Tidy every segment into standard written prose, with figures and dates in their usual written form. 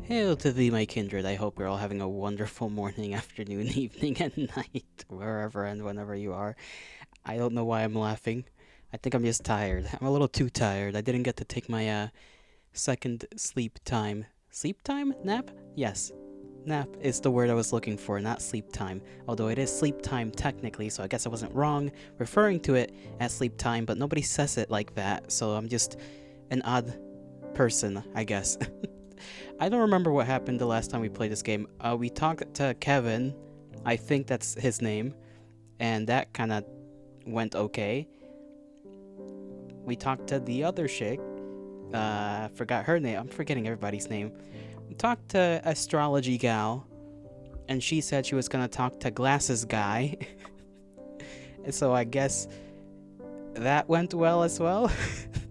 Hail to thee, my kindred. I hope you're all having a wonderful morning, afternoon, evening, and night, wherever and whenever you are. I don't know why I'm laughing. I think I'm just tired. I'm a little too tired. I didn't get to take my second sleep time. Sleep time? Nap? Yes. Nap is the word I was looking for, not sleep time. Although it is sleep time technically, so I guess I wasn't wrong referring to it as sleep time, but nobody says it like that, so I'm just an odd person, I guess. I don't remember what happened the last time we played this game. We talked to Kevin, I think that's his name, and that kind of went okay. We talked to the other chick, forgot her name. I'm forgetting everybody's name. We talked to Astrology Gal, and she said she was gonna talk to Glasses Guy. And so I guess that went well as well,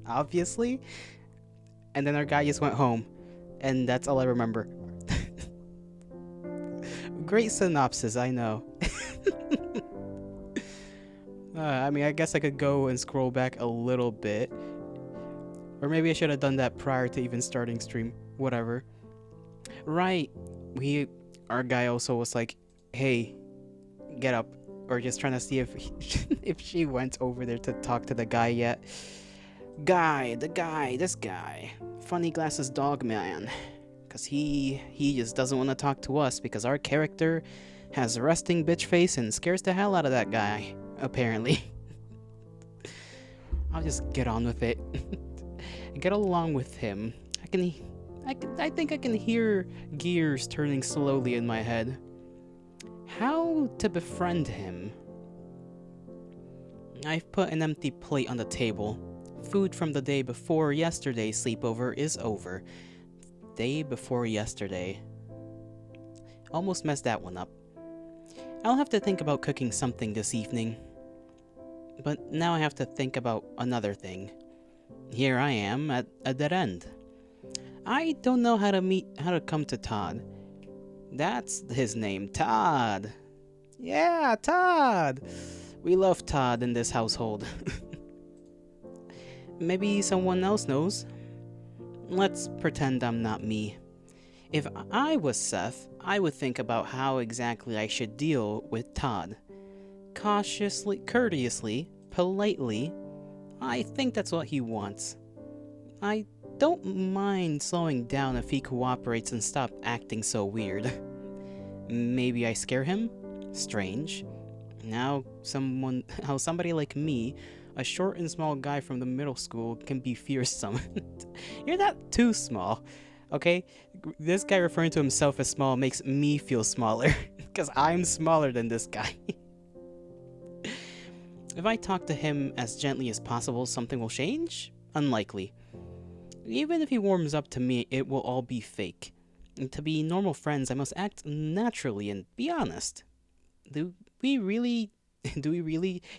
obviously. And then our guy just went home, and that's all I remember. Great synopsis, I know. I mean, I guess I could go and scroll back a little bit. Or maybe I should have done that prior to even starting stream. Whatever. Right. Our guy also was like, hey, get up. Or just trying to see if if she went over there to talk to the guy yet. This guy. Funny glasses dog man. Because he just doesn't want to talk to us because our character has a resting bitch face and scares the hell out of that guy, apparently. I'll just get on with it. Get along with him. I think I can hear gears turning slowly in my head. How to befriend him? I've put an empty plate on the table. Food from the day before yesterday's sleepover is over. Day before yesterday. Almost messed that one up. I'll have to think about cooking something this evening. But now I have to think about another thing. Here I am at a dead end. I don't know how to come to Todd. That's his name, Todd. Yeah, Todd. We love Todd in this household. Maybe someone else knows. Let's pretend I'm not me. If I was Seth, I would think about how exactly I should deal with Todd. Cautiously, courteously, politely. I think that's what he wants. I don't mind slowing down if he cooperates and stop acting so weird. Maybe I scare him? Strange. How somebody like me, a short and small guy from the middle school, can be fearsome. You're not too small, okay? This guy referring to himself as small makes me feel smaller, because I'm smaller than this guy. If I talk to him as gently as possible, something will change? Unlikely. Even if he warms up to me, it will all be fake. And to be normal friends, I must act naturally and be honest. Do we really,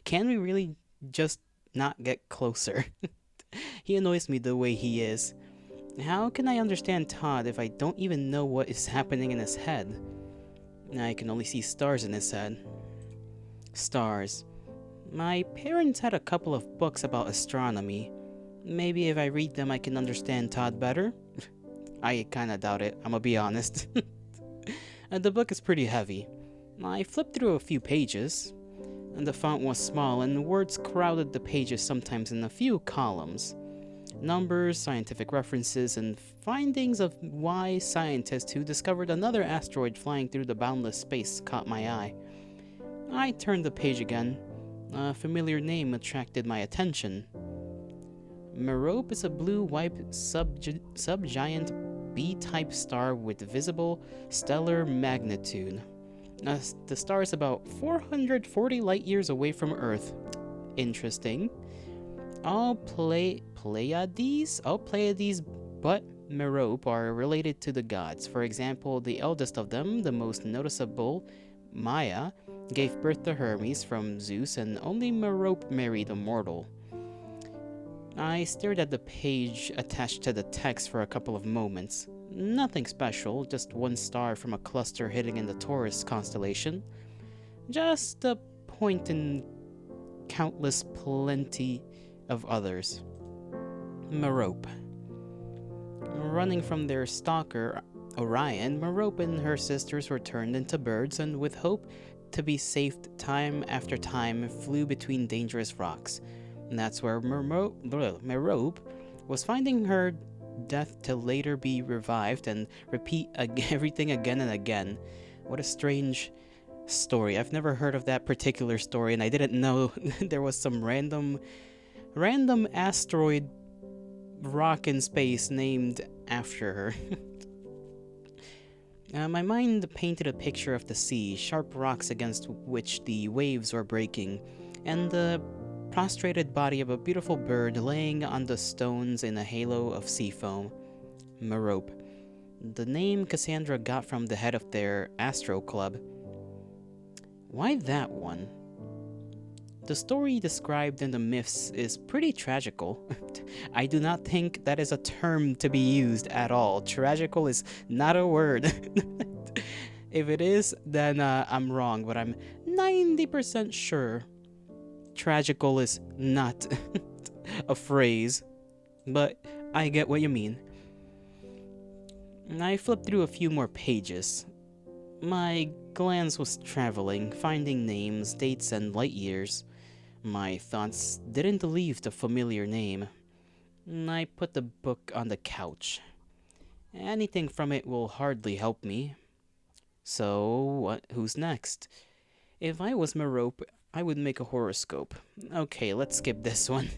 can we really just not get closer? He annoys me the way he is. How can I understand Todd if I don't even know what is happening in his head? I can only see stars in his head. Stars. My parents had a couple of books about astronomy. Maybe if I read them I can understand Todd better? I kinda doubt it, I'm gonna be honest. The book is pretty heavy. I flipped through a few pages, and the font was small and words crowded the pages, sometimes in a few columns. Numbers, scientific references, and findings of wise scientists who discovered another asteroid flying through the boundless space caught my eye. I turned the page again. A familiar name attracted my attention. Merope is a blue-white subgiant B-type star with visible stellar magnitude. The star is about 440 light-years away from Earth. Interesting. All Pleiades but Merope are related to the gods. For example, the eldest of them, the most noticeable, Maya, gave birth to Hermes from Zeus, and only Merope married a mortal. I stared at the page attached to the text for a couple of moments. Nothing special, just one star from a cluster hidden in the Taurus constellation. Just a point in countless plenty of others. Merope. Running from their stalker, Orion, Merope and her sisters were turned into birds and, with hope to be saved time after time, flew between dangerous rocks. And that's where Merope was finding her death to later be revived and repeat everything again and again. What a strange story. I've never heard of that particular story, and I didn't know there was some random asteroid rock in space named after her. My mind painted a picture of the sea, sharp rocks against which the waves were breaking, and the prostrated body of a beautiful bird laying on the stones in a halo of sea foam. Merope. The name Cassandra got from the head of their Astro Club. Why that one? The story described in the myths is pretty tragical. I do not think that is a term to be used at all. Tragical is not a word. If it is, then I'm wrong, but I'm 90% sure tragical is not a phrase. But I get what you mean. I flipped through a few more pages. My glance was traveling, finding names, dates, and light years. My thoughts didn't leave the familiar name. I put the book on the couch. Anything from it will hardly help me. So, who's next? If I was Merope, I would make a horoscope. Okay, let's skip this one.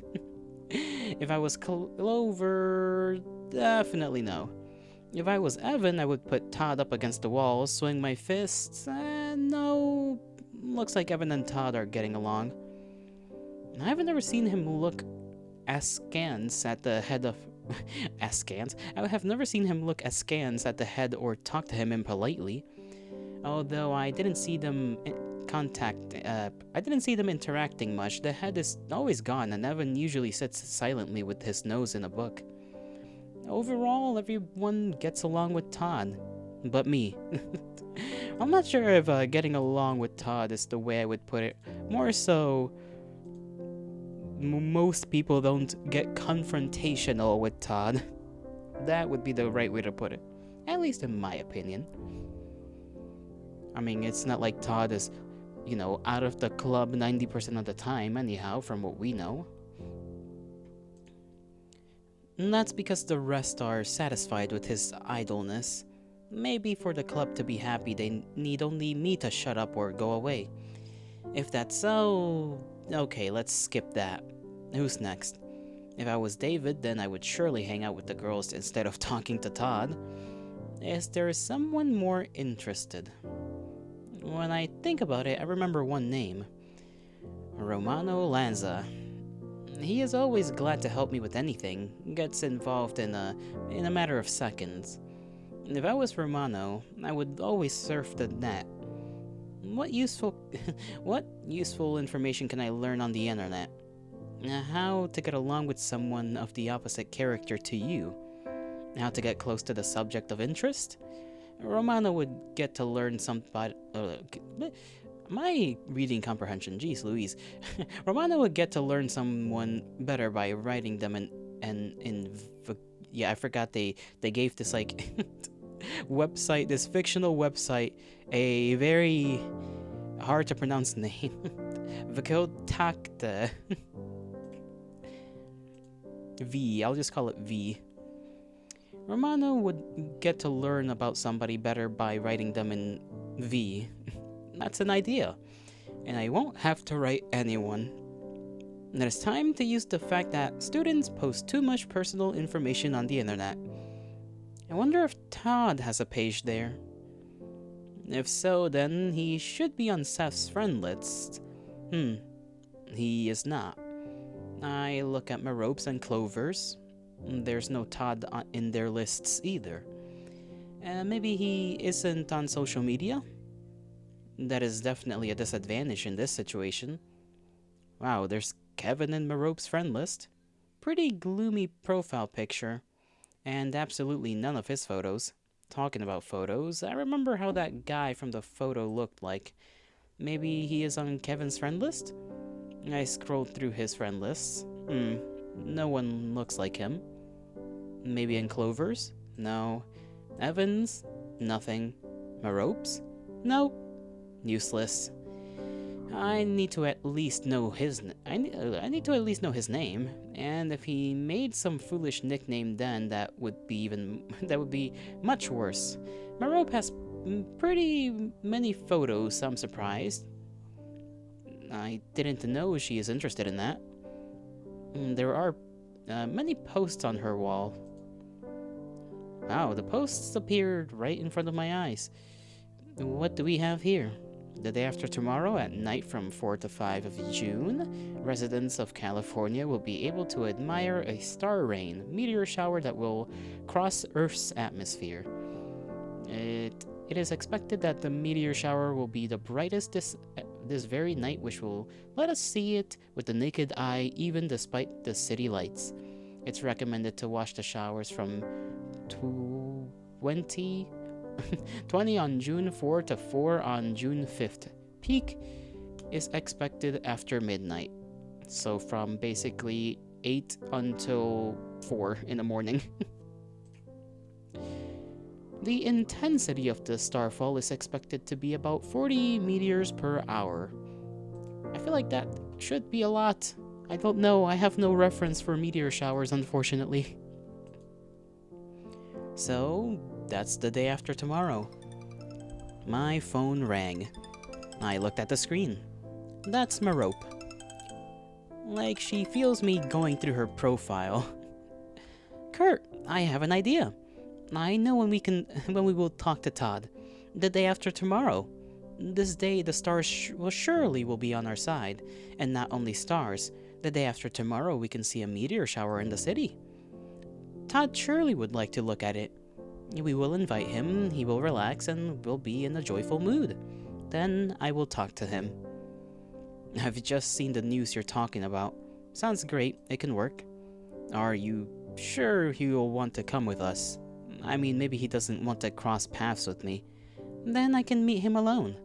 If I was Clover, definitely no. If I was Evan, I would put Todd up against the wall, swing my fists, and no. Looks like Evan and Todd are getting along. I haven't ever seen him look askance at the head of... askance? I have never seen him look askance at the head or talk to him impolitely. Although I didn't see them interacting much. The head is always gone, and Evan usually sits silently with his nose in a book. Overall, everyone gets along with Todd. But me. I'm not sure if getting along with Todd is the way I would put it. More so, most people don't get confrontational with Todd. That would be the right way to put it. At least in my opinion. I mean, it's not like Todd is, out of the club 90% of the time, anyhow, from what we know. And that's because the rest are satisfied with his idleness. Maybe for the club to be happy, they need only me to shut up or go away. If that's so... Okay, let's skip that. Who's next? If I was David, then I would surely hang out with the girls instead of talking to Todd. Is there someone more interested? When I think about it, I remember one name. Romano Lanza. He is always glad to help me with anything, gets involved in a matter of seconds. If I was Romano, I would always surf the net. What useful information can I learn on the internet? How to get along with someone of the opposite character to you? How to get close to the subject of interest? Romano would get to learn my reading comprehension, geez Louise. Romano would get to learn someone better by writing them I forgot they gave this website, this fictional website, a very hard to pronounce name. Vikotakta. V, I'll just call it V. Romano would get to learn about somebody better by writing them in V. That's an idea. And I won't have to write anyone. And it's time to use the fact that students post too much personal information on the internet. I wonder if Todd has a page there. If so, then he should be on Seth's friend list. He is not. I look at Merope's and Clover's. There's no Todd in their lists either. Maybe he isn't on social media? That is definitely a disadvantage in this situation. Wow, there's Kevin in Merope's friend list. Pretty gloomy profile picture. And absolutely none of his photos. Talking about photos, I remember how that guy from the photo looked like. Maybe he is on Kevin's friend list? I scrolled through his friend lists. No one looks like him. Maybe in Clover's? No. Evans? Nothing. Meropes? Nope. Useless. I need to at least know his I need to at least know his name, and if he made some foolish nickname then that would be that would be much worse. Merope has pretty many photos, so I'm surprised. I didn't know she is interested in that. There are many posts on her wall. Wow, the posts appeared right in front of my eyes. What do we have here? The day after tomorrow, at night from 4 to 5 of June, residents of California will be able to admire a star rain meteor shower that will cross Earth's atmosphere. It is expected that the meteor shower will be the brightest this very night, which will let us see it with the naked eye even despite the city lights. It's recommended to watch the showers from 20 on June 4 to 4 on June 5th. Peak is expected after midnight. So from basically 8 until 4 in the morning. The intensity of the starfall is expected to be about 40 meteors per hour. I feel like that should be a lot. I don't know, I have no reference for meteor showers, unfortunately. So, that's the day after tomorrow. My phone rang. I looked at the screen. That's Merope. Like she feels me going through her profile. Kurt, I have an idea. I know when we will talk to Todd. The day after tomorrow. This day the stars surely will be on our side. And not only stars. The day after tomorrow we can see a meteor shower in the city. Todd surely would like to look at it. We will invite him, he will relax, and will be in a joyful mood. Then I will talk to him. I've just seen the news you're talking about. Sounds great, it can work. Are you sure he will want to come with us? I mean, maybe he doesn't want to cross paths with me. Then I can meet him alone.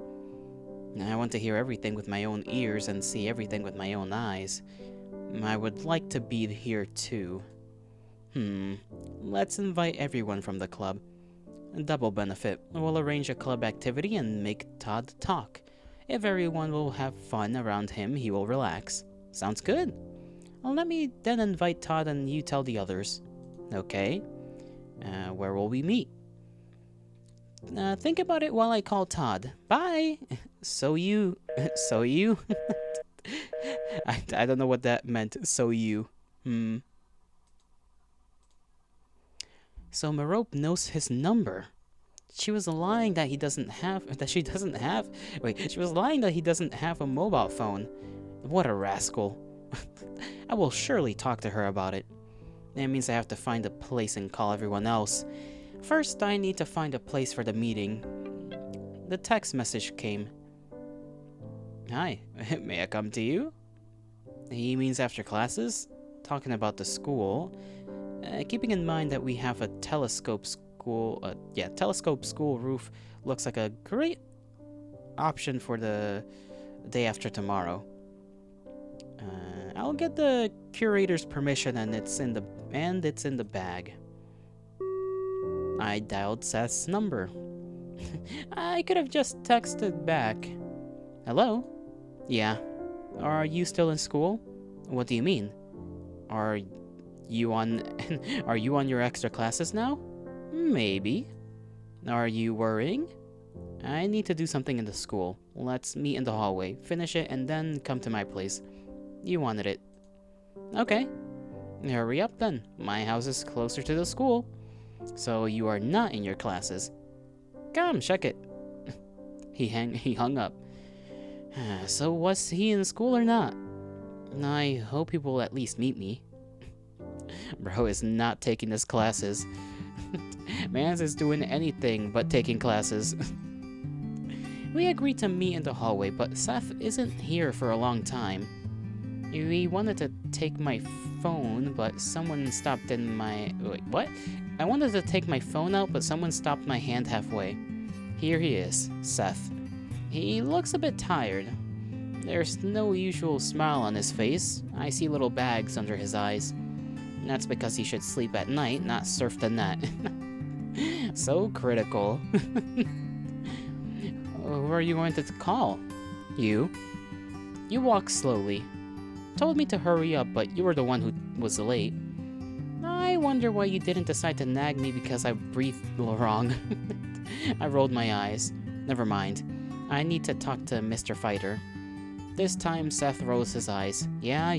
I want to hear everything with my own ears and see everything with my own eyes. I would like to be here too. Let's invite everyone from the club. Double benefit. We'll arrange a club activity and make Todd talk. If everyone will have fun around him, he will relax. Sounds good. Let me then invite Todd and you tell the others. Okay. Where will we meet? Think about it while I call Todd. Bye! So you... I don't know what that meant. So you. So Merope knows his number. She was lying that she doesn't have a mobile phone. What a rascal. I will surely talk to her about it. That means I have to find a place and call everyone else. First, I need to find a place for the meeting. The text message came. Hi, may I come to you? He means after classes? Talking about the school. Keeping in mind that we have a telescope school roof looks like a great option for the day after tomorrow. I'll get the curator's permission and it's in the bag. I dialed Seth's number. I could have just texted back. Hello? Yeah. Are you still in school? What do you mean? Are you on your extra classes now? Maybe. Are you worrying? I need to do something in the school. Let's meet in the hallway, finish it, and then come to my place. You wanted it. Okay. Hurry up then. My house is closer to the school. So you are not in your classes. Come, check it. He hung up. So was he in school or not? I hope he will at least meet me. Bro is not taking his classes. Mans is doing anything but taking classes. We agreed to meet in the hallway, but Seth isn't here for a long time. We wanted to take my phone, but someone stopped in my... Wait, what? I wanted to take my phone out, but someone stopped my hand halfway. Here he is, Seth. He looks a bit tired. There's no usual smile on his face. I see little bags under his eyes. That's because he should sleep at night, not surf the net. So critical. Who are you going to call? You. You walk slowly. Told me to hurry up, but you were the one who was late. I wonder why you didn't decide to nag me because I breathed wrong. I rolled my eyes. Never mind. I need to talk to Mr. Fighter. This time, Seth rolls his eyes. Yeah,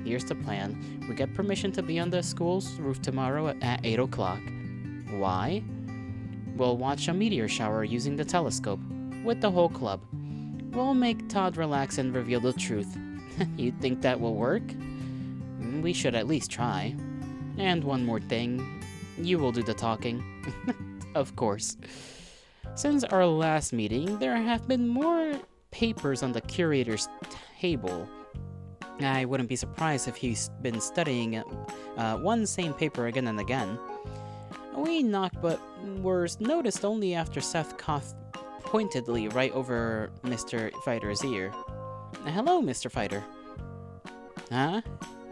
here's the plan. We get permission to be on the school's roof tomorrow at 8 o'clock. Why? We'll watch a meteor shower using the telescope, with the whole club. We'll make Todd relax and reveal the truth. You think that will work? We should at least try. And one more thing. You will do the talking. Of course. Since our last meeting, there have been more papers on the curator's table. I wouldn't be surprised if he's been studying one same paper again and again. We knocked, but were noticed only after Seth coughed pointedly right over Mr. Fighter's ear. Hello, Mr. Fighter. Huh?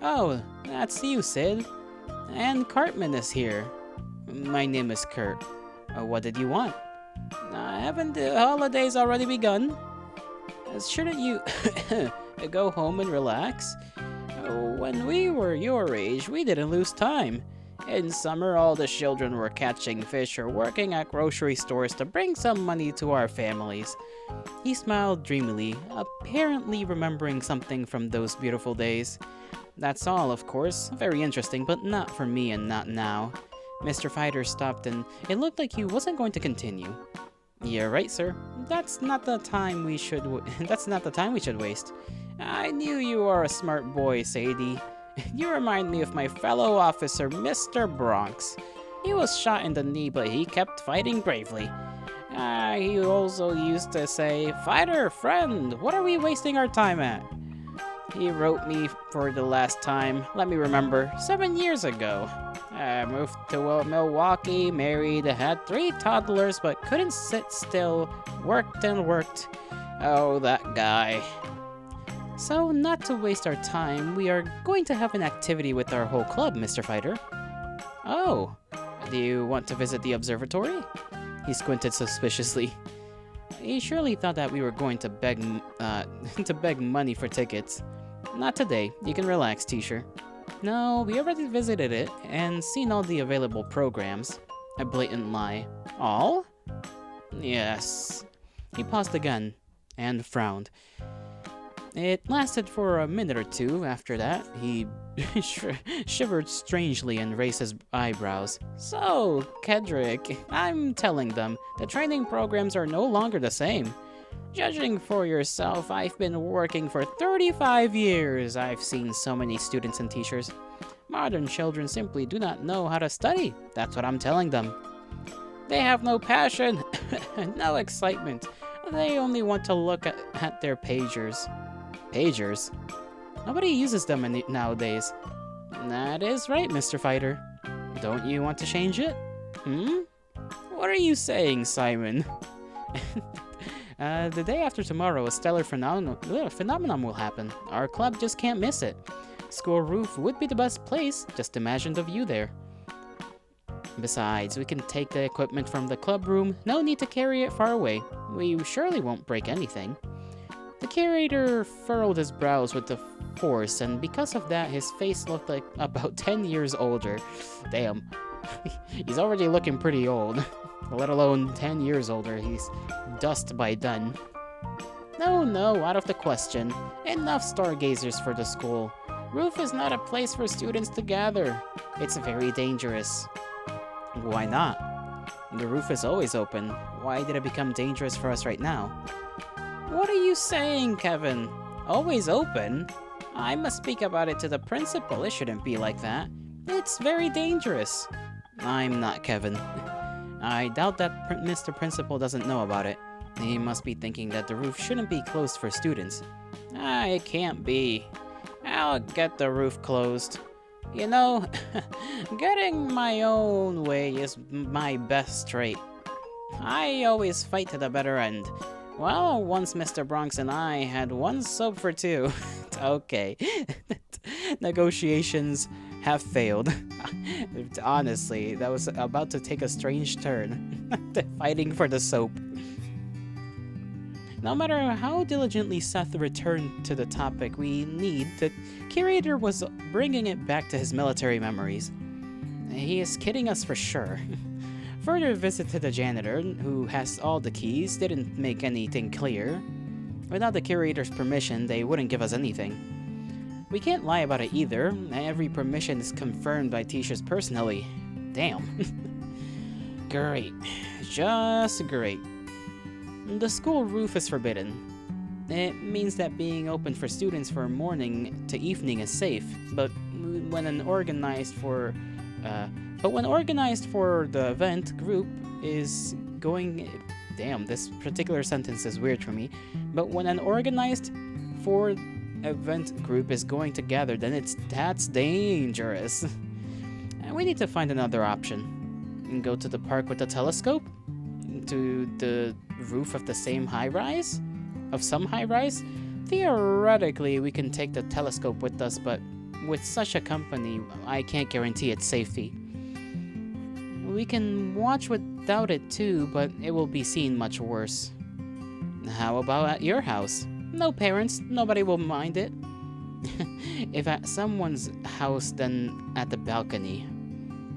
Oh, that's you, Sid. And Cartman is here. My name is Kurt. What did you want? Haven't the holidays already begun? Shouldn't you go home and relax? When we were your age, we didn't lose time. In summer, all the children were catching fish or working at grocery stores to bring some money to our families. He smiled dreamily, apparently remembering something from those beautiful days. That's all, of course. Very interesting, but not for me and not now. Mr. Fighter stopped and it looked like he wasn't going to continue. You're right, sir. That's not the time we should waste. I knew you were a smart boy, Sadie. You remind me of my fellow officer, Mr. Bronx. He was shot in the knee, but he kept fighting bravely. He also used to say, "Fighter, friend, what are we wasting our time at?" He wrote me for the last time, let me remember, 7 years ago. I moved to Milwaukee, married, had 3 toddlers, but couldn't sit still, worked and worked. Oh, that guy. So, not to waste our time, we are going to have an activity with our whole club, Mr. Fighter. Oh, do you want to visit the observatory? He squinted suspiciously. He surely thought that we were going to beg money for tickets. Not today. You can relax, teacher. No, we already visited it and seen all the available programs. A blatant lie. All? Yes. He paused again and frowned. It lasted for a minute or two. After that, he shivered strangely and raised his eyebrows. So, Kedrick, I'm telling them, the training programs are no longer the same. Judging for yourself, I've been working for 35 years. I've seen so many students and teachers. Modern children simply do not know how to study. That's what I'm telling them. They have no passion, no excitement. They only want to look at their pagers. Pagers? Nobody uses them nowadays. That is right, Mr. Fighter. Don't you want to change it? What are you saying, Simon? The day after tomorrow, a stellar phenomenon will happen. Our club just can't miss it. School roof would be the best place. Just imagine the view there. Besides, we can take the equipment from the club room. No need to carry it far away. We surely won't break anything. The curator furrowed his brows with the force, and because of that, his face looked like about 10 years older. Damn. He's already looking pretty old. Let alone 10 years older. He's dust by then. No, out of the question. Enough stargazers for the school. Roof is not a place for students to gather. It's very dangerous. Why not? The roof is always open. Why did it become dangerous for us right now? What are you saying, Kevin? Always open? I must speak about it to the principal. It shouldn't be like that. It's very dangerous. I'm not Kevin. I doubt that Mr. Principal doesn't know about it. He must be thinking that the roof shouldn't be closed for students. It can't be. I'll get the roof closed. You know, getting my own way is my best trait. I always fight to the better end. Well, once Mr. Bronx and I had one soap for two. Okay. Negotiations have failed. Honestly, that was about to take a strange turn. Fighting for the soap. No matter how diligently Seth returned to the topic we need, the curator was bringing it back to his military memories. He is kidding us for sure. Further visit to the janitor, who has all the keys, didn't make anything clear. Without the curator's permission, they wouldn't give us anything. We can't lie about it either. Every permission is confirmed by teachers personally. Damn. Great. Just great. The school roof is forbidden. It means that being open for students from morning to evening is safe, but when organized for the event group is going... Damn, this particular sentence is weird for me. But when an organized for event group is going to gather, then that's dangerous. We need to find another option. And go to the park with the telescope? To the roof of the same high-rise? Of some high-rise? Theoretically, we can take the telescope with us, but with such a company, I can't guarantee its safety. We can watch without it too, but it will be seen much worse. How about at your house? No parents, nobody will mind it. If at someone's house, then at the balcony.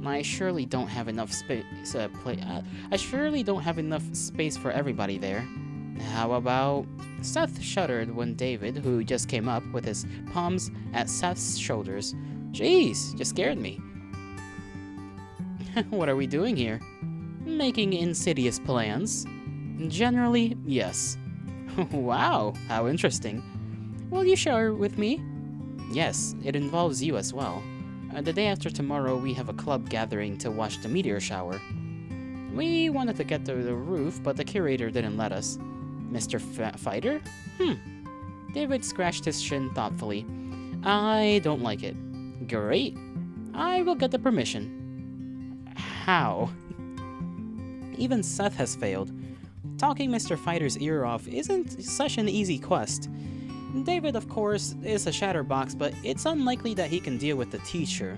I surely don't have enough space. I surely don't have enough space for everybody there. How about... Seth shuddered when David, who just came up with his palms at Seth's shoulders. Jeez, just scared me. What are we doing here? Making insidious plans. Generally, yes. Wow, how interesting. Will you share with me? Yes, it involves you as well. The day after tomorrow, we have a club gathering to watch the meteor shower. We wanted to get to the roof, but the curator didn't let us. Mr. Fighter? David scratched his shin thoughtfully. I don't like it. Great. I will get the permission. How? Even Seth has failed. Talking Mr. Fighter's ear off isn't such an easy quest. David, of course, is a chatterbox, but it's unlikely that he can deal with the teacher.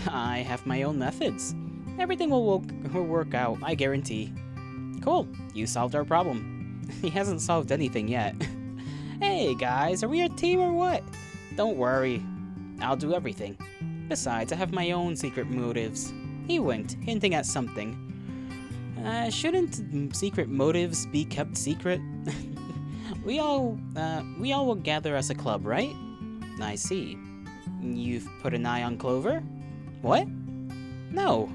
I have my own methods. Everything will work out, I guarantee. Cool, you solved our problem. He hasn't solved anything yet. Hey guys, are we a team or what? Don't worry, I'll do everything. Besides, I have my own secret motives. He winked, hinting at something. Shouldn't secret motives be kept secret? We all will gather as a club, right? I see. You've put an eye on Clover? What? No.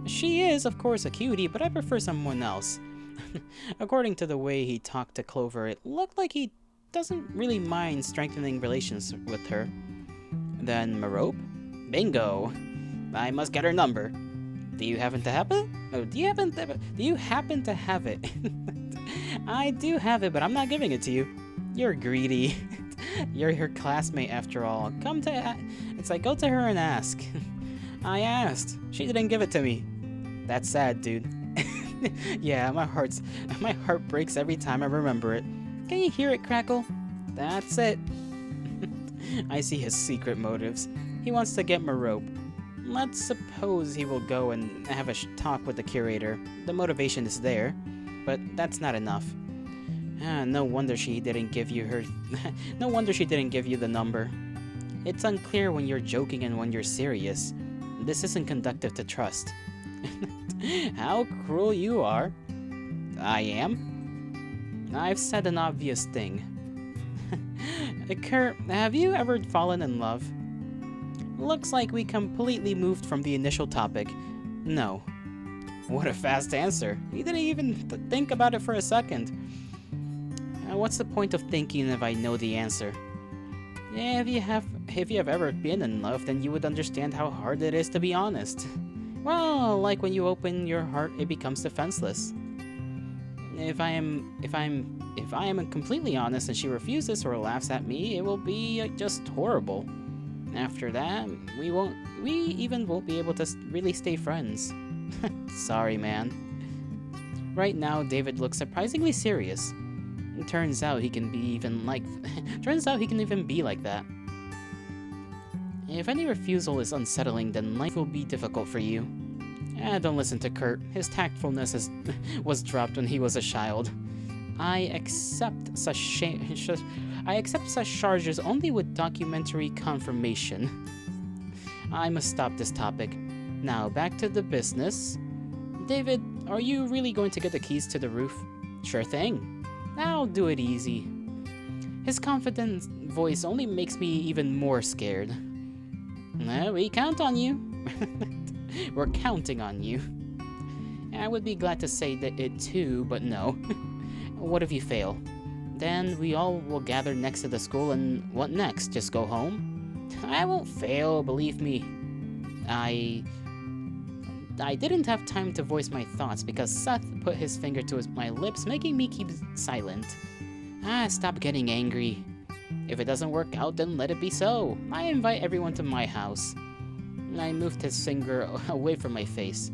She is, of course, a cutie, but I prefer someone else. According to the way he talked to Clover, it looked like he doesn't really mind strengthening relations with her. Then Merope? Bingo! I must get her number. Do you happen to have it? Oh, do you happen to have it? I do have it, but I'm not giving it to you. You're greedy. You're her classmate after all. Go to her and ask. I asked. She didn't give it to me. That's sad, dude. Yeah, my heart breaks every time I remember it. Can you hear it crackle? That's it. I see his secret motives. He wants to get Merope. Let's suppose he will go and have a talk with the curator. The motivation is there, but that's not enough. No wonder she didn't give you the number. It's unclear when you're joking and when you're serious. This isn't conducive to trust. How cruel you are. I am? I've said an obvious thing. Kurt, have you ever fallen in love? Looks like we completely moved from the initial topic. No. What a fast answer. You didn't even think about it for a second. What's the point of thinking if I know the answer? If you have ever been in love, then you would understand how hard it is to be honest. Well, like when you open your heart, it becomes defenseless. If I am completely honest and she refuses or laughs at me, it will be just horrible. After that, we won't be able to really stay friends. Sorry, man. Right now, David looks surprisingly serious. Turns out he can be even like... Turns out he can even be like that. If any refusal is unsettling, then life will be difficult for you. Don't listen to Kurt. His tactfulness was dropped when he was a child. I accept such charges only with documentary confirmation. I must stop this topic. Now, back to the business. David, are you really going to get the keys to the roof? Sure thing. I'll do it easy. His confident voice only makes me even more scared. We count on you. We're counting on you. I would be glad to say that it too, but no. What if you fail? Then we all will gather next to the school, and what next? Just go home? I won't fail, believe me. I didn't have time to voice my thoughts because Seth put his finger to my lips, making me keep silent. Stop getting angry. If it doesn't work out, then let it be so. I invite everyone to my house. I moved his finger away from my face.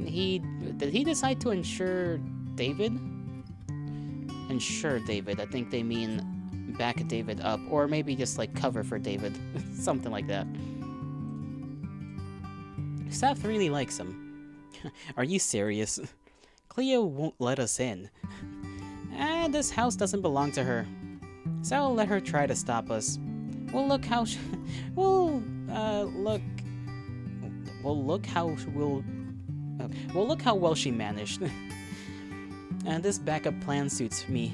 Did he decide to ensure David? Ensure David, I think they mean back David up, or maybe just like cover for David. Something like that. Seth really likes him. Are you serious? Cleo won't let us in. This house doesn't belong to her. So I'll let her try to stop us. We'll look how we'll look how well she managed. And this backup plan suits me.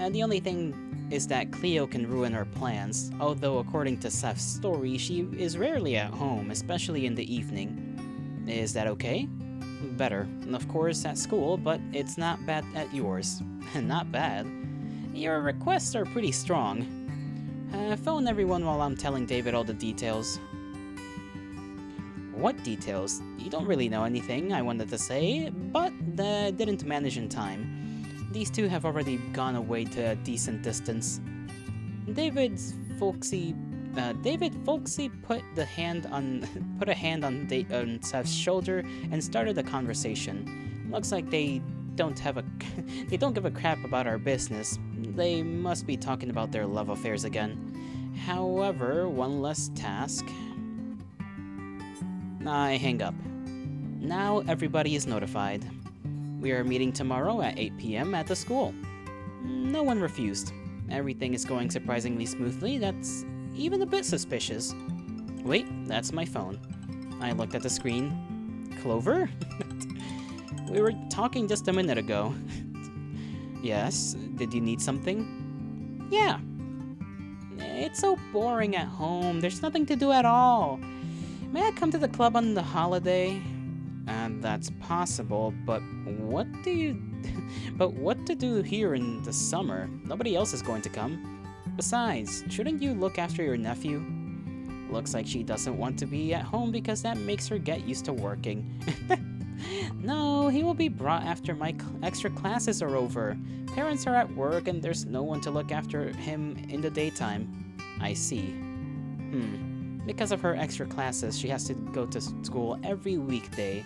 The only thing is that Cleo can ruin our plans, although according to Seth's story, she is rarely at home, especially in the evening. Is that okay? Better, of course, at school, but it's not bad at yours. Not bad. Your requests are pretty strong. Phone everyone while I'm telling David all the details. What details? You don't really know anything, I wanted to say, but didn't manage in time. These two have already gone away to a decent distance. David Folksy put a hand on Seth's shoulder and started a conversation. Looks like they don't give a crap about our business. They must be talking about their love affairs again. However, one less task. I hang up. Now everybody is notified. We are meeting tomorrow at 8 p.m. at the school. No one refused. Everything is going surprisingly smoothly. That's even a bit suspicious. Wait, that's my phone. I looked at the screen. Clover? We were talking just a minute ago. Yes, did you need something? Yeah. It's so boring at home. There's nothing to do at all. May I come to the club on the holiday? That's possible, but what to do here in the summer? Nobody else is going to come. Besides, shouldn't you look after your nephew? Looks like she doesn't want to be at home because that makes her get used to working. No, he will be brought after my extra classes are over. Parents are at work and there's no one to look after him in the daytime. I see. Because of her extra classes, she has to go to school every weekday.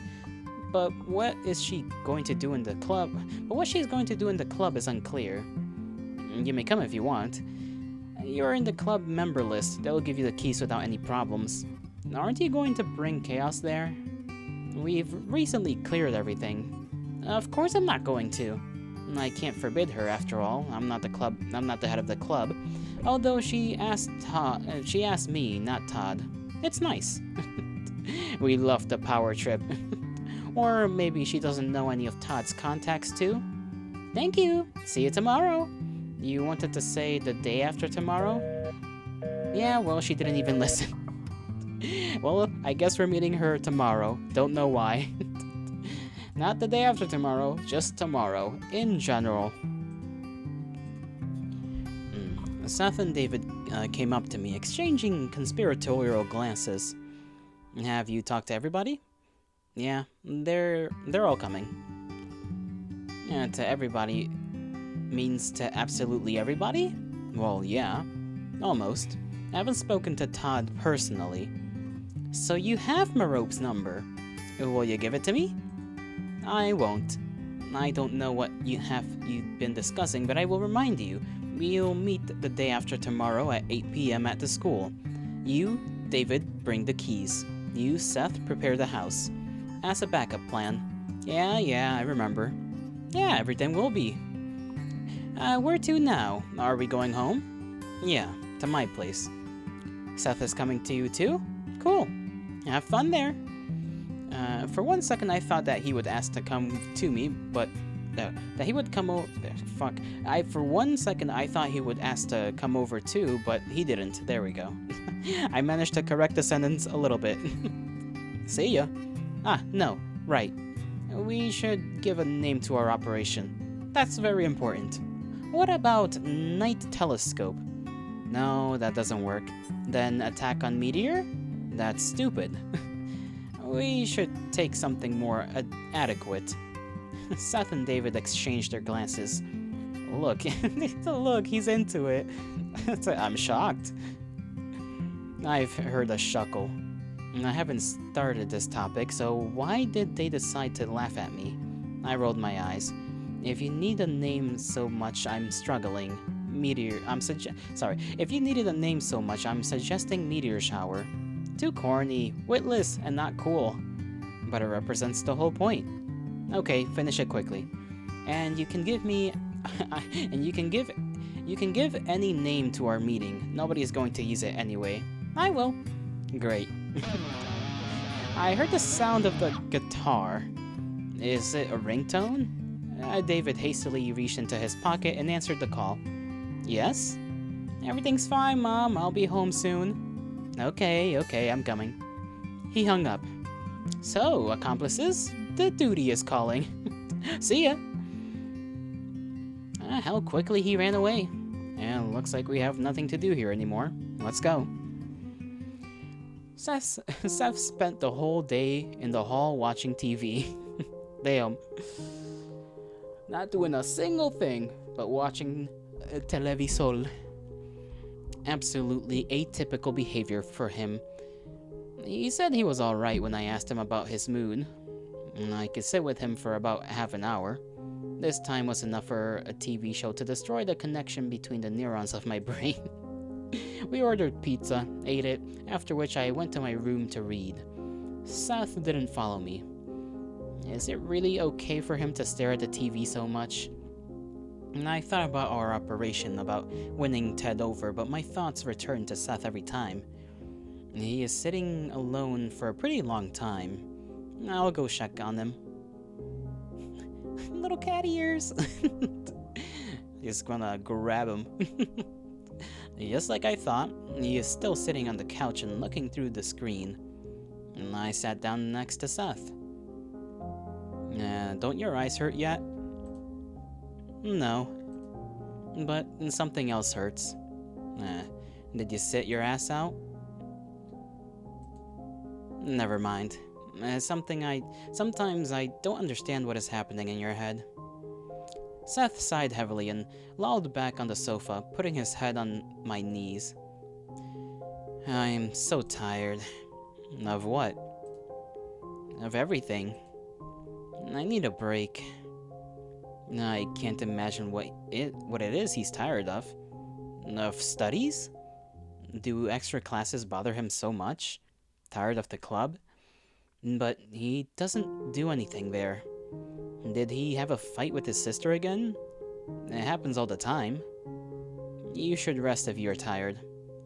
But what is she going to do in the club? But what she's going to do in the club is unclear. You may come if you want. You're in the club member list. They'll give you the keys without any problems. Aren't you going to bring chaos there? We've recently cleared everything. Of course I'm not going to. I can't forbid her after all. I'm not the head of the club. Although she asked me, not Todd. It's nice. We love the power trip. Or maybe she doesn't know any of Todd's contacts too. Thank you. See you tomorrow. You wanted to say the day after tomorrow? Yeah, well, she didn't even listen. Well, I guess we're meeting her tomorrow. Don't know why. Not the day after tomorrow, just tomorrow, in general. Seth and David came up to me, exchanging conspiratorial glances. Have you talked to everybody? Yeah, they're all coming. Yeah, to everybody means to absolutely everybody? Well, yeah, almost. I haven't spoken to Todd personally. So you have Merope's number. Will you give it to me? I won't. I don't know what you've been discussing, but I will remind you. We'll meet the day after tomorrow at 8 p.m. at the school. You, David, bring the keys. You, Seth, prepare the house. As a backup plan. Yeah, I remember. Yeah, everything will be. Where to now? Are we going home? Yeah, to my place. Seth is coming to you too? Cool. Have fun there. For one second I thought that he would ask to come to me, but that he would come over. Fuck. For one second I thought he would ask to come over too, but he didn't. There we go. I managed to correct the sentence a little bit. See ya. No, right. We should give a name to our operation. That's very important. What about Night Telescope? No, that doesn't work. Then Attack on Meteor? That's stupid. We should take something more adequate. Seth and David exchanged their glances. Look, look, he's into it. I'm shocked. I've heard a chuckle. I haven't started this topic, so why did they decide to laugh at me? I rolled my eyes. If you need a name so much, I'm struggling. If you needed a name so much, I'm suggesting Meteor Shower. Too corny, witless, and not cool. But it represents the whole point. Okay, finish it quickly. And you can give me... you can give any name to our meeting. Nobody is going to use it anyway. I will. Great. I heard the sound of the guitar. Is it a ringtone? David hastily reached into his pocket and answered the call. Yes? Everything's fine, Mom. I'll be home soon. Okay, I'm coming. He hung up. So, accomplices, the duty is calling. See ya. How quickly he ran away. And looks like we have nothing to do here anymore. Let's go. Seth spent the whole day in the hall watching TV. Damn. Not doing a single thing, but watching televisor. Absolutely atypical behavior for him. He said he was alright when I asked him about his mood. I could sit with him for about half an hour. This time was enough for a TV show to destroy the connection between the neurons of my brain. We ordered pizza, ate it, after which I went to my room to read. Seth didn't follow me. Is it really okay for him to stare at the TV so much? And I thought about our operation, about winning Ted over, but my thoughts returned to Seth every time. He is sitting alone for a pretty long time. I'll go check on him. Little cat ears! Just gonna grab him. Just like I thought, he is still sitting on the couch and looking through the screen. And I sat down next to Seth. Don't your eyes hurt yet? No. But something else hurts. Did you sit your ass out? Never mind. Sometimes I don't understand what is happening in your head. Seth sighed heavily and lolled back on the sofa, putting his head on my knees. I'm so tired. Of what? Of everything. I need a break. I can't imagine what it is he's tired of. Of studies? Do extra classes bother him so much? Tired of the club? But he doesn't do anything there. Did he have a fight with his sister again? It happens all the time. You should rest if you're tired.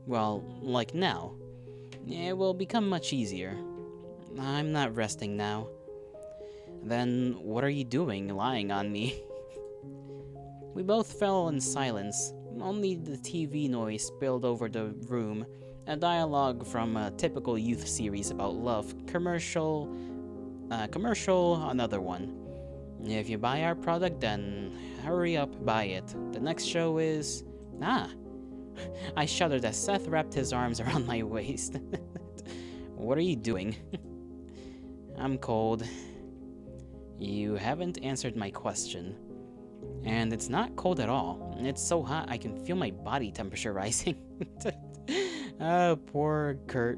Well, like now. It will become much easier. I'm not resting now. Then what are you doing, lying on me? We both fell in silence. Only the TV noise spilled over the room. A dialogue from a typical youth series about love. Commercial, another one. If you buy our product, then hurry up, buy it. The next show is... I shuddered as Seth wrapped his arms around my waist. What are you doing? I'm cold. You haven't answered my question. And it's not cold at all. It's so hot I can feel my body temperature rising. Poor Kurt.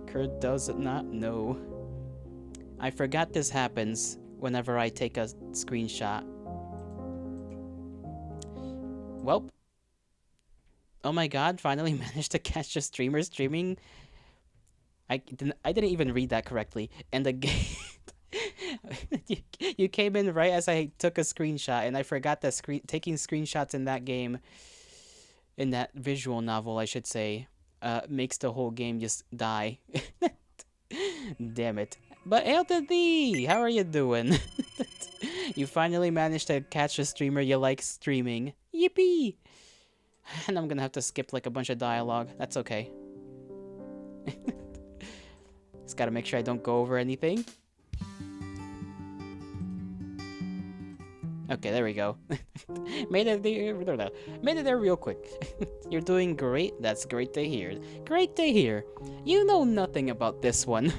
Kurt does not know. I forgot this happens. whenever I take a screenshot. Welp. Oh my god, finally managed to catch a streamer streaming. I didn't even read that correctly. And the game... you came in right as I took a screenshot, and I forgot that taking screenshots in that game, in that visual novel, I should say, makes the whole game just die. Damn it. But hail to thee! How are you doing? You finally managed to catch a streamer you like streaming. Yippee! And I'm gonna have to skip like a bunch of dialogue. That's okay. Just gotta make sure I don't go over anything. Okay, there we go. Made it there real quick. You're doing great. That's great to hear. Great to hear. You know nothing about this one.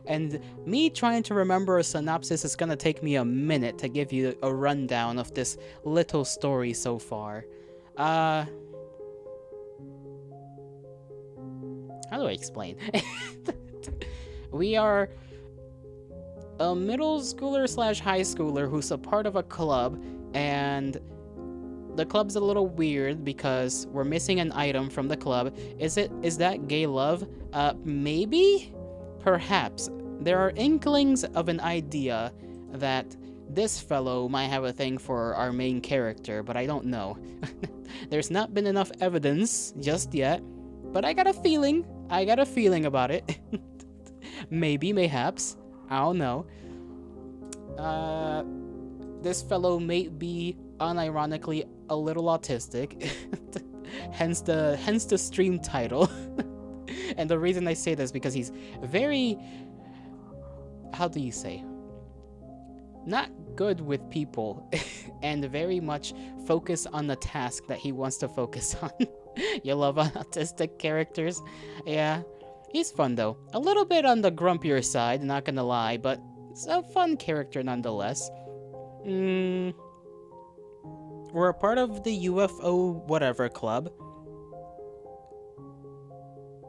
And me trying to remember a synopsis is gonna take me a minute to give you a rundown of this little story so far. How do I explain? We are a middle schooler / high schooler who's a part of a club, and the club's a little weird because we're missing an item from the club. Is that gay love? Maybe? Perhaps. There are inklings of an idea that this fellow might have a thing for our main character, but I don't know. There's not been enough evidence just yet, but I got a feeling about it. Maybe, mayhaps. I don't know. This fellow may be unironically a little autistic, hence the stream title. And the reason I say this is because he's very, how do you say, not good with people, and very much focused on the task that he wants to focus on. You love autistic characters? Yeah. He's fun though. A little bit on the grumpier side, not gonna lie, but it's a fun character nonetheless. We're a part of the UFO whatever club.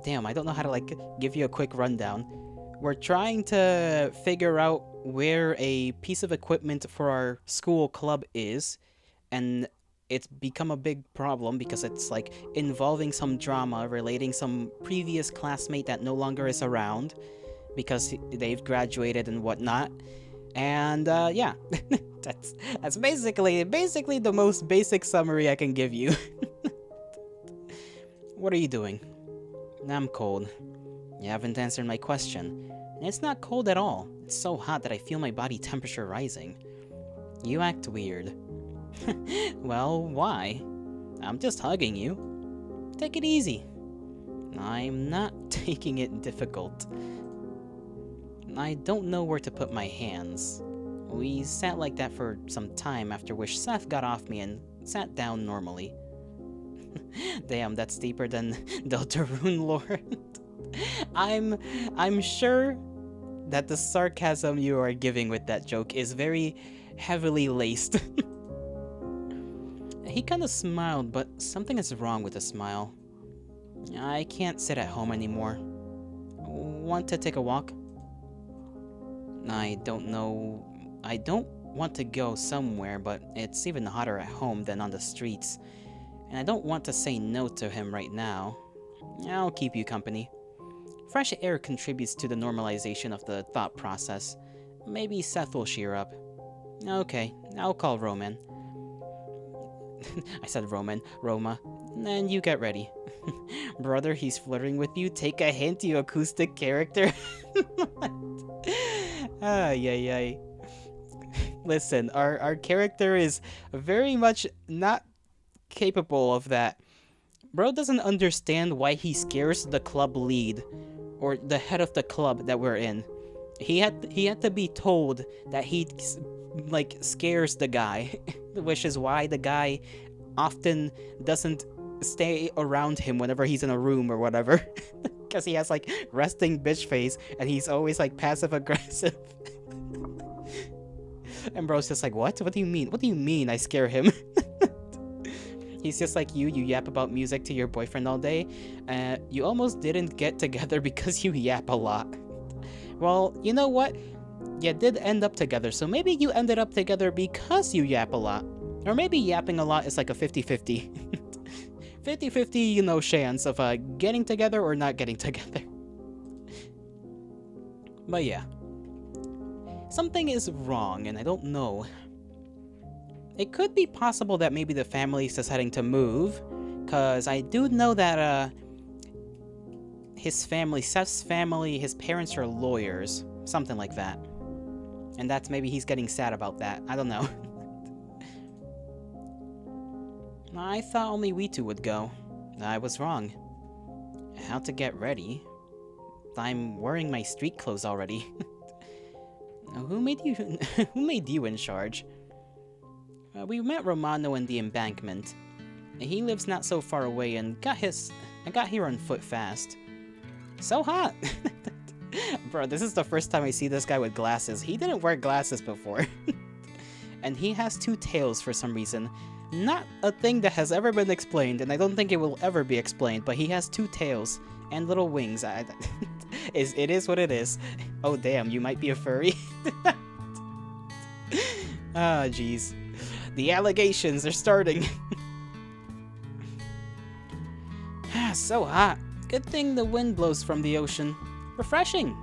Damn, I don't know how to like give you a quick rundown. We're trying to figure out where a piece of equipment for our school club is, and it's become a big problem because it's like involving some drama relating some previous classmate that no longer is around because they've graduated and whatnot. And yeah, that's basically the most basic summary I can give you. What are you doing? I'm cold. You haven't answered my question. And it's not cold at all. It's so hot that I feel my body temperature rising. You act weird. Well, why? I'm just hugging you. Take it easy. I'm not taking it difficult. I don't know where to put my hands. We sat like that for some time, after which Seth got off me and sat down normally. Damn, that's deeper than Deltarune lore. I'm sure that the sarcasm you are giving with that joke is very heavily laced. He kind of smiled, but something is wrong with the smile. I can't sit at home anymore. Want to take a walk? I don't know. I don't want to go somewhere, but it's even hotter at home than on the streets. And I don't want to say no to him right now. I'll keep you company. Fresh air contributes to the normalization of the thought process. Maybe Seth will cheer up. Okay, I'll call Roman. I said Roman. Roma. And you get ready. Brother, he's flirting with you. Take a hint, you acoustic character. Ay. Listen, our character is very much not capable of that. Bro doesn't understand why he scares the club lead, or the head of the club that we're in. He had to be told that he like scares the guy, which is why the guy often doesn't stay around him whenever he's in a room or whatever, because he has like resting bitch face and he's always like passive aggressive. And bro's just like, what do you mean? What do you mean I scare him? He's just like you yap about music to your boyfriend all day. You almost didn't get together because you yap a lot. Well, you know what? you did end up together, so maybe you ended up together because you yap a lot. Or maybe yapping a lot is like a 50-50. 50-50, chance of getting together or not getting together. But yeah. Something is wrong, and I don't know. It could be possible that maybe the family is deciding to move, because I do know that his family, Seth's family, his parents are lawyers, something like that. And that's maybe he's getting sad about that. I don't know. I thought only we two would go. I was wrong. How to get ready? I'm wearing my street clothes already. Who made you in charge? We met Romano in the embankment. He lives not so far away and I got here on foot fast. So hot! Bro, this is the first time I see this guy with glasses. He didn't wear glasses before. And he has two tails for some reason. Not a thing that has ever been explained, and I don't think it will ever be explained, but he has two tails and little wings. It is what it is. Oh damn, you might be a furry. Ah, jeez. The allegations are starting. So hot. Good thing the wind blows from the ocean. Refreshing.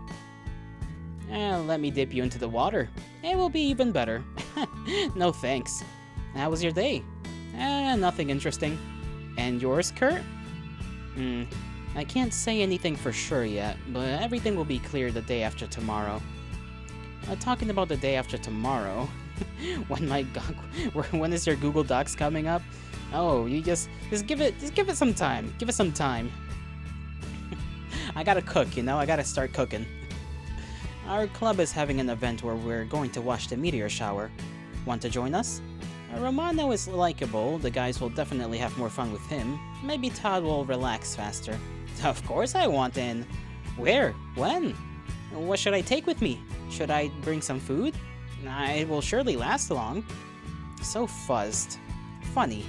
Let me dip you into the water. It will be even better. No thanks. How was your day? Nothing interesting. And yours, Kurt? I can't say anything for sure yet, but everything will be clear the day after tomorrow. Talking about the day after tomorrow, when is your Google Docs coming up? Oh, you just give it some time. Give it some time. I gotta cook, I gotta start cooking. Our club is having an event where we're going to watch the meteor shower. Want to join us? Romano is likable, the guys will definitely have more fun with him. Maybe Todd will relax faster. Of course I want in. Where? When? What should I take with me? Should I bring some food? It will surely last long. So fuzzed. Funny.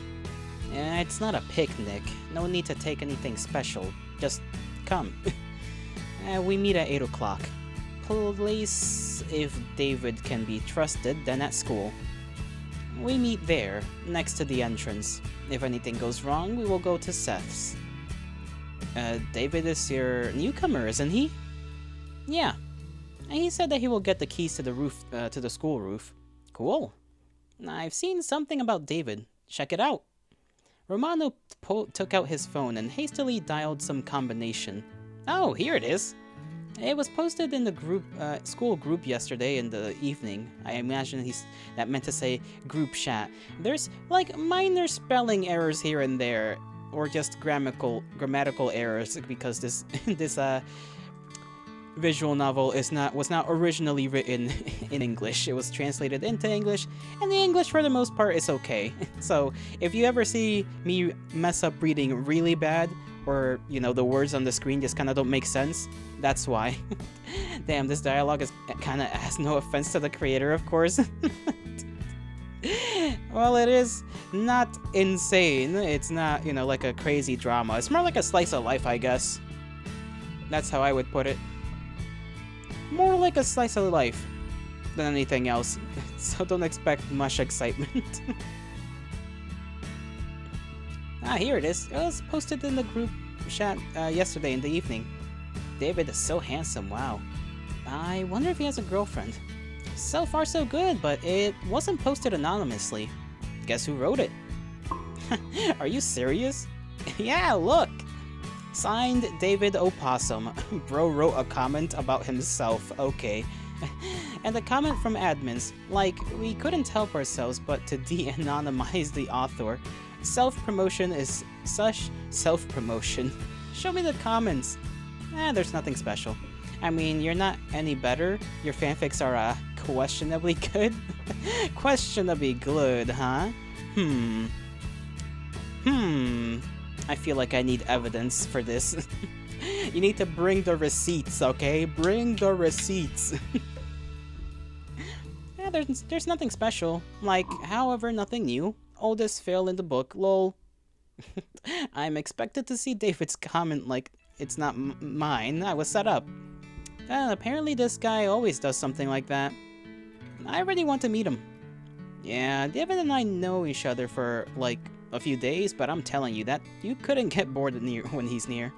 It's not a picnic. No need to take anything special. Just come. We meet at 8 o'clock. Place, if David can be trusted, then at school. We meet there, next to the entrance. If anything goes wrong, we will go to Seth's. David is your newcomer, isn't he? Yeah. And he said that he will get the keys to the roof, to the school roof. Cool. I've seen something about David. Check it out. Romano took out his phone and hastily dialed some combination. Oh, here it is. It was posted in the group, school group yesterday in the evening. I imagine that meant to say group chat. There's like minor spelling errors here and there, or just grammatical errors because this visual novel was not originally written in English. It was translated into English, and the English for the most part is okay. So if you ever see me mess up reading really bad, or the words on the screen just kind of don't make sense, that's why. Damn, this dialogue is kind of ass, no offense to the creator, of course. Well, it is not insane. It's not, like a crazy drama. It's more like a slice of life, I guess. That's how I would put it. More like a slice of life than anything else. So don't expect much excitement. Here it is. It was posted in the group chat yesterday in the evening. David is so handsome, wow. I wonder if he has a girlfriend. So far so good, but it wasn't posted anonymously. Guess who wrote it? Are you serious? Yeah, look! Signed, David Opossum. Bro wrote a comment about himself, okay. And a comment from admins, like, we couldn't help ourselves but to de-anonymize the author. Self-promotion is such self-promotion. Show me the comments. There's nothing special. I mean, you're not any better. Your fanfics are, questionably good? Questionably good, huh? I feel like I need evidence for this. You need to bring the receipts, okay? Bring the receipts. There's nothing special. Like, however, nothing new. Oldest fail in the book, lol. I'm expected to see David's comment like it's not mine. I was set up. Apparently this guy always does something like that. I really want to meet him. Yeah, David and I know each other for, like, a few days, but I'm telling you that you couldn't get bored when he's near.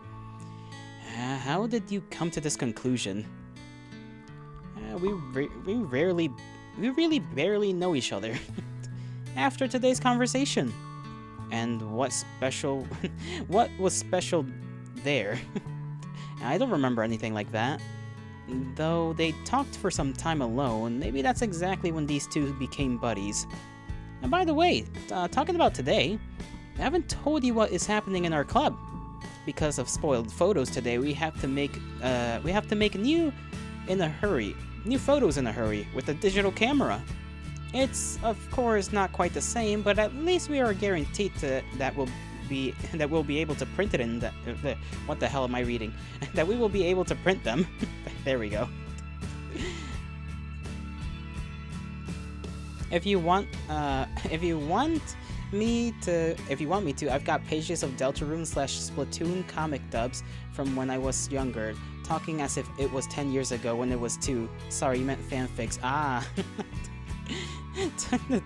How did you come to this conclusion? We really barely know each other. After today's conversation. And what was special there? I don't remember anything like that. Though they talked for some time alone, maybe that's exactly when these two became buddies. And by the way, talking about today, I haven't told you what is happening in our club. Because of spoiled photos today, we have to make new photos in a hurry with a digital camera. It's of course not quite the same, but at least we are guaranteed that we'll be able to print it in the what the hell am I reading? That we will be able to print them. There we go. If you want me to, I've got pages of Deltarune/Splatoon comic dubs from when I was younger, talking as if it was 10 years ago when it was 2. Sorry, you meant fanfics. Ah.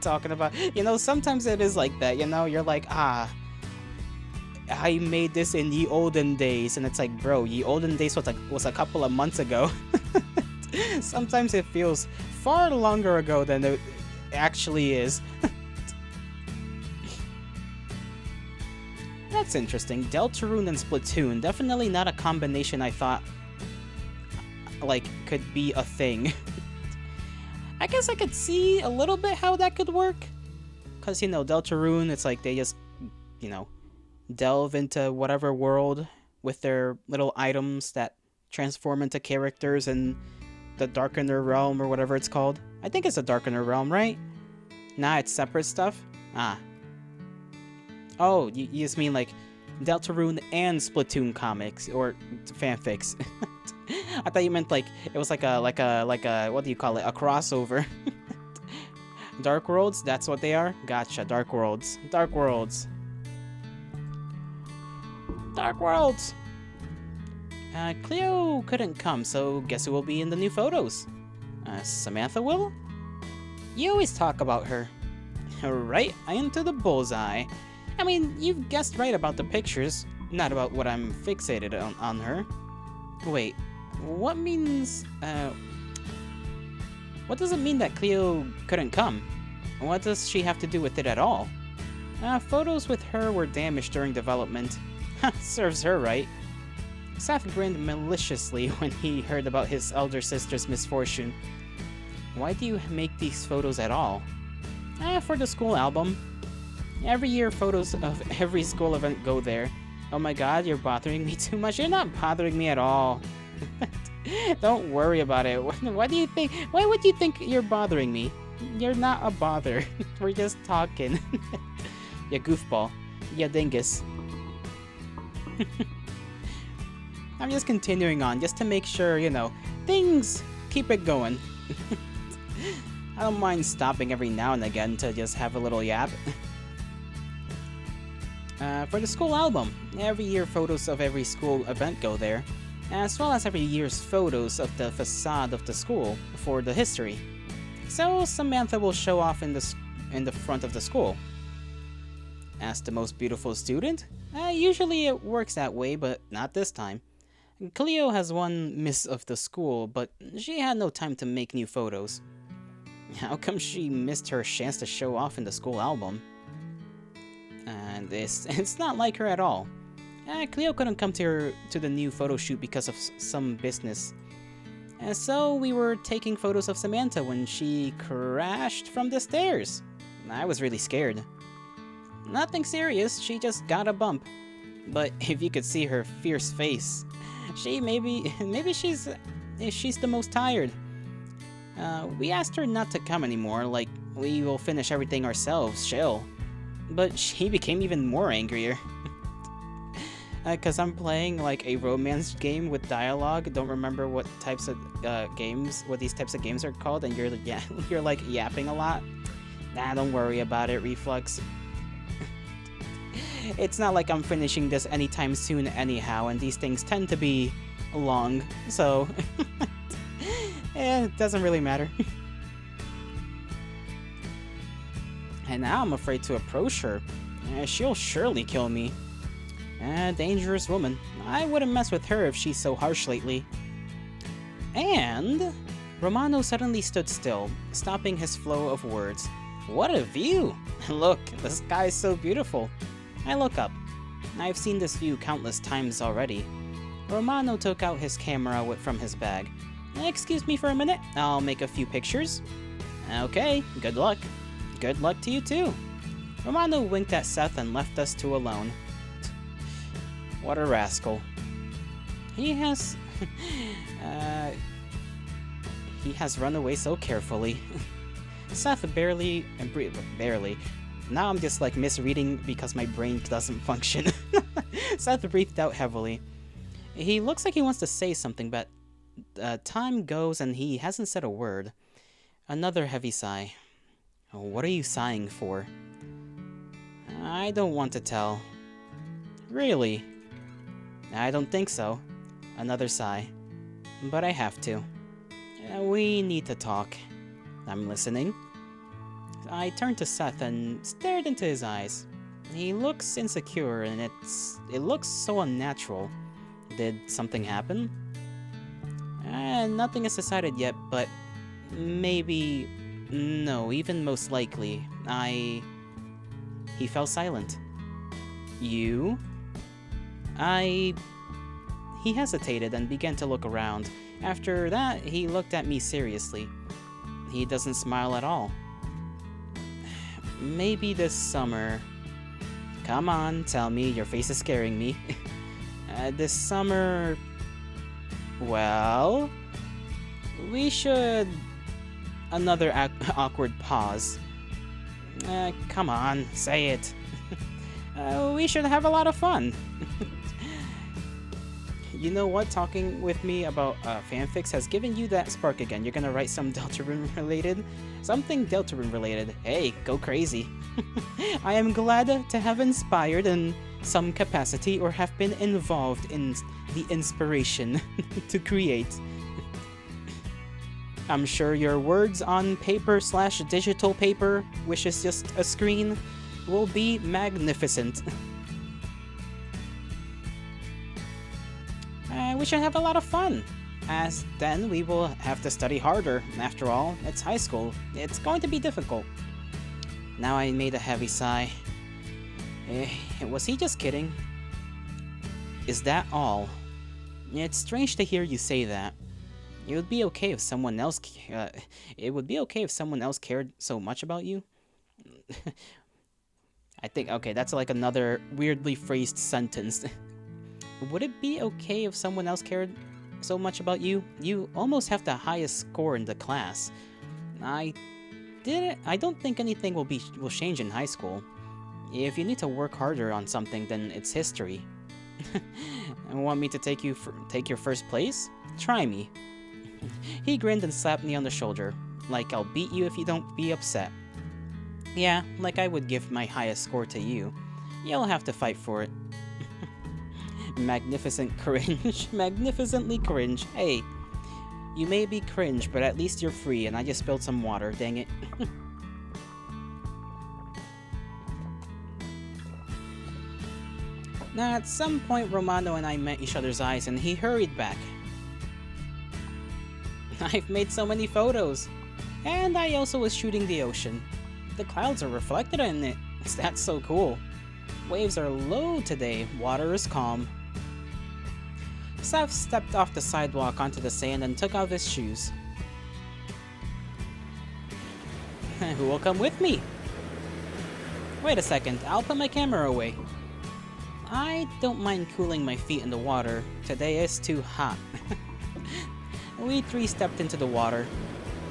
Talking about, sometimes it is like that, you're like, I made this in ye olden days, and it's like, bro, ye olden days was a couple of months ago. Sometimes it feels far longer ago than it actually is. That's interesting. Deltarune and Splatoon, definitely not a combination I thought, like, could be a thing. I guess I could see a little bit how that could work. Because, Deltarune, it's like they just, delve into whatever world with their little items that transform into characters in the Darkener Realm or whatever it's called. I think it's a Darkener Realm, right? Nah, it's separate stuff? Ah. Oh, you just mean like Deltarune and Splatoon comics or fanfics. I thought you meant like it was like a what do you call it? A crossover. Dark Worlds, that's what they are? Gotcha, Dark Worlds. Dark Worlds. Dark Worlds! Cleo couldn't come, so guess who will be in the new photos? Samantha will? You always talk about her. Right into the bullseye. I mean, you've guessed right about the pictures, not about what I'm fixated on her. Wait, what means, what does it mean that Cleo couldn't come? What does she have to do with it at all? Photos with her were damaged during development. Serves her right. Seth grinned maliciously when he heard about his elder sister's misfortune. Why do you make these photos at all? For the school album. Every year, photos of every school event go there. Oh my god, you're bothering me too much. You're not bothering me at all. Don't worry about it. Why would you think you're bothering me? You're not a bother. We're just talking. You goofball. You dingus. I'm just continuing on, just to make sure, things keep it going. I don't mind stopping every now and again to just have a little yap. For the school album, every year photos of every school event go there, as well as every year's photos of the facade of the school for the history. So Samantha will show off in the front of the school. As the most beautiful student? Usually it works that way, but not this time. Cleo has won Miss of the school, but she had no time to make new photos. How come she missed her chance to show off in the school album? And it's not like her at all. Cleo couldn't come to the new photo shoot because of some business. And so we were taking photos of Samantha when she crashed from the stairs. I was really scared. Nothing serious, she just got a bump. But if you could see her fierce face, maybe she's the most tired. We asked her not to come anymore, like we will finish everything ourselves, chill. But she became even more angrier. Cause I'm playing like a romance game with dialogue. Don't remember what types of what these types of games are called, and you're like yapping a lot. Nah, don't worry about it, Reflux. It's not like I'm finishing this anytime soon anyhow, and these things tend to be long, so it doesn't really matter. And now I'm afraid to approach her. She'll surely kill me. A dangerous woman. I wouldn't mess with her if she's so harsh lately. And Romano suddenly stood still, stopping his flow of words. What a view! Look, the sky is so beautiful. I look up. I've seen this view countless times already. Romano took out his camera from his bag. Excuse me for a minute, I'll make a few pictures. Okay, good luck. Good luck to you too. Romano winked at Seth and left us two alone. What a rascal. He has... he has run away so carefully. Seth barely... Now I'm just like misreading because my brain doesn't function. Seth breathed out heavily. He looks like he wants to say something, but time goes and he hasn't said a word. Another heavy sigh. What are you sighing for? I don't want to tell. Really? I don't think so. Another sigh. But I have to. We need to talk. I'm listening. I turned to Seth and stared into his eyes. He looks insecure and it looks so unnatural. Did something happen? Nothing is decided yet, but maybe... No, even most likely. He fell silent. You? He hesitated and began to look around. After that, he looked at me seriously. He doesn't smile at all. Maybe this summer... Come on, tell me, your face is scaring me. This summer... Well... We should... Another awkward pause. Come on, say it. We should have a lot of fun. You know what? Talking with me about fanfics has given you that spark again. You're gonna write some Deltarune related? Something Deltarune related. Hey, go crazy. I am glad to have inspired in some capacity or have been involved in the inspiration to create. I'm sure your words on paper/digital paper, which is just a screen, will be magnificent. We should have a lot of fun, as then we will have to study harder. After all, it's high school. It's going to be difficult. Now I made a heavy sigh. Was he just kidding? Is that all? It's strange to hear you say that. It would be okay if someone else. It would be okay if someone else cared so much about you. I think okay, that's like another weirdly phrased sentence. Would it be okay if someone else cared so much about you? You almost have the highest score in the class. I don't think anything will change in high school. If you need to work harder on something, then it's history. Want me to take your first place? Try me. He grinned and slapped me on the shoulder, like I'll beat you if you don't be upset. Yeah, like I would give my highest score to you. You'll have to fight for it. Magnificent cringe. Magnificently cringe. Hey, you may be cringe, but at least you're free, and I just spilled some water, dang it. Now, at some point, Romano and I met each other's eyes, and he hurried back. I've made so many photos. And I also was shooting the ocean. The clouds are reflected in it. That's so cool. Waves are low today. Water is calm. Seth stepped off the sidewalk onto the sand and took off his shoes. Who will come with me? Wait a second, I'll put my camera away. I don't mind cooling my feet in the water. Today is too hot. We three stepped into the water.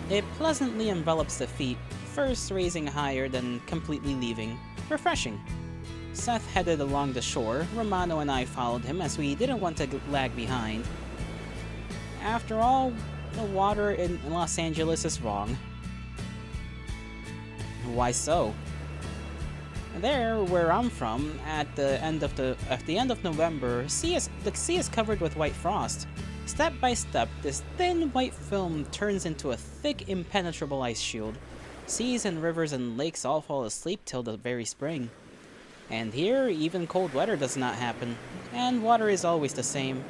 It pleasantly envelops the feet, first raising higher, then completely leaving. Refreshing. Seth headed along the shore. Romano and I followed him as we didn't want to lag behind. After all, the water in Los Angeles is wrong. Why so? There, where I'm from, at the end of November, the sea is covered with white frost. Step by step, this thin white film turns into a thick, impenetrable ice shield. Seas and rivers and lakes all fall asleep till the very spring. And here, even cold weather does not happen, and water is always the same.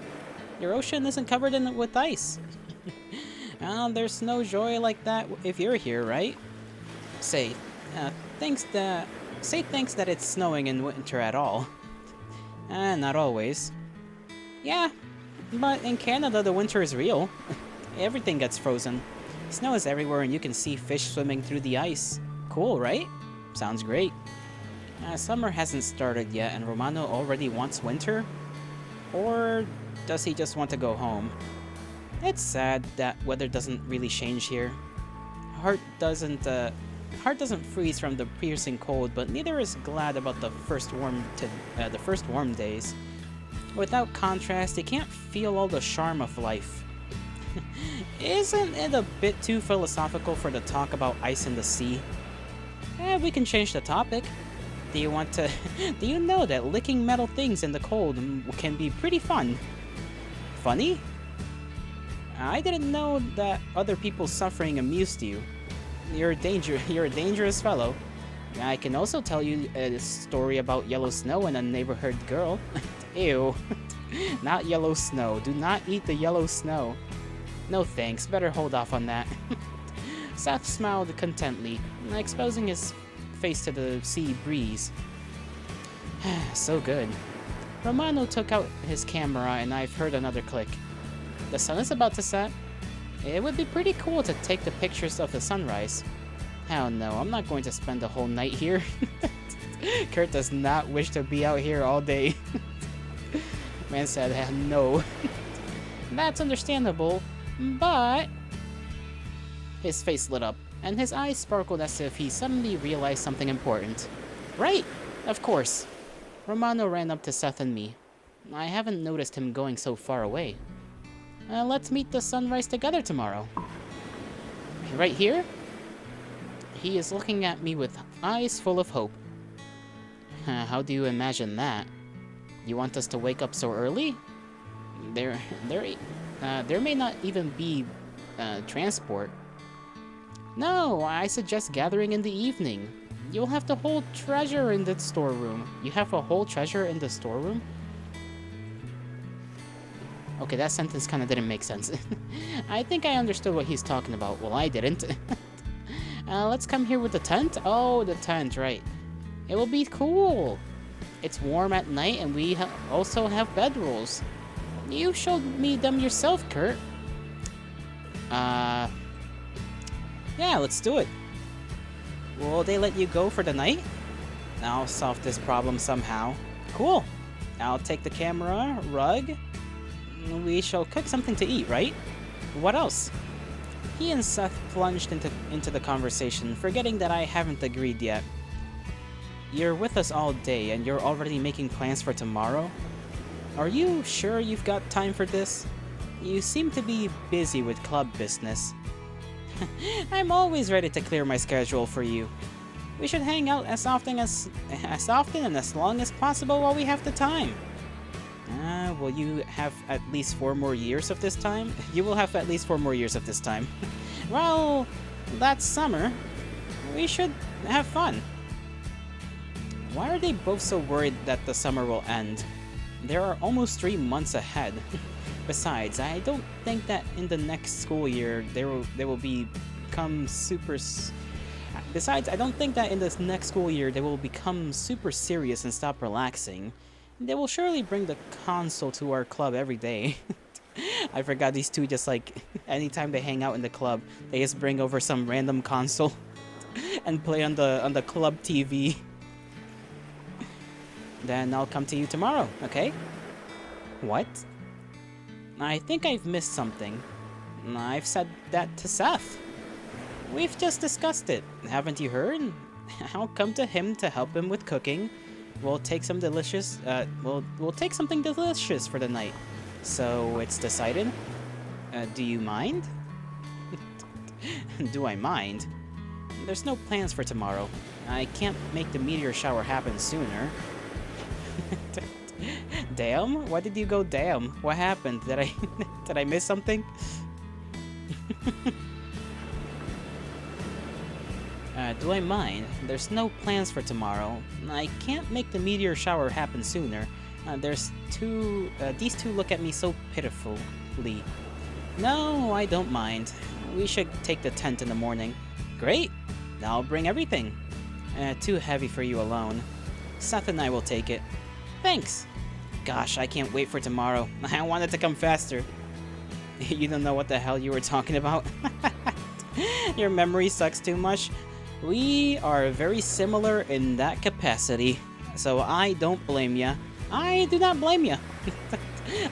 Your ocean isn't covered with ice. There's no joy like that if you're here, right? Say, thanks that it's snowing in winter at all. Not always. Yeah, but in Canada the winter is real. Everything gets frozen. Snow is everywhere and you can see fish swimming through the ice. Cool, right? Sounds great. Summer hasn't started yet and Romano already wants winter? Or does he just want to go home? It's sad that weather doesn't really change here. Heart doesn't freeze from the piercing cold, but neither is glad about the first warm days. Without contrast, you can't feel all the charm of life. Isn't it a bit too philosophical for the talk about ice in the sea? We can change the topic. Do you know that licking metal things in the cold can be pretty fun? Funny? I didn't know that other people's suffering amused you. You're a dangerous fellow. I can also tell you a story about yellow snow and a neighborhood girl. Ew. Not yellow snow. Do not eat the yellow snow. No thanks, better hold off on that. Seth smiled contently, exposing his face to the sea breeze. So good. Romano took out his camera and I've heard another click. The sun is about to set. It would be pretty cool to take the pictures of the sunrise. Hell no, I'm not going to spend the whole night here. Kurt does not wish to be out here all day. Man said no. That's understandable, but... His face lit up, and his eyes sparkled as if he suddenly realized something important. Right, of course. Romano ran up to Seth and me. I haven't noticed him going so far away. Let's meet the sunrise together tomorrow. Right here? He is looking at me with eyes full of hope. How do you imagine that? You want us to wake up so early? There may not even be transport. No, I suggest gathering in the evening. You'll have the whole treasure in the storeroom. You have a whole treasure in the storeroom? Okay, that sentence kind of didn't make sense. I think I understood what he's talking about. Well, I didn't. Let's come here with the tent? Oh, the tent, right. It will be cool. It's warm at night and we also have bedrolls. You showed me them yourself, Kurt. Yeah, let's do it. Will they let you go for the night? I'll solve this problem somehow. Cool. I'll take the camera, rug. We shall cook something to eat, right? What else? He and Seth plunged into the conversation, forgetting that I haven't agreed yet. You're with us all day, and you're already making plans for tomorrow? Are you sure you've got time for this? You seem to be busy with club business. I'm always ready to clear my schedule for you. We should hang out as often and as long as possible while we have the time. Will you have at least 4 more years of this time? You will have at least 4 more years of this time. Well, that's summer. We should have fun. Why are they both so worried that the summer will end? There are almost 3 months ahead. Besides, I don't think that in the next school year Besides, I don't think that in this next school year they will become super serious and stop relaxing. They will surely bring the console to our club every day. I forgot these two just like, anytime they hang out in the club, they just bring over some random console and play on the club TV. Then I'll come to you tomorrow, okay? What? I think I've missed something. I've said that to Seth. We've just discussed it, haven't you heard? I'll come to him to help him with cooking. We'll take something delicious for the night. So it's decided? Do you mind? Do I mind? There's no plans for tomorrow. I can't make the meteor shower happen sooner. Damn? Why did you go damn? What happened? Did I did I miss something? Do I mind? There's no plans for tomorrow. I can't make the meteor shower happen sooner. These two look at me so pitifully. No, I don't mind. We should take the tent in the morning. Great! I'll bring everything. Too heavy for you alone. Seth and I will take it. Thanks! Gosh, I can't wait for tomorrow. I want it to come faster. You don't know what the hell you were talking about? Your memory sucks too much? We are very similar in that capacity, so I don't blame ya. I do not blame ya.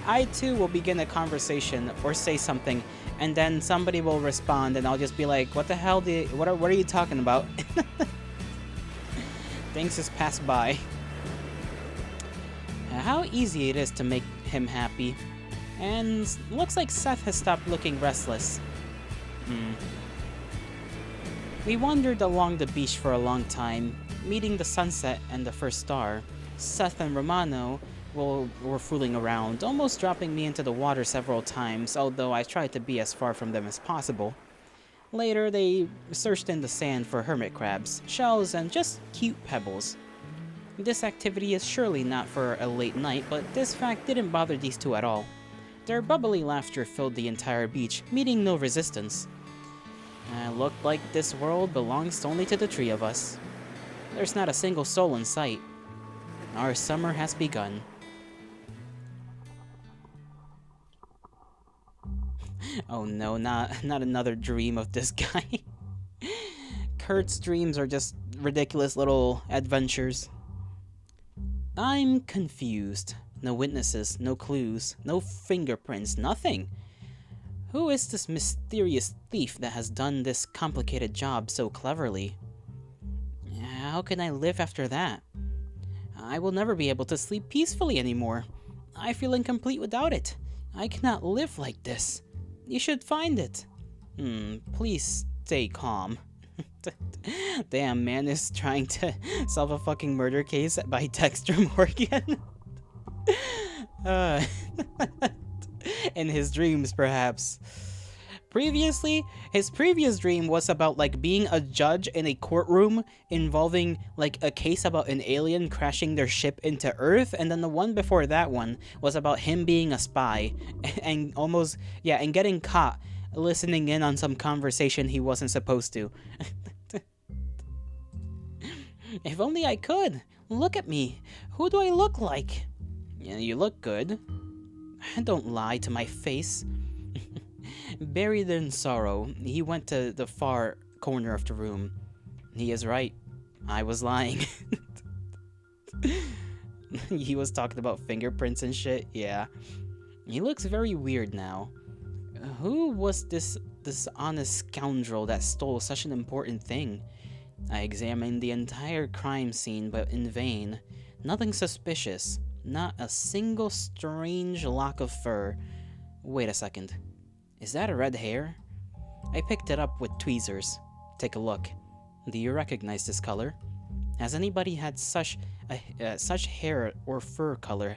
I too will begin a conversation or say something, and then somebody will respond, and I'll just be like, "What the hell? What are you talking about?" Things just pass by. How easy it is to make him happy, and looks like Seth has stopped looking restless. We wandered along the beach for a long time, meeting the sunset and the first star. Seth and Romano were fooling around, almost dropping me into the water several times, although I tried to be as far from them as possible. Later, they searched in the sand for hermit crabs, shells, and just cute pebbles. This activity is surely not for a late night, but this fact didn't bother these two at all. Their bubbly laughter filled the entire beach, meeting no resistance. Looked like this world belongs only to the three of us. There's not a single soul in sight. Our summer has begun. Oh no, not another dream of this guy. Kurt's dreams are just ridiculous little adventures. I'm confused. No witnesses, no clues, no fingerprints, nothing. Who is this mysterious thief that has done this complicated job so cleverly? How can I live after that? I will never be able to sleep peacefully anymore. I feel incomplete without it. I cannot live like this. You should find it. Please stay calm. Damn, man is trying to solve a fucking murder case by Dexter Morgan. In his dreams, perhaps. Previously, his previous dream was about like being a judge in a courtroom involving like a case about an alien crashing their ship into Earth, and then the one before that one was about him being a spy and and getting caught listening in on some conversation he wasn't supposed to. If only I could. Look at me. Who do I look like? Yeah, you look good. Don't lie to my face. Buried in sorrow, he went to the far corner of the room. He is right. I was lying. He was talking about fingerprints and shit. Yeah. He looks very weird now. Who was this honest scoundrel that stole such an important thing? I examined the entire crime scene, but in vain. Nothing suspicious. Not a single strange lock of fur. Wait a second. Is that a red hair? I picked it up with tweezers. Take a look. Do you recognize this color? Has anybody had such hair or fur color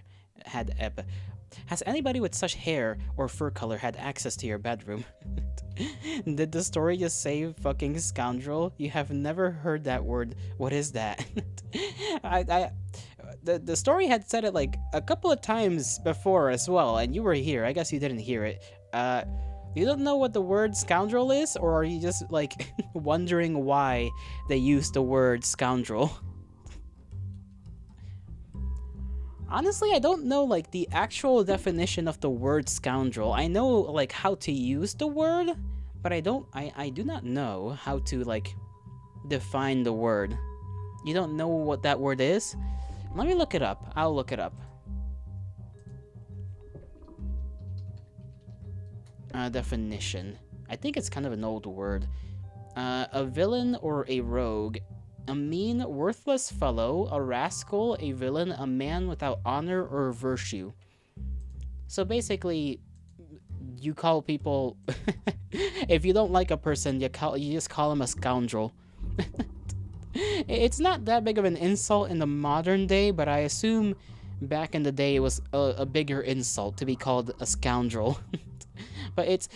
Has anybody with such hair or fur color had access to your bedroom? Did the story just say fucking scoundrel? You have never heard that word. What is that? The story had said it like a couple of times before as well, and you were here. I guess you didn't hear it. You don't know what the word scoundrel is, or are you just like wondering why they use the word scoundrel? Honestly, I don't know like the actual definition of the word scoundrel. I know like how to use the word, but I do not know how to like define the word. You don't know what that word is? Let me look it up. I'll look it up. Definition. I think it's kind of an old word. A villain or a rogue. A mean, worthless fellow, a rascal, a villain, a man without honor or virtue. So basically, you call people... if you don't like a person, you just call him a scoundrel. It's not that big of an insult in the modern day, but I assume Back in the day, it was a bigger insult to be called a scoundrel. But it's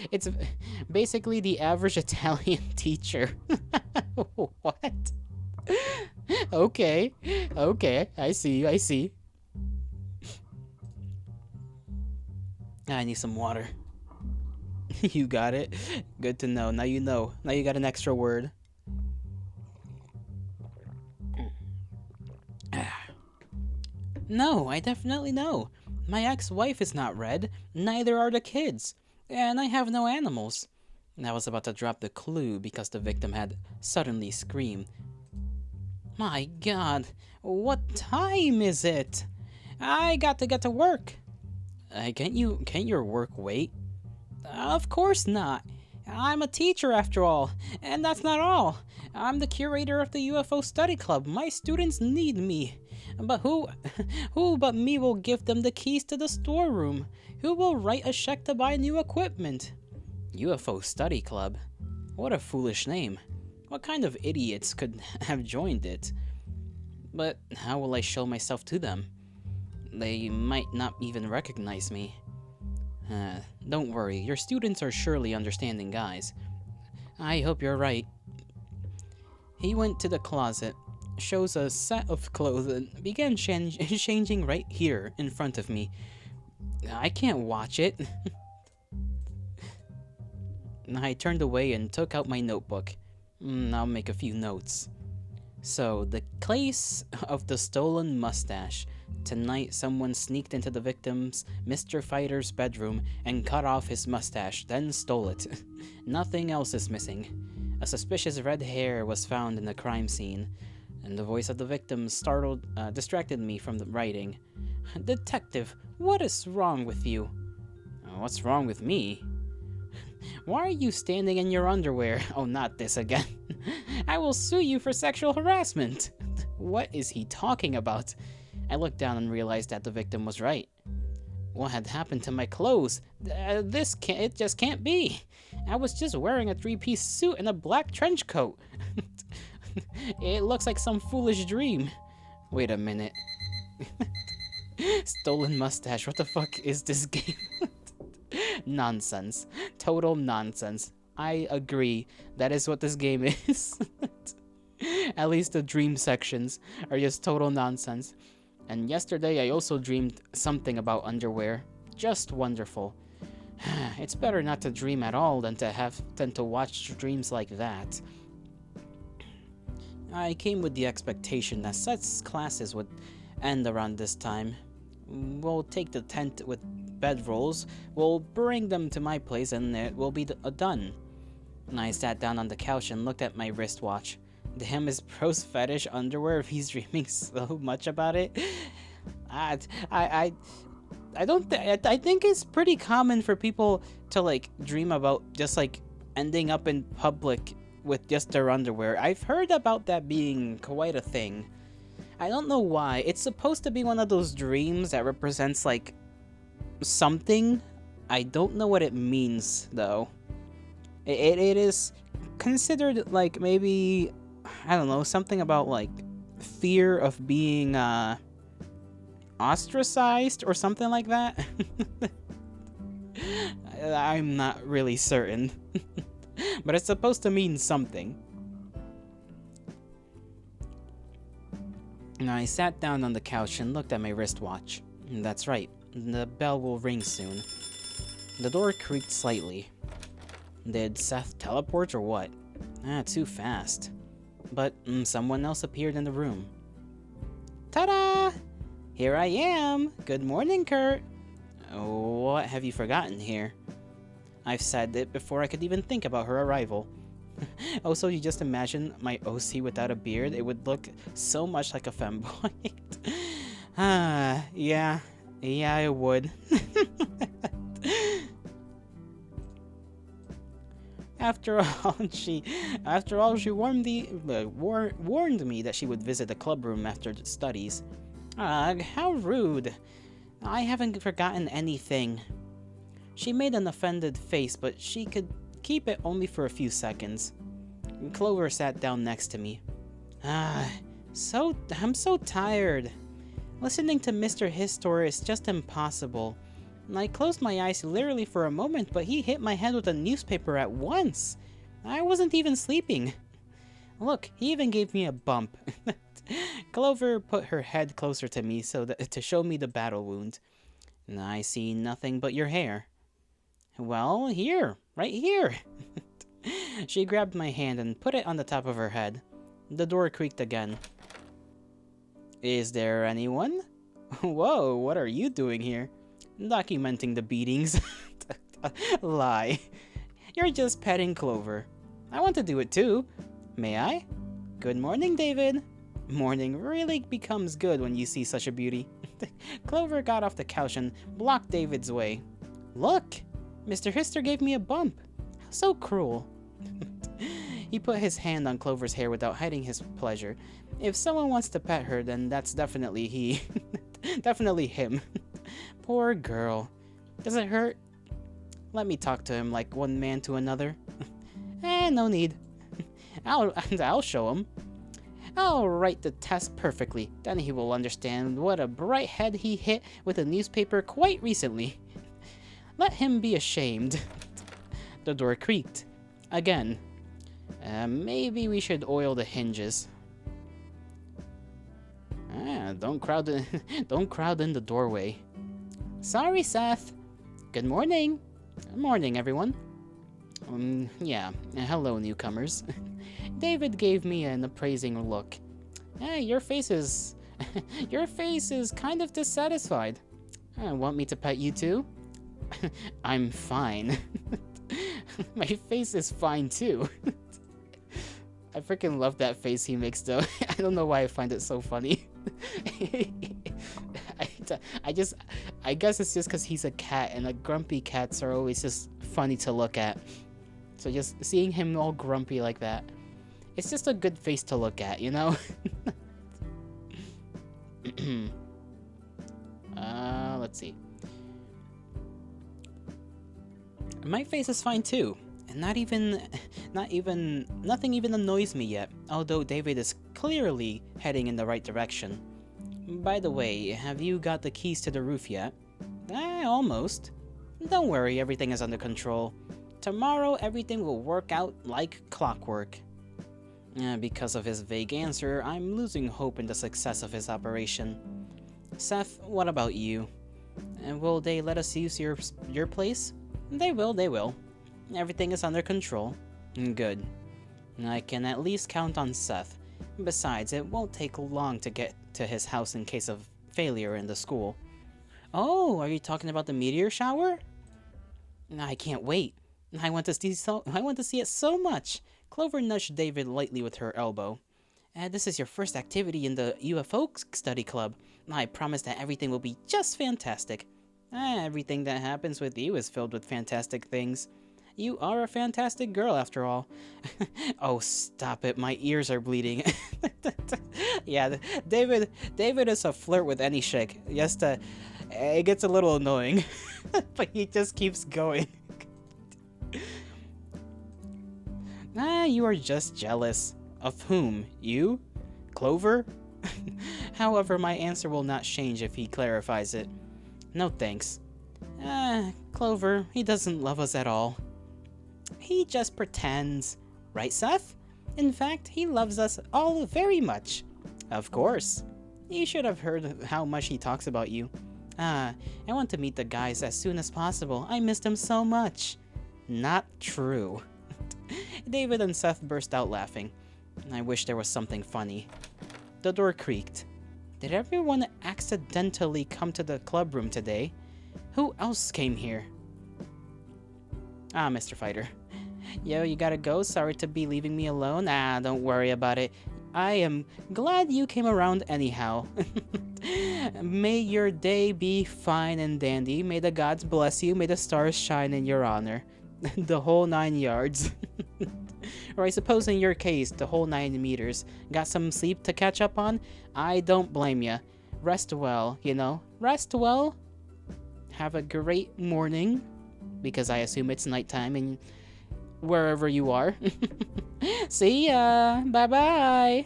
basically the average Italian teacher. What? Okay, okay, I see. I need some water. You got it? Good to know. Now you know. Now you got an extra word. No, I definitely know. My ex-wife is not red, neither are the kids, and I have no animals. And I was about to drop the clue because the victim had suddenly screamed. My god, what time is it? I got to get to work. Can't your work wait? Of course not. I'm a teacher after all, and that's not all. I'm the curator of the UFO study club. My students need me. But who but me will give them the keys to the storeroom? Who will write a check to buy new equipment? UFO study club? What a foolish name. What kind of idiots could have joined it? But how will I show myself to them? They might not even recognize me. Don't worry, your students are surely understanding guys. I hope you're right. He went to the closet, chose a set of clothes, and began changing right here in front of me. I can't watch it. I turned away and took out my notebook. I'll make a few notes. So, the case of the stolen mustache. Tonight, someone sneaked into the victim's Mr. Fighter's bedroom and cut off his mustache, then stole it. Nothing else is missing. A suspicious red hair was found in the crime scene, and the voice of the victim distracted me from the writing. Detective, what is wrong with you? What's wrong with me? Why are you standing in your underwear? Oh, not this again. I will sue you for sexual harassment. What is he talking about? I looked down and realized that the victim was right. What had happened to my clothes? It just can't be. I was just wearing a three-piece suit and a black trench coat. It looks like some foolish dream. Wait a minute. Stolen mustache, what the fuck is this game? Nonsense. Total nonsense. I agree. That is what this game is. At least the dream sections are just total nonsense. And yesterday I also dreamed something about underwear. Just wonderful. It's better not to dream at all than to watch dreams like that. I came with the expectation that such classes would end around this time. We'll take the tent with bedrolls, we'll bring them to my place, and it will be done. And I sat down on the couch and looked at my wristwatch. Damn, is Pro's fetish underwear if he's dreaming so much about it? I think it's pretty common for people to like dream about just like ending up in public with just their underwear. I've heard about that being quite a thing. I don't know why. It's supposed to be one of those dreams that represents like something. I don't know what it means though. It is considered like maybe, I don't know, something about like fear of being ostracized or something like that. I'm not really certain. But it's supposed to mean something. Now I sat down on the couch and looked at my wristwatch. That's right, the bell will ring soon. The door creaked slightly. Did Seth teleport or what? Too fast. But someone else appeared in the room. Ta-da! Here I am! Good morning, Kurt! What have you forgotten here? I've said it before I could even think about her arrival. Also, you just imagine my OC without a beard, it would look so much like a femboy. Yeah, it would. After all, she warned me that she would visit the clubroom after the studies. How rude. I haven't forgotten anything. She made an offended face, but she could keep it only for a few seconds. Clover sat down next to me. I'm so tired. Listening to Mr. Histor is just impossible. I closed my eyes literally for a moment, but he hit my head with a newspaper at once. I wasn't even sleeping. Look, he even gave me a bump. Clover put her head closer to me to show me the battle wound. I see nothing but your hair. Well, here, right here. She grabbed my hand and put it on the top of her head. The door creaked again. Is there anyone? Whoa, what are you doing here? Documenting the beatings. Lie. You're just petting Clover. I want to do it too. May I? Good morning, David. Morning really becomes good when you see such a beauty. Clover got off the couch and blocked David's way. Look! Mr. Hister gave me a bump. So cruel. He put his hand on Clover's hair without hiding his pleasure. If someone wants to pet her, then that's definitely he. Definitely him. Poor girl. Does it hurt? Let me talk to him like one man to another. No need. I'll show him. I'll write the test perfectly. Then he will understand what a bright head he hit with a newspaper quite recently. Let him be ashamed. The door creaked. Again. Maybe we should oil the hinges. Don't crowd in the doorway. Sorry, Seth. Good morning. Good morning, everyone. Yeah. Hello, newcomers. David gave me an appraising look. Your face is kind of dissatisfied. Want me to pet you too? I'm fine. My face is fine too. I freaking love that face he makes though. I don't know why I find it so funny. I guess it's just because he's a cat and grumpy cats are always just funny to look at. So just seeing him all grumpy like that, it's just a good face to look at, you know? Let's see. My face is fine too. And nothing even annoys me yet, although David is clearly heading in the right direction. By the way, have you got the keys to the roof yet? Almost. Don't worry, everything is under control. Tomorrow, everything will work out like clockwork. Because of his vague answer, I'm losing hope in the success of his operation. Seth, what about you? Will they let us use your place? They will. Everything is under control. Good. I can at least count on Seth. Besides, it won't take long to get to his house in case of failure in the school. Oh, are you talking about the meteor shower? I can't wait. I want to see it so much. Clover nudged David lightly with her elbow. This is your first activity in the UFO study club. I promise that everything will be just fantastic. Everything that happens with you is filled with fantastic things. You are a fantastic girl, after all. Oh, stop it. My ears are bleeding. Yeah, David is a flirt with any chick. It gets a little annoying. But he just keeps going. You are just jealous. Of whom? You? Clover? However, my answer will not change if he clarifies it. No thanks. Clover, he doesn't love us at all. He just pretends. Right, Seth? In fact, he loves us all very much. Of course. You should have heard how much he talks about you. I want to meet the guys as soon as possible. I missed them so much. Not true. David and Seth burst out laughing. I wish there was something funny. The door creaked. Did everyone accidentally come to the club room today? Who else came here? Mr. Fighter. Yo, you gotta go? Sorry to be leaving me alone? Don't worry about it. I am glad you came around anyhow. May your day be fine and dandy. May the gods bless you. May the stars shine in your honor. The whole 9 yards. Or I suppose in your case, the whole 9 meters. Got some sleep to catch up on? I don't blame ya. Rest well, you know? Rest well. Have a great morning. Because I assume it's nighttime and wherever you are. See ya. Bye-bye.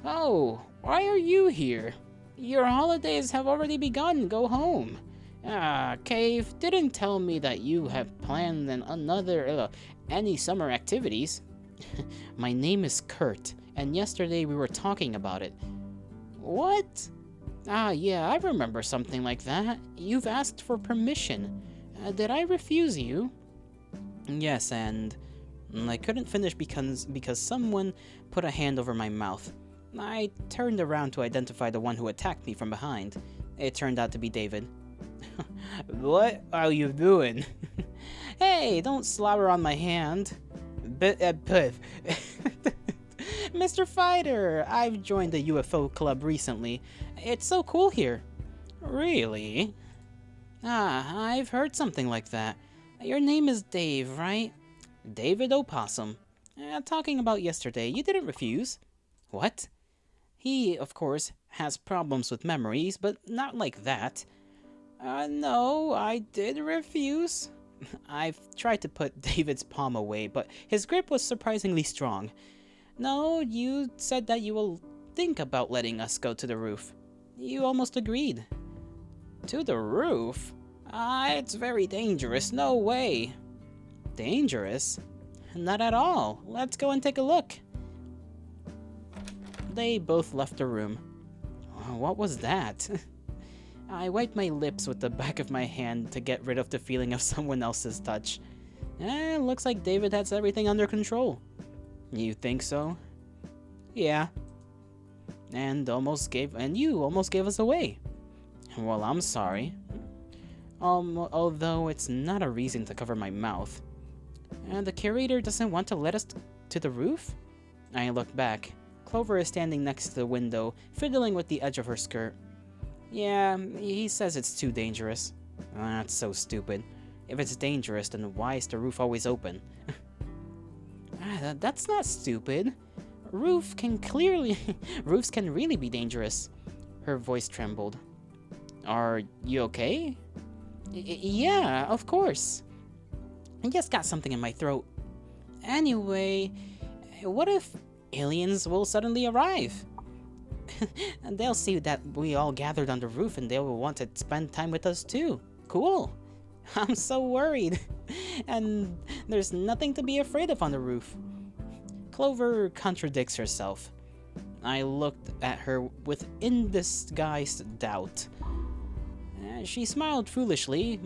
Oh, Why are you here? Your holidays have already begun. Go home. Cave didn't tell me that you have planned any summer activities. My name is Kurt, and yesterday we were talking about it. What? Yeah, I remember something like that. You've asked for permission. Did I refuse you? Yes, and I couldn't finish because someone put a hand over my mouth. I turned around to identify the one who attacked me from behind. It turned out to be David. What are you doing? Hey, don't slobber on my hand. Piff. Mr. Fighter, I've joined the UFO club recently. It's so cool here. Really? I've heard something like that. Your name is Dave, right? David Opossum. Talking about yesterday, you didn't refuse. What? He, of course, has problems with memories, but not like that. No, I did refuse. I've tried to put David's palm away, but his grip was surprisingly strong. No, you said that you will think about letting us go to the roof. You almost agreed. To the roof? It's very dangerous, no way. Dangerous? Not at all. Let's go and take a look. They both left the room. What was that? I wiped my lips with the back of my hand to get rid of the feeling of someone else's touch. Looks like David has everything under control. You think so? Yeah. And you almost gave us away. Well, I'm sorry. Although it's not a reason to cover my mouth. The curator doesn't want to let us to the roof? I looked back. Clover is standing next to the window, fiddling with the edge of her skirt. Yeah, he says it's too dangerous. That's so stupid. If it's dangerous, then why is the roof always open? That's not stupid. Roofs can really be dangerous. Her voice trembled. Are you okay? Yeah, of course. I just got something in my throat. Anyway, what if aliens will suddenly arrive? And they'll see that we all gathered on the roof and they will want to spend time with us too. Cool. I'm so worried. And there's nothing to be afraid of on the roof. Clover contradicts herself. I looked at her with indisguised doubt. She smiled foolishly,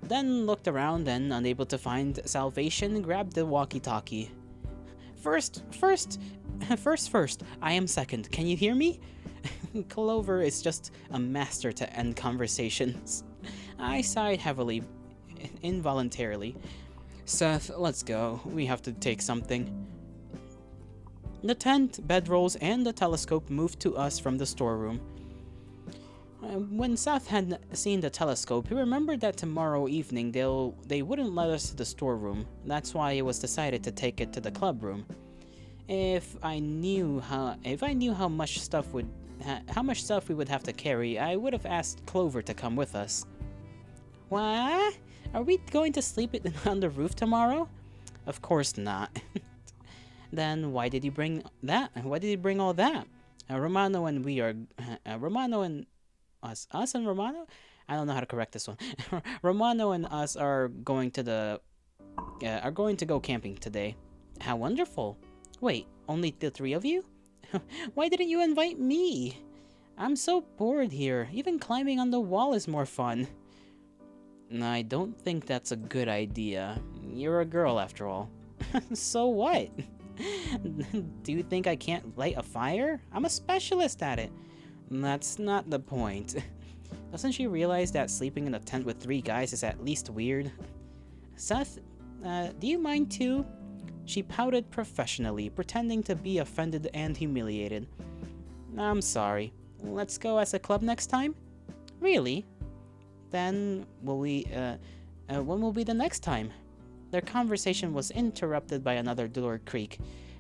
then looked around and, unable to find salvation, grabbed the walkie-talkie. First, I am second. Can you hear me? Clover is just a master to end conversations. I sighed heavily, involuntarily. Seth, let's go. We have to take something. The tent, bedrolls, and the telescope moved to us from the storeroom. When Seth had seen the telescope, he remembered that tomorrow evening they wouldn't let us to the storeroom. That's why it was decided to take it to the club room. If I knew how much stuff we would have to carry, I would have asked Clover to come with us. What? Are we going to sleep on the roof tomorrow? Of course not. Then why did he bring that? Why did he bring all that? Romano and us and Romano? I don't know how to correct this one. Romano and us are going to go camping today. How wonderful. Wait, only the three of you? Why didn't you invite me? I'm so bored here. Even climbing on the wall is more fun. I don't think that's a good idea. You're a girl after all. So what? Do you think I can't light a fire? I'm a specialist at it. That's not the point. Doesn't she realize that sleeping in a tent with three guys is at least weird? Seth, do you mind too? She pouted professionally, pretending to be offended and humiliated. I'm sorry. Let's go as a club next time? Really? Then when will be the next time? Their conversation was interrupted by another door creak.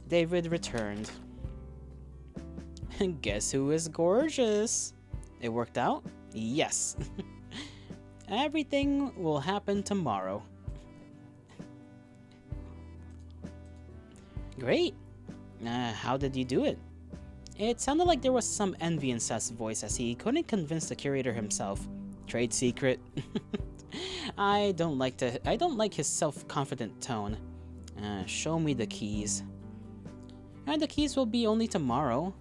David returned. Guess who is gorgeous? It worked out? Yes. Everything will happen tomorrow. Great. How did you do it? It sounded like there was some envy in Seth's voice as he couldn't convince the curator himself. Trade secret. I don't like his self-confident tone. Show me the keys. And the keys will be only tomorrow.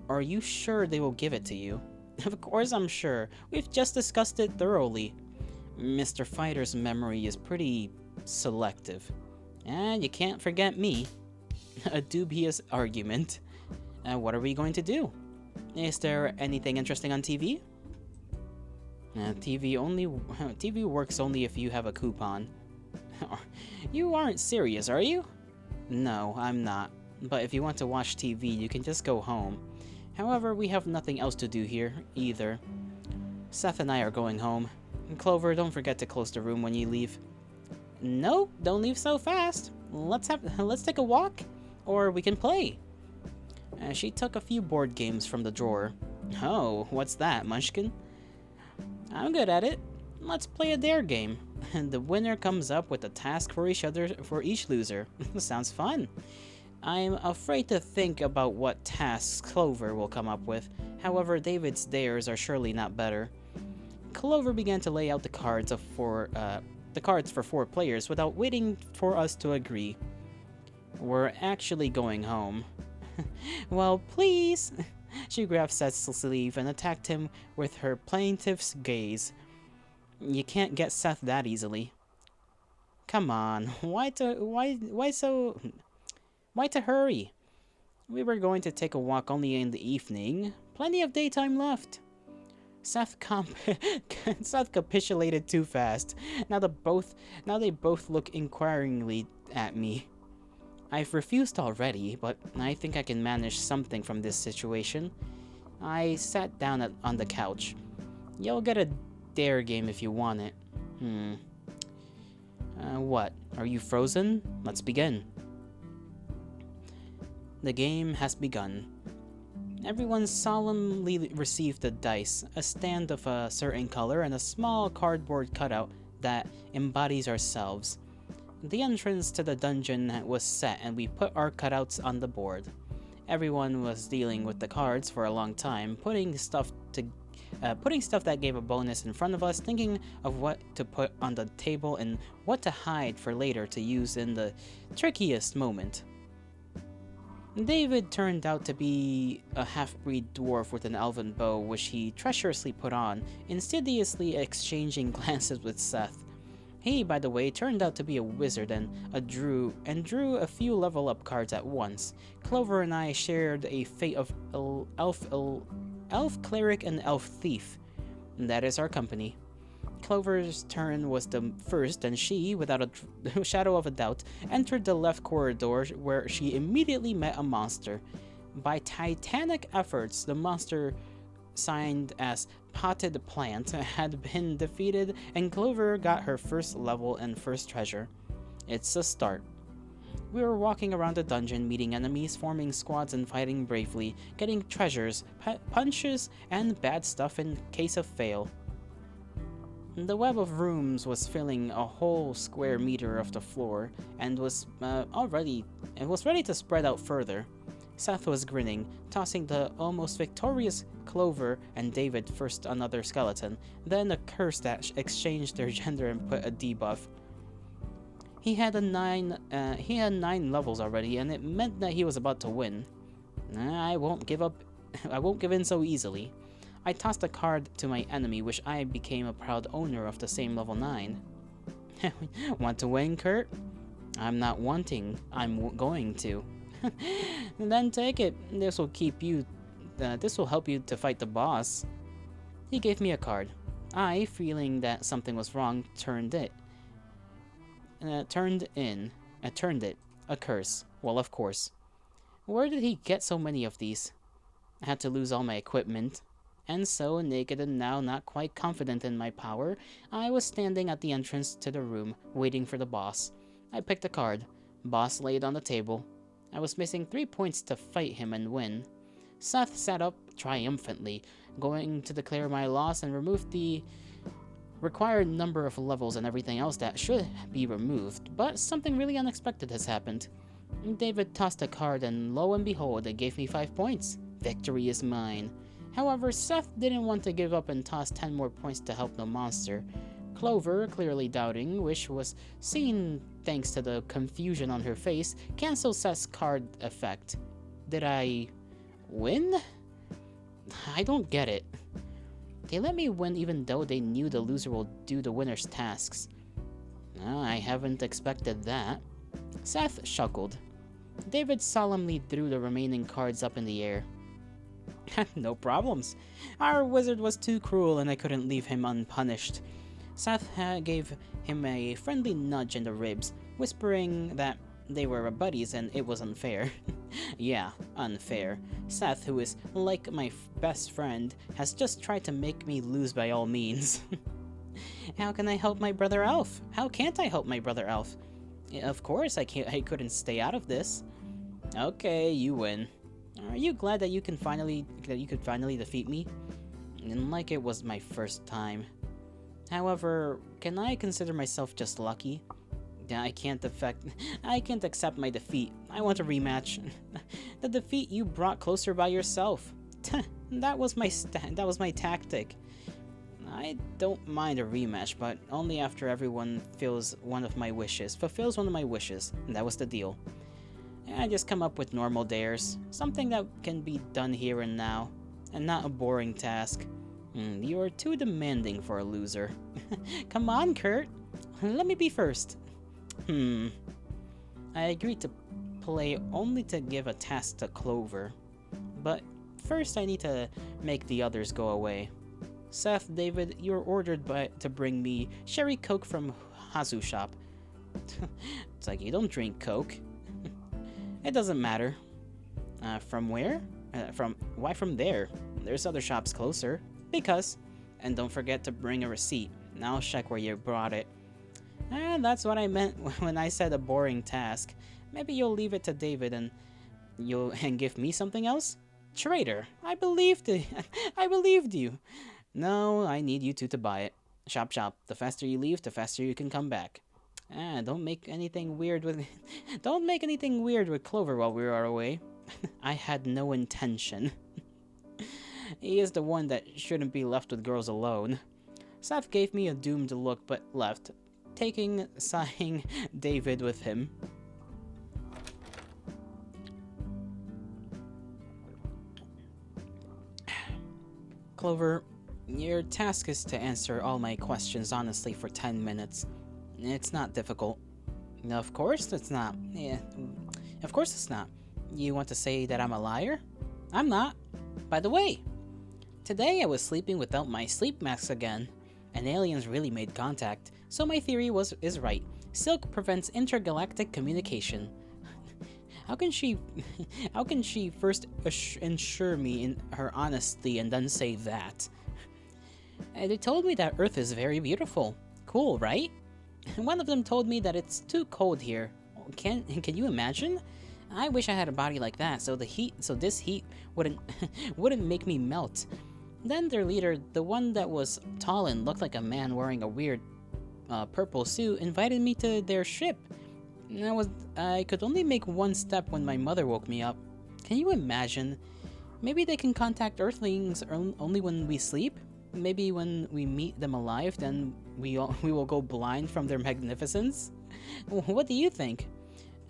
Are you sure they will give it to you? Of course I'm sure. We've just discussed it thoroughly. Mr. Fighter's memory is pretty selective. And you can't forget me. A dubious argument. What are we going to do? Is there anything interesting on TV? TV works only if you have a coupon. You aren't serious, are you? No, I'm not. But if you want to watch TV, you can just go home. However, we have nothing else to do here, either. Seth and I are going home. Clover, don't forget to close the room when you leave. Nope, don't leave so fast. Let's take a walk, or we can play. She took a few board games from the drawer. Oh, what's that, Munchkin? I'm good at it. Let's play a dare game. And the winner comes up with a task for each loser. Sounds fun. I'm afraid to think about what tasks Clover will come up with. However, David's dares are surely not better. Clover began to lay out the cards for 4 players without waiting for us to agree. We're actually going home. Well, please. She grabbed Seth's sleeve and attacked him with her plaintiff's gaze. You can't get Seth that easily. Come on, why to hurry? We were going to take a walk only in the evening. Plenty of daytime left. Seth capitulated too fast. Now they both look inquiringly at me. I've refused already, but I think I can manage something from this situation. I sat down on the couch. You'll get a dare game if you want it. What? Are you frozen? Let's begin. The game has begun. Everyone solemnly received the dice, a stand of a certain color, and a small cardboard cutout that embodies ourselves. The entrance to the dungeon was set and we put our cutouts on the board. Everyone was dealing with the cards for a long time, putting stuff that gave a bonus in front of us, thinking of what to put on the table and what to hide for later to use in the trickiest moment. David turned out to be a half-breed dwarf with an elven bow, which he treacherously put on, insidiously exchanging glances with Seth. He, by the way, turned out to be a wizard and drew a few level-up cards at once. Clover and I shared a fate of elf cleric and elf thief. That is our company. Clover's turn was the first, and she, without a shadow of a doubt, entered the left corridor where she immediately met a monster. By titanic efforts, the monster, signed as Potted Plant, had been defeated, and Clover got her first level and first treasure. It's a start. We were walking around the dungeon, meeting enemies, forming squads, and fighting bravely, getting treasures, punches, and bad stuff in case of fail. The web of rooms was filling a whole square meter of the floor, and was ready to spread out further. Seth was grinning, tossing the almost victorious Clover and David first another skeleton, then a curse that exchanged their gender and put a debuff. He had 9 levels already, and it meant that he was about to win. I won't give in so easily. I tossed a card to my enemy, which I became a proud owner of the same level 9. Want to win, Kurt? I'm not wanting, I'm going to. Then take it. This will help you to fight the boss. He gave me a card. I, feeling that something was wrong, turned it. A curse. Well, of course. Where did he get so many of these? I had to lose all my equipment. And so, naked and now not quite confident in my power, I was standing at the entrance to the room, waiting for the boss. I picked a card. Boss laid on the table. I was missing 3 points to fight him and win. Seth sat up triumphantly, going to declare my loss and remove the required number of levels and everything else that should be removed, but something really unexpected has happened. David tossed a card and lo and behold, it gave me 5 points. Victory is mine. However, Seth didn't want to give up and toss 10 more points to help the monster. Clover, clearly doubting, which was seen thanks to the confusion on her face, canceled Seth's card effect. Did I win? I don't get it. They let me win even though they knew the loser will do the winner's tasks. I haven't expected that. Seth chuckled. David solemnly threw the remaining cards up in the air. No problems. Our wizard was too cruel and I couldn't leave him unpunished. Seth gave him a friendly nudge in the ribs, whispering that they were buddies and it was unfair. Yeah, unfair. Seth, who is like my best friend, has just tried to make me lose by all means. How can I help my brother Elf? How can't I help my brother Elf? Of course I couldn't stay out of this. Okay, you win. Are you glad that you could finally defeat me? And like it was my first time. However, can I consider myself just lucky? I can't accept my defeat. I want a rematch. The defeat you brought closer by yourself. That was my tactic. I don't mind a rematch, but only after everyone fulfills one of my wishes. And that was the deal. I just come up with normal dares, something that can be done here and now, and not a boring task. You are too demanding for a loser. Come on, Kurt. Let me be first. I agreed to play only to give a task to Clover. But first I need to make the others go away. Seth, David, you're ordered to bring me Sherry Coke from Hazu shop. It's like you don't drink Coke. It doesn't matter. From where? Why from there? There's other shops closer. Because. And don't forget to bring a receipt. Now I'll check where you brought it. That's what I meant when I said a boring task. Maybe you'll leave it to David and give me something else? Traitor, I believed you. No, I need you two to buy it. Shop. The faster you leave, the faster you can come back. Don't make anything weird with Clover while we are away. I had no intention. He is the one that shouldn't be left with girls alone. Seth gave me a doomed look but left, taking sighing David with him. Clover, your task is to answer all my questions honestly for 10 minutes. It's not difficult. Of course it's not. Yeah, of course it's not. You want to say that I'm a liar? I'm not. By the way, today I was sleeping without my sleep mask again, and aliens really made contact, so my theory is right. Silk prevents intergalactic communication. How can she first ensure me in her honesty and then say that? They told me that Earth is very beautiful. Cool, right? One of them told me that it's too cold here. Can you imagine? I wish I had a body like that, so this heat wouldn't make me melt. Then their leader, the one that was tall and looked like a man wearing a weird purple suit, invited me to their ship. I could only make one step when my mother woke me up. Can you imagine? Maybe they can contact Earthlings only when we sleep? Maybe when we meet them alive, then we will go blind from their magnificence? What do you think?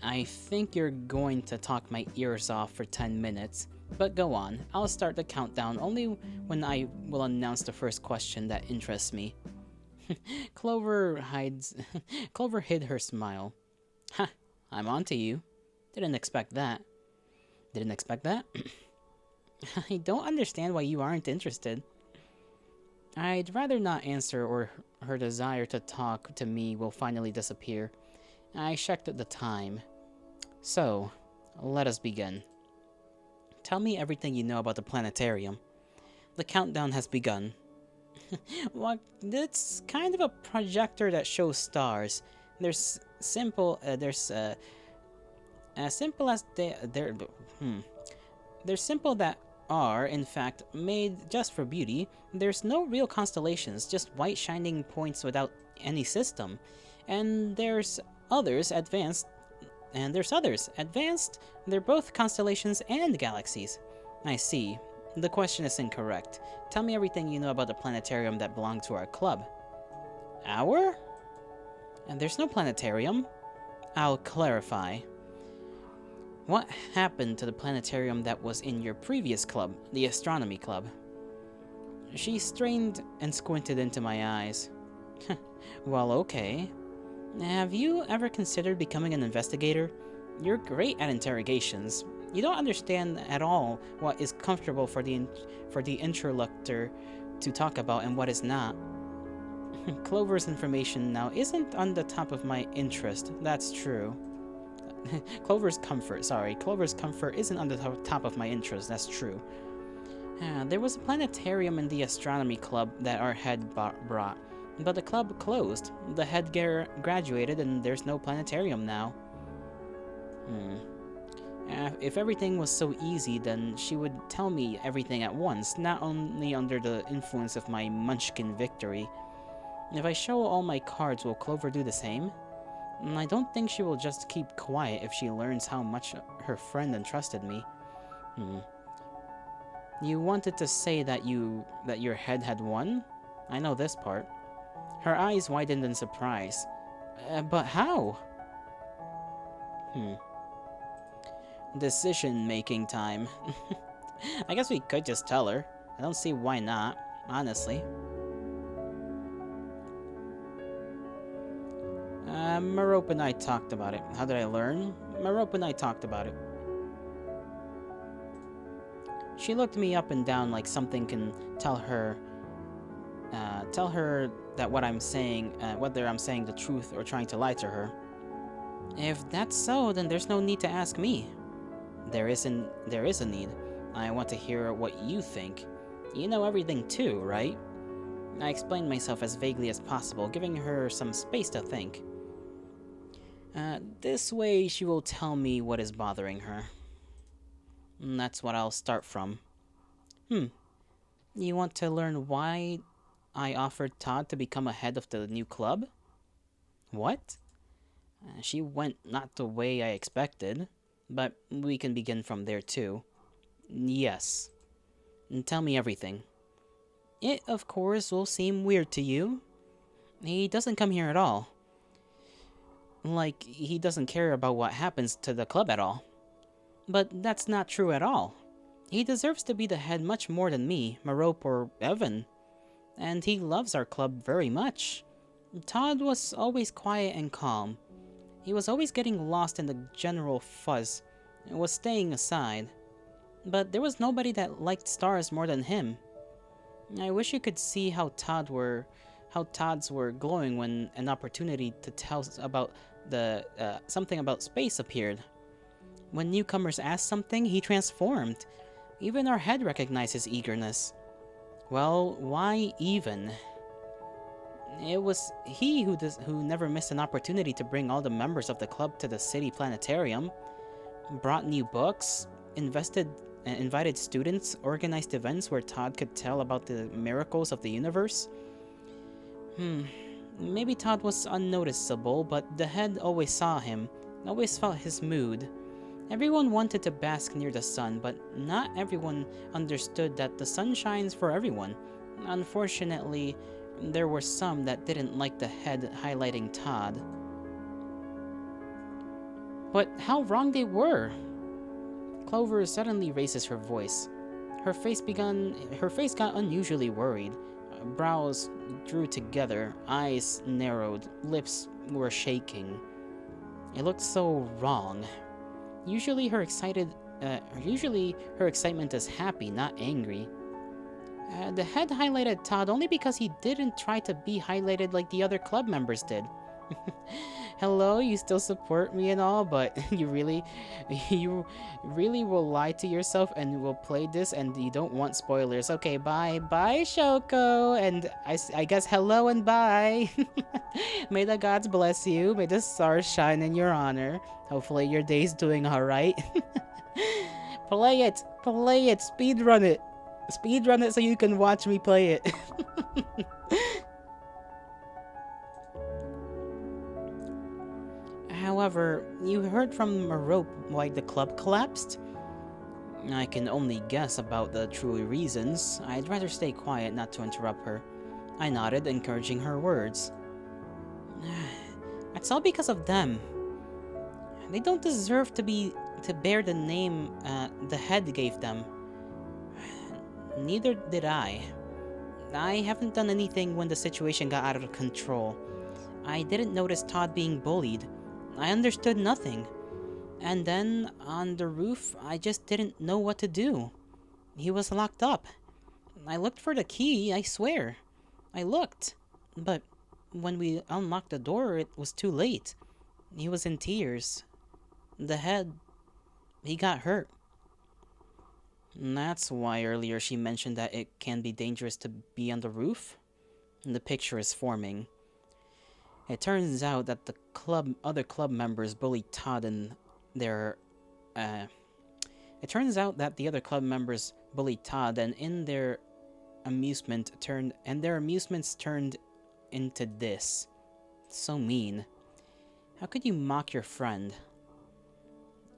I think you're going to talk my ears off for 10 minutes. But go on, I'll start the countdown only when I will announce the first question that interests me. Clover hid her smile. Ha, I'm on to you. Didn't expect that. I don't understand why you aren't interested. I'd rather not answer, or her desire to talk to me will finally disappear. I checked the time. So, let us begin. Tell me everything you know about the planetarium. The countdown has begun. Well, it's kind of a projector that shows stars. They're simple that are, in fact, made just for beauty. There's no real constellations, just white shining points without any system. And there's others advanced. They're both constellations and galaxies. I see. The question is incorrect. Tell me everything you know about the planetarium that belonged to our club. Our? And there's no planetarium. I'll clarify. What happened to the planetarium that was in your previous club, the astronomy club? She strained and squinted into my eyes. Well, okay. Have you ever considered becoming an investigator? You're great at interrogations. You don't understand at all what is comfortable for the interlocutor to talk about and what is not. Clover's information now isn't on the top of my interest, that's true. Clover's comfort isn't on the top of my interest, that's true. There was a planetarium in the astronomy club that our head brought, but the club closed. The head graduated and there's no planetarium now. If everything was so easy, then she would tell me everything at once, not only under the influence of my munchkin victory. If I show all my cards, will Clover do the same? I don't think she will just keep quiet if she learns how much her friend entrusted me. You wanted to say that your head had won? I know this part. Her eyes widened in surprise. But how? Decision-making time. I guess we could just tell her. I don't see why not, honestly. Merope and I talked about it. How did I learn? Merope and I talked about it. She looked me up and down like something can tell her that what I'm saying, whether I'm saying the truth or trying to lie to her. If that's so, then there's no need to ask me. There is a need. I want to hear what you think. You know everything too, right? I explained myself as vaguely as possible, giving her some space to think. This way she will tell me what is bothering her. And that's what I'll start from. You want to learn why I offered Todd to become a head of the new club? What? She went not the way I expected, but we can begin from there too. Yes. Tell me everything. It, of course, will seem weird to you. He doesn't come here at all. Like, he doesn't care about what happens to the club at all. But that's not true at all. He deserves to be the head much more than me, Merope, or Evan. And he loves our club very much. Todd was always quiet and calm. He was always getting lost in the general fuzz, and was staying aside. But there was nobody that liked stars more than him. I wish you could see how Todd's were glowing when an opportunity to tell about something about space appeared. When newcomers asked something, he transformed. Even our head recognized his eagerness. Well, why even? It was he who never missed an opportunity to bring all the members of the club to the city planetarium, brought new books, invited students, organized events where Todd could tell about the miracles of the universe. Maybe Todd was unnoticeable, but the head always saw him, always felt his mood. Everyone wanted to bask near the sun, but not everyone understood that the sun shines for everyone. Unfortunately, there were some that didn't like the head highlighting Todd. But how wrong they were! Clover suddenly raises her voice. Her face got unusually worried. Brows drew together, eyes narrowed, lips were shaking. It looked so wrong. Usually her excitement is happy, not angry. The head highlighted Todd only because he didn't try to be highlighted like the other club members did. Hello, you still support me and all, but you really will lie to yourself and will play this and you don't want spoilers. Okay, bye Shoko, and I guess hello and bye. May the gods bless you, may the stars shine in your honor. Hopefully your day's doing alright. Play it, speedrun it so you can watch me play it. However, you heard from Merope why the club collapsed? I can only guess about the true reasons. I'd rather stay quiet not to interrupt her. I nodded, encouraging her words. It's all because of them. They don't deserve to bear the name the head gave them. Neither did I. I haven't done anything when the situation got out of control. I didn't notice Todd being bullied. I understood nothing. And then, on the roof, I just didn't know what to do. He was locked up. I looked for the key, I swear. I looked. But when we unlocked the door, it was too late. He was in tears. The head, he got hurt. And that's why earlier she mentioned that it can be dangerous to be on the roof. And the picture is forming. It turns out that the other club members bullied Todd and their It turns out that the other club members bullied Todd, and their amusements turned into this. So mean. How could you mock your friend?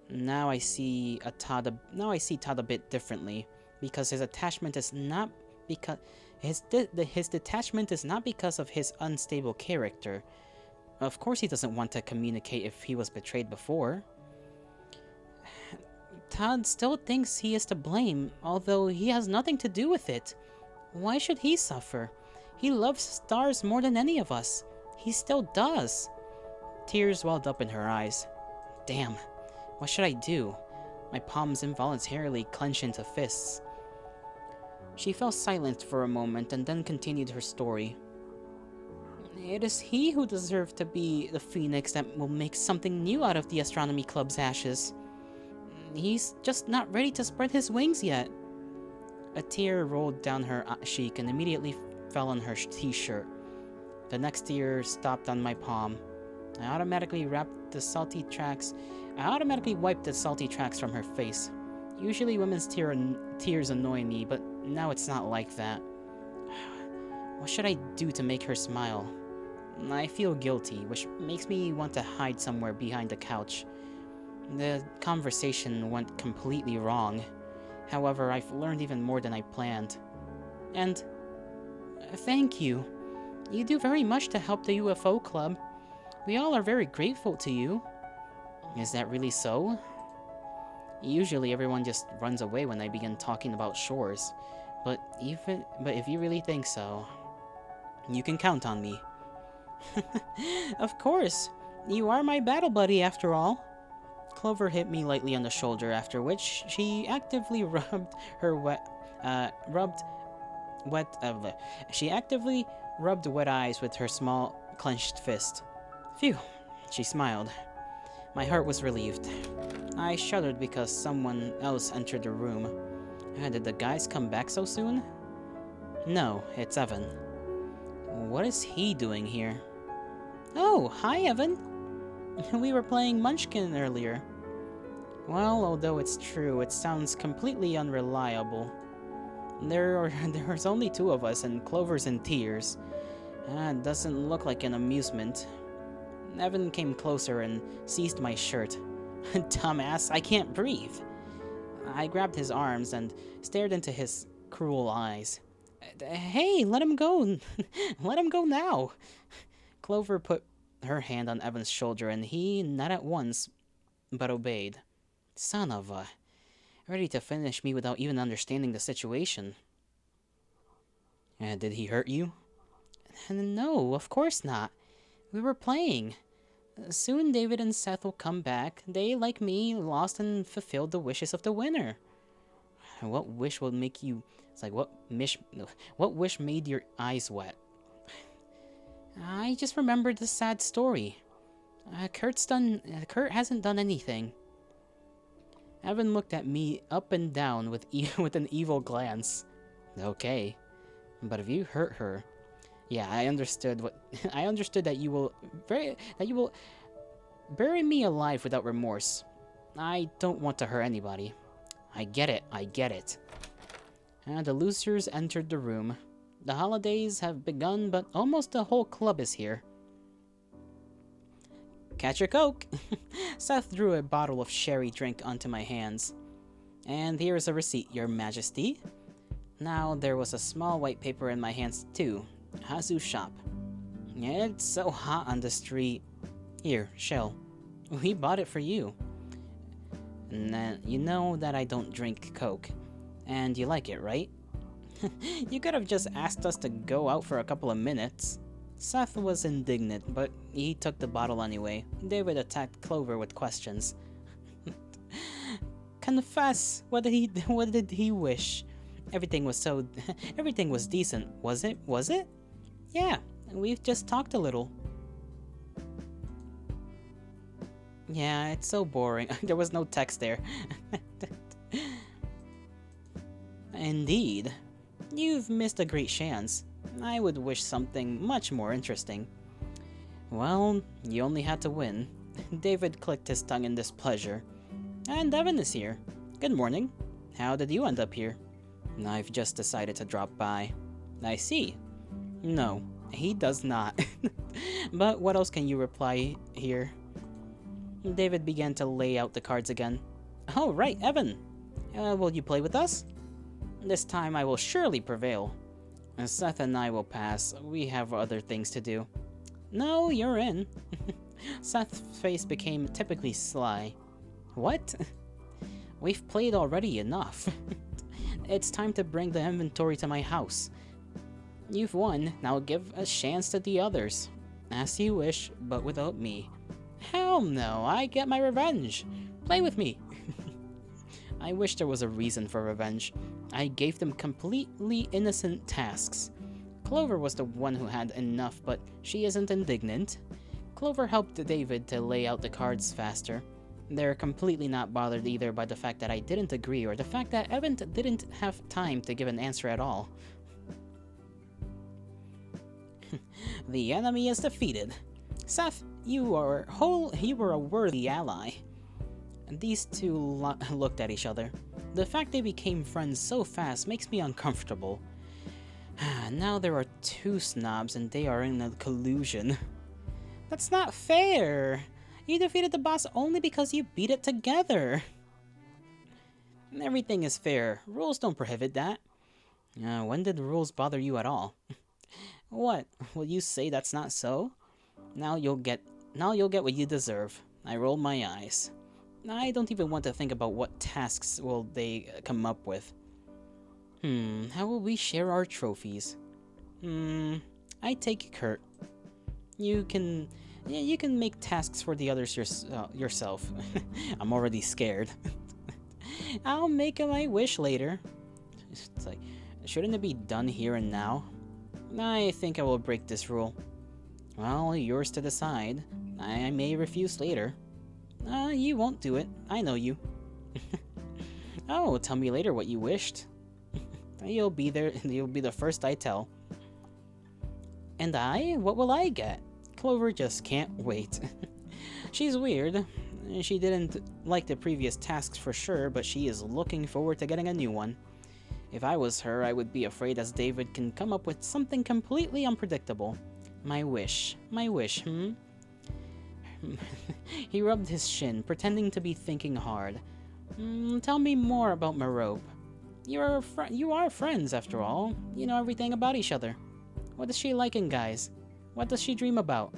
Now I see Todd a bit differently, because his attachment is not because his detachment is not because of his unstable character. Of course he doesn't want to communicate if he was betrayed before. Todd still thinks he is to blame, although he has nothing to do with it. Why should he suffer? He loves stars more than any of us. He still does. Tears welled up in her eyes. Damn, what should I do? My palms involuntarily clenched into fists. She fell silent for a moment and then continued her story. It is he who deserves to be the phoenix that will make something new out of the astronomy club's ashes. He's just not ready to spread his wings yet. A tear rolled down her cheek and immediately fell on her t-shirt. The next tear stopped on my palm. I automatically wiped the salty tracks from her face. Usually women's tears annoy me, but now it's not like that. What should I do to make her smile? I feel guilty, which makes me want to hide somewhere behind the couch. The conversation went completely wrong. However, I've learned even more than I planned. And thank you. You do very much to help the UFO Club. We all are very grateful to you. Is that really so? Usually everyone just runs away when I begin talking about shores. But if you really think so, you can count on me. Of course. You are my battle buddy after all. Clover hit me lightly on the shoulder, after which she actively rubbed wet eyes with her small clenched fist. Phew, she smiled. My heart was relieved. I shuddered because someone else entered the room. Did the guys come back so soon? No, it's Evan. What is he doing here? Oh, hi Evan. We were playing Munchkin earlier. Well, although it's true, it sounds completely unreliable. There's only two of us, and Clover's in tears. It doesn't look like an amusement. Evan came closer and seized my shirt. Dumbass, I can't breathe. I grabbed his arms and stared into his cruel eyes. Hey, let him go. Let him go now. Clover put her hand on Evan's shoulder, and he, not at once, but obeyed. Son of a... Ready to finish me without even understanding the situation. Did he hurt you? No, of course not. We were playing. Soon David and Seth will come back. They, like me, lost and fulfilled the wishes of the winner. What wish will make you... It's like, what wish made your eyes wet? I just remembered the sad story. Kurt hasn't done anything. Evan looked at me up and down with an evil glance. Okay, but if you hurt her, yeah, I understood that you will bury me alive without remorse. I don't want to hurt anybody. I get it. And the losers entered the room. The holidays have begun, but almost the whole club is here. Catch your Coke! Seth drew a bottle of sherry drink onto my hands. And here is a receipt, Your Majesty. Now, there was a small white paper in my hands, too. Hazu's shop. It's so hot on the street. Here, Shell. We bought it for you. And then, you know that I don't drink Coke. And you like it, right? You could have just asked us to go out for a couple of minutes. Seth was indignant, but he took the bottle anyway. David attacked Clover with questions. Confess, what did he wish? Everything was decent, was it? Was it? Yeah, we've just talked a little. Yeah, it's so boring. There was no text there. Indeed. You've missed a great chance. I would wish something much more interesting. Well, you only had to win. David clicked his tongue in displeasure. And Evan is here. Good morning. How did you end up here? I've just decided to drop by. I see. No, he does not. But what else can you reply here? David began to lay out the cards again. Oh, right, Evan. Will you play with us? This time I will surely prevail. Seth and I will pass. We have other things to do. No, you're in. Seth's face became typically sly. What? We've played already enough. It's time to bring the inventory to my house. You've won, now give a chance to the others. As you wish, but without me. Hell no, I get my revenge. Play with me. I wish there was a reason for revenge. I gave them completely innocent tasks. Clover was the one who had enough, but she isn't indignant. Clover helped David to lay out the cards faster. They're completely not bothered either by the fact that I didn't agree or the fact that Evan didn't have time to give an answer at all. The enemy is defeated. Seth, you were a worthy ally. These two looked at each other. The fact they became friends so fast makes me uncomfortable. Now there are two snobs and they are in a collusion. That's not fair. You defeated the boss only because you beat it together. Everything is fair. Rules don't prohibit that. When did the rules bother you at all? What? Will you say that's not so? Now you'll get what you deserve. I roll my eyes. I don't even want to think about what tasks will they come up with. How will we share our trophies? I take Kurt. You can make tasks for the others yourself. I'm already scared. I'll make my wish later. It's like, shouldn't it be done here and now? I think I will break this rule. Well, yours to decide. I may refuse later. You won't do it. I know you. Oh, tell me later what you wished. You'll be the first I tell. And what will I get? Clover just can't wait. She's weird. She didn't like the previous tasks for sure, but she is looking forward to getting a new one. If I was her, I would be afraid as David can come up with something completely unpredictable. My wish, He rubbed his shin, pretending to be thinking hard. Tell me more about Merope. You are friends, after all. You know everything about each other. What is she like in guys? What does she dream about?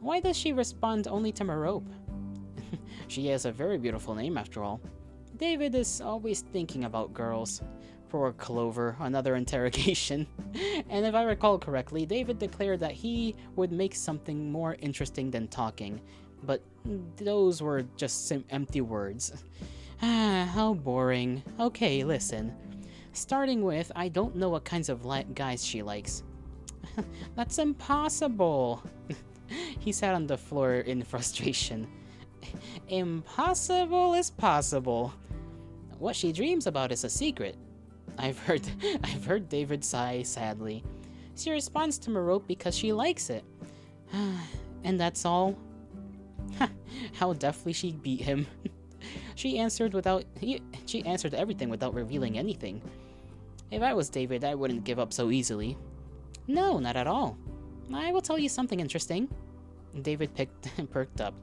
Why does she respond only to Merope? She has a very beautiful name, after all. David is always thinking about girls. Poor Clover, another interrogation. And if I recall correctly, David declared that he would make something more interesting than talking. But those were just some empty words. How boring. Okay, listen. Starting with, I don't know what kinds of guys she likes. That's impossible. He sat on the floor in frustration. Impossible is possible. What she dreams about is a secret. I've heard David sigh sadly. She responds to Merope because she likes it. And that's all? How deftly she beat him. She answered everything without revealing anything. If I was David, I wouldn't give up so easily. No, not at all. I will tell you something interesting. David perked up.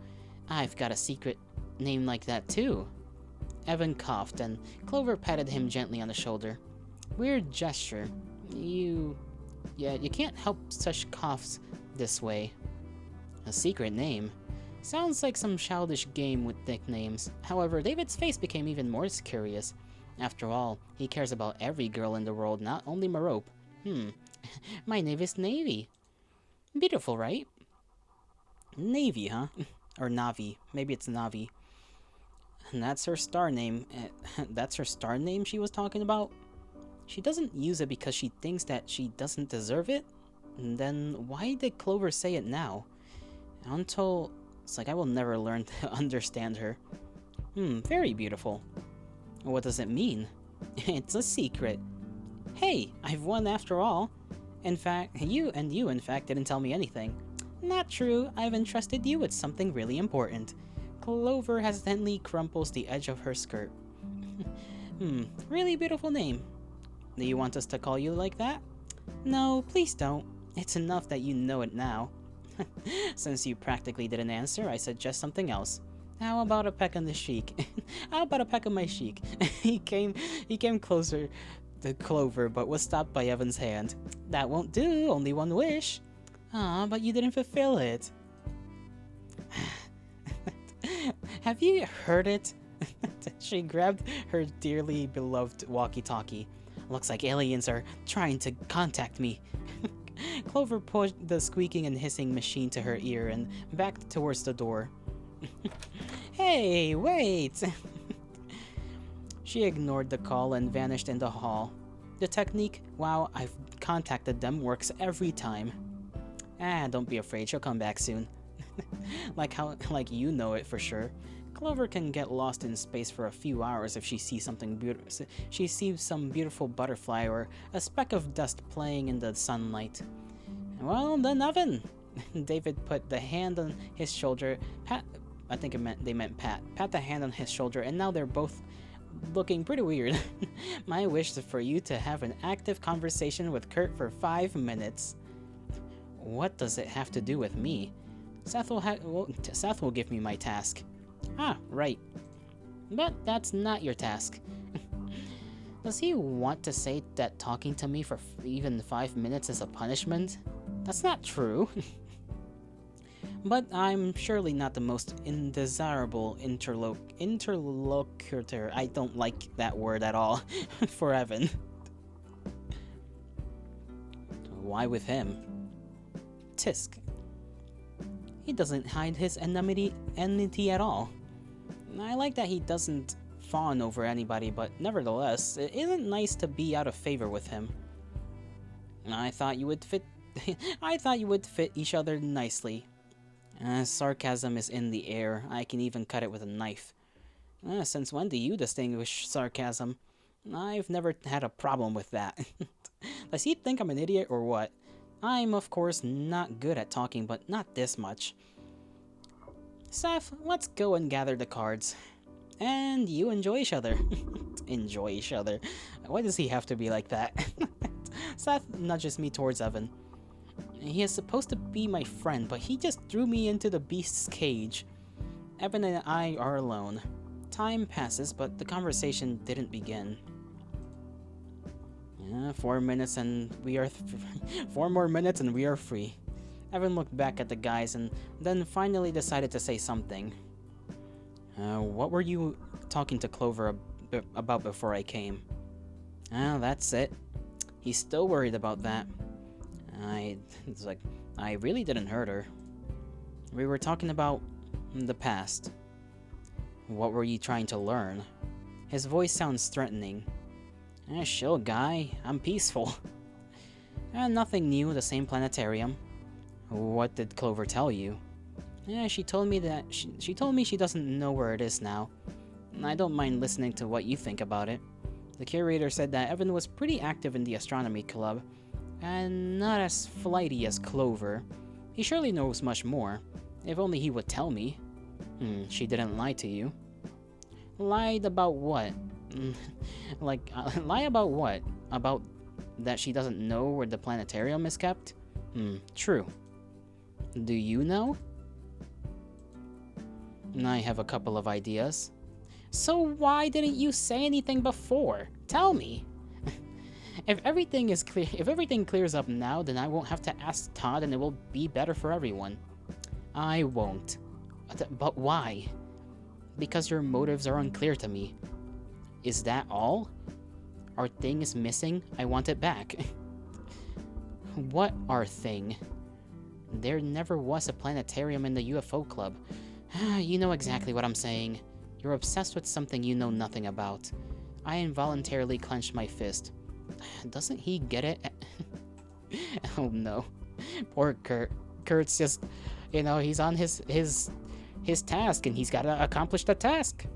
I've got a secret name like that too. Evan coughed, and Clover patted him gently on the shoulder. Weird gesture. Yeah, you can't help such coughs this way. A secret name. Sounds like some childish game with nicknames. However, David's face became even more curious. After all, he cares about every girl in the world, not only Merope. My name is Navy. Beautiful, right? Navy, huh? Or Navi. Maybe it's Navi. And that's her star name. That's her star name she was talking about? She doesn't use it because she thinks that she doesn't deserve it? And then why did Clover say it now? Until... It's like I will never learn to understand her. Very beautiful. What does it mean? It's a secret. Hey, I've won after all. In fact, you in fact didn't tell me anything. Not true, I've entrusted you with something really important. Clover hesitantly crumples the edge of her skirt. Really beautiful name. Do you want us to call you like that? No, please don't. It's enough that you know it now. Since you practically didn't answer, I suggest something else. How about a peck on the cheek? How about a peck on my cheek? He came closer to Clover, but was stopped by Evan's hand. That won't do, only one wish. Ah, but you didn't fulfill it. Have you heard it? She grabbed her dearly beloved walkie-talkie. Looks like aliens are trying to contact me. Clover pushed the squeaking and hissing machine to her ear and backed towards the door. Hey, wait! She ignored the call and vanished in the hall. The technique, wow, I've contacted them, works every time. Don't be afraid, she'll come back soon. like you know it for sure. Clover can get lost in space for a few hours if she sees something beautiful. She sees some beautiful butterfly or a speck of dust playing in the sunlight. Well, then, Evan. David put the hand on his shoulder. I think they meant Pat. Pat the hand on his shoulder, and now they're both looking pretty weird. My wish is for you to have an active conversation with Kurt for 5 minutes. What does it have to do with me? Seth will give me my task. Ah, right. But that's not your task. Does he want to say that talking to me for even 5 minutes is a punishment? That's not true. But I'm surely not the most undesirable interlocutor. I don't like that word at all. For Evan. Why with him? Tisk. He doesn't hide his enmity at all. I like that he doesn't fawn over anybody, but nevertheless, it isn't nice to be out of favor with him. I thought you would fit each other nicely. Sarcasm is in the air. I can even cut it with a knife. Since when do you distinguish sarcasm? I've never had a problem with that. Does he think I'm an idiot or what? I'm, of course, not good at talking, but not this much. Seth, let's go and gather the cards. And you enjoy each other. Enjoy each other. Why does he have to be like that? Seth nudges me towards Evan. He is supposed to be my friend, but he just threw me into the beast's cage. Evan and I are alone. Time passes, but the conversation didn't begin. 4 minutes and we are 4 more minutes and we are free. Evan looked back at the guys and then finally decided to say something. What were you talking to Clover about before I came? That's it. He's still worried about that. It's like, I really didn't hurt her. We were talking about the past. What were you trying to learn? His voice sounds threatening. Chill, guy. I'm peaceful. Nothing new, the same planetarium. What did Clover tell you? She told me that she told me she doesn't know where it is now. I don't mind listening to what you think about it. The curator said that Evan was pretty active in the astronomy club, and not as flighty as Clover. He surely knows much more. If only he would tell me. She didn't lie to you. Lied about what? Lie about what? About that she doesn't know where the planetarium is kept? True. Do you know? I have a couple of ideas. So why didn't you say anything before? Tell me. If everything clears up now, then I won't have to ask Todd and it will be better for everyone. I won't. But why? Because your motives are unclear to me. Is that all? Our thing is missing. I want it back. What our thing? There never was a planetarium in the UFO club. You know exactly what I'm saying. You're obsessed with something you know nothing about. I involuntarily clenched my fist. Doesn't he get it? Oh no. Poor Kurt. Kurt's just, he's on his task and he's got to accomplish the task.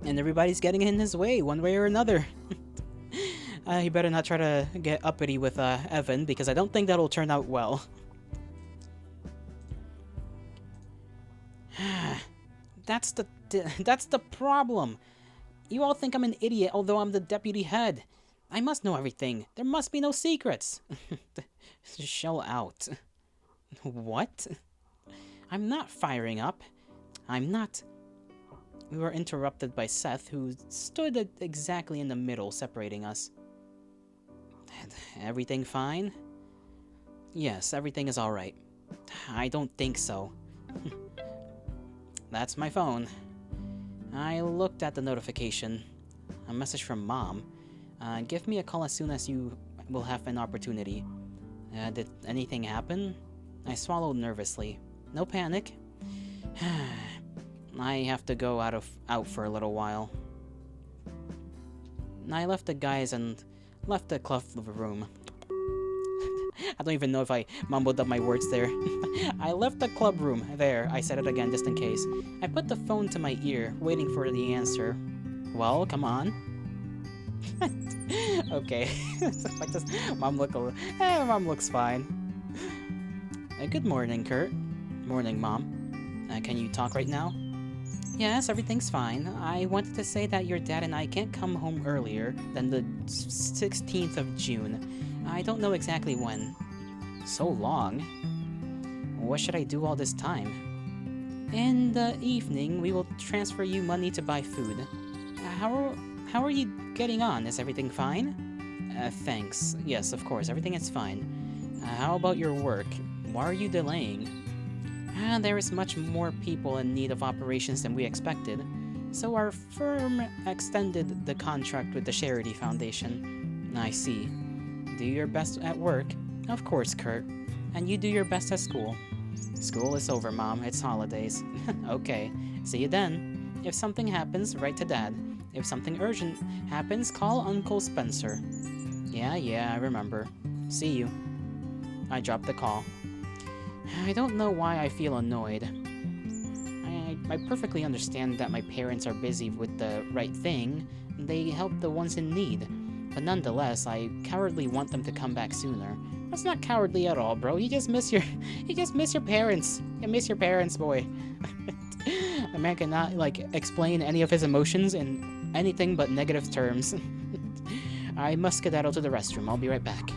And everybody's getting in his way one way or another. He better not try to get uppity with Evan because I don't think that'll turn out well. That's the problem. You all think I'm an idiot, although I'm the deputy head. I must know everything. There must be no secrets. Shell out. What? I'm not firing up. I'm not. We were interrupted by Seth, who stood exactly in the middle, separating us. Everything fine? Yes, everything is alright. I don't think so. That's my phone. I looked at the notification. A message from Mom. Give me a call as soon as you will have an opportunity. Did anything happen? I swallowed nervously. No panic. I have to go out for a little while. I left the guys and left the club room. I don't even know if I mumbled up my words there. I left the club room. There, I said it again just in case. I put the phone to my ear, waiting for the answer. Well, come on. Okay. Mom looks fine. Good morning, Kurt. Morning, Mom. Can you talk right now? Yes, everything's fine. I wanted to say that your dad and I can't come home earlier than the 16th of June. I don't know exactly when. So long? What should I do all this time? In the evening, we will transfer you money to buy food. How are you getting on? Is everything fine? Thanks. Yes, of course, everything is fine. How about your work? Why are you delaying? There is much more people in need of operations than we expected, so our firm extended the contract with the Charity Foundation. I see. Do your best at work? Of course, Kurt. And you do your best at school. School is over, Mom. It's holidays. Okay. See you then. If something happens, write to Dad. If something urgent happens, call Uncle Spencer. Yeah, I remember. See you. I dropped the call. I don't know why I feel annoyed. I perfectly understand that my parents are busy with the right thing. They help the ones in need. But nonetheless, I cowardly want them to come back sooner. That's not cowardly at all, bro. You just miss your parents. You miss your parents, boy. The man cannot, explain any of his emotions in anything but negative terms. I must skedaddle to the restroom. I'll be right back.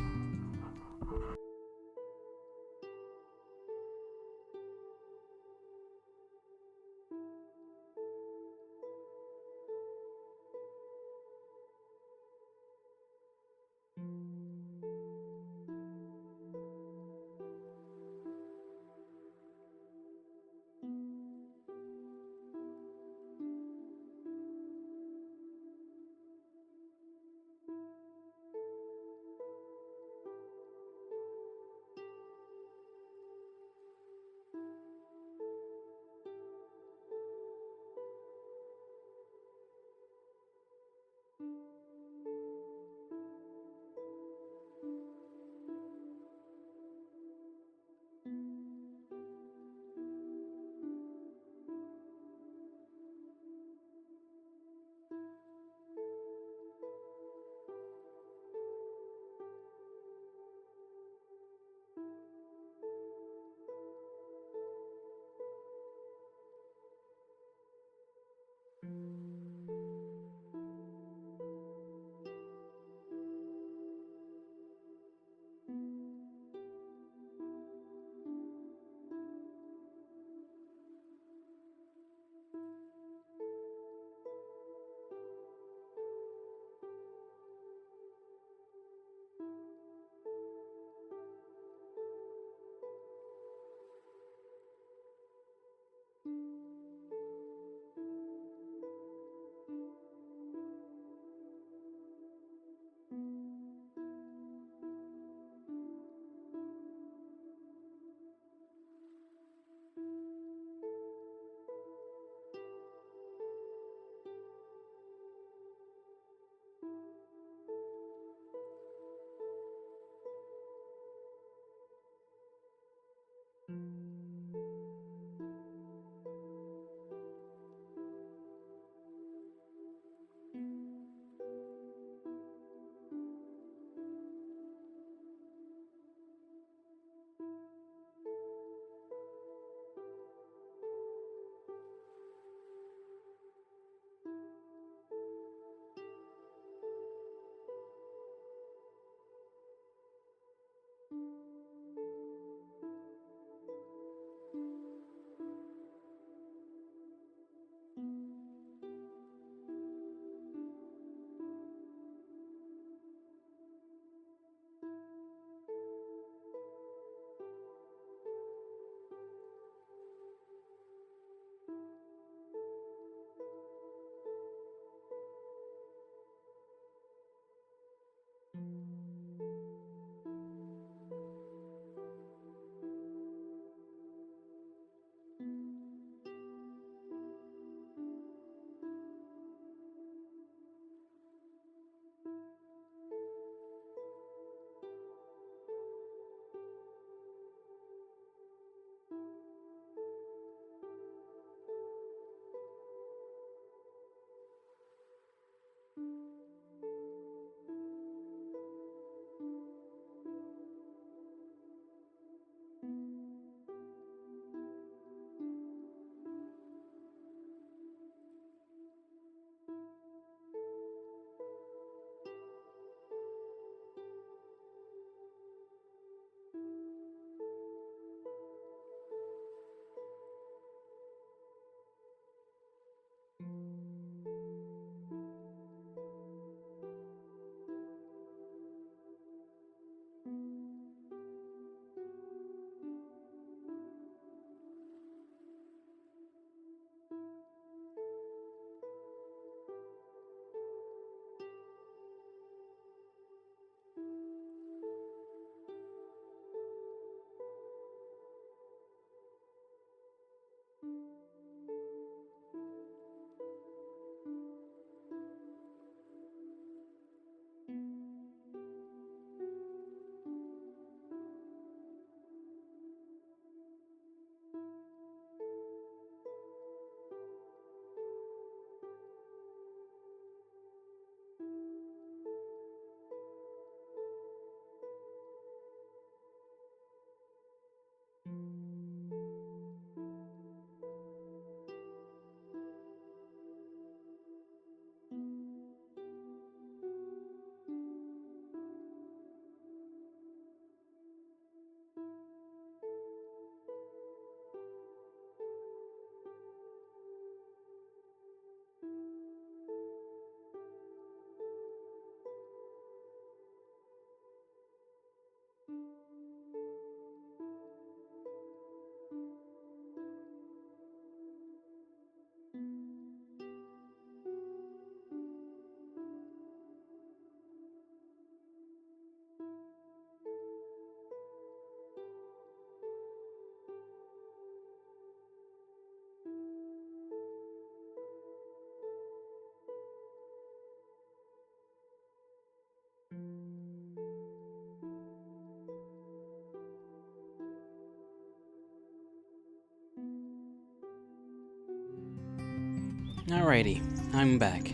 Alrighty, I'm back.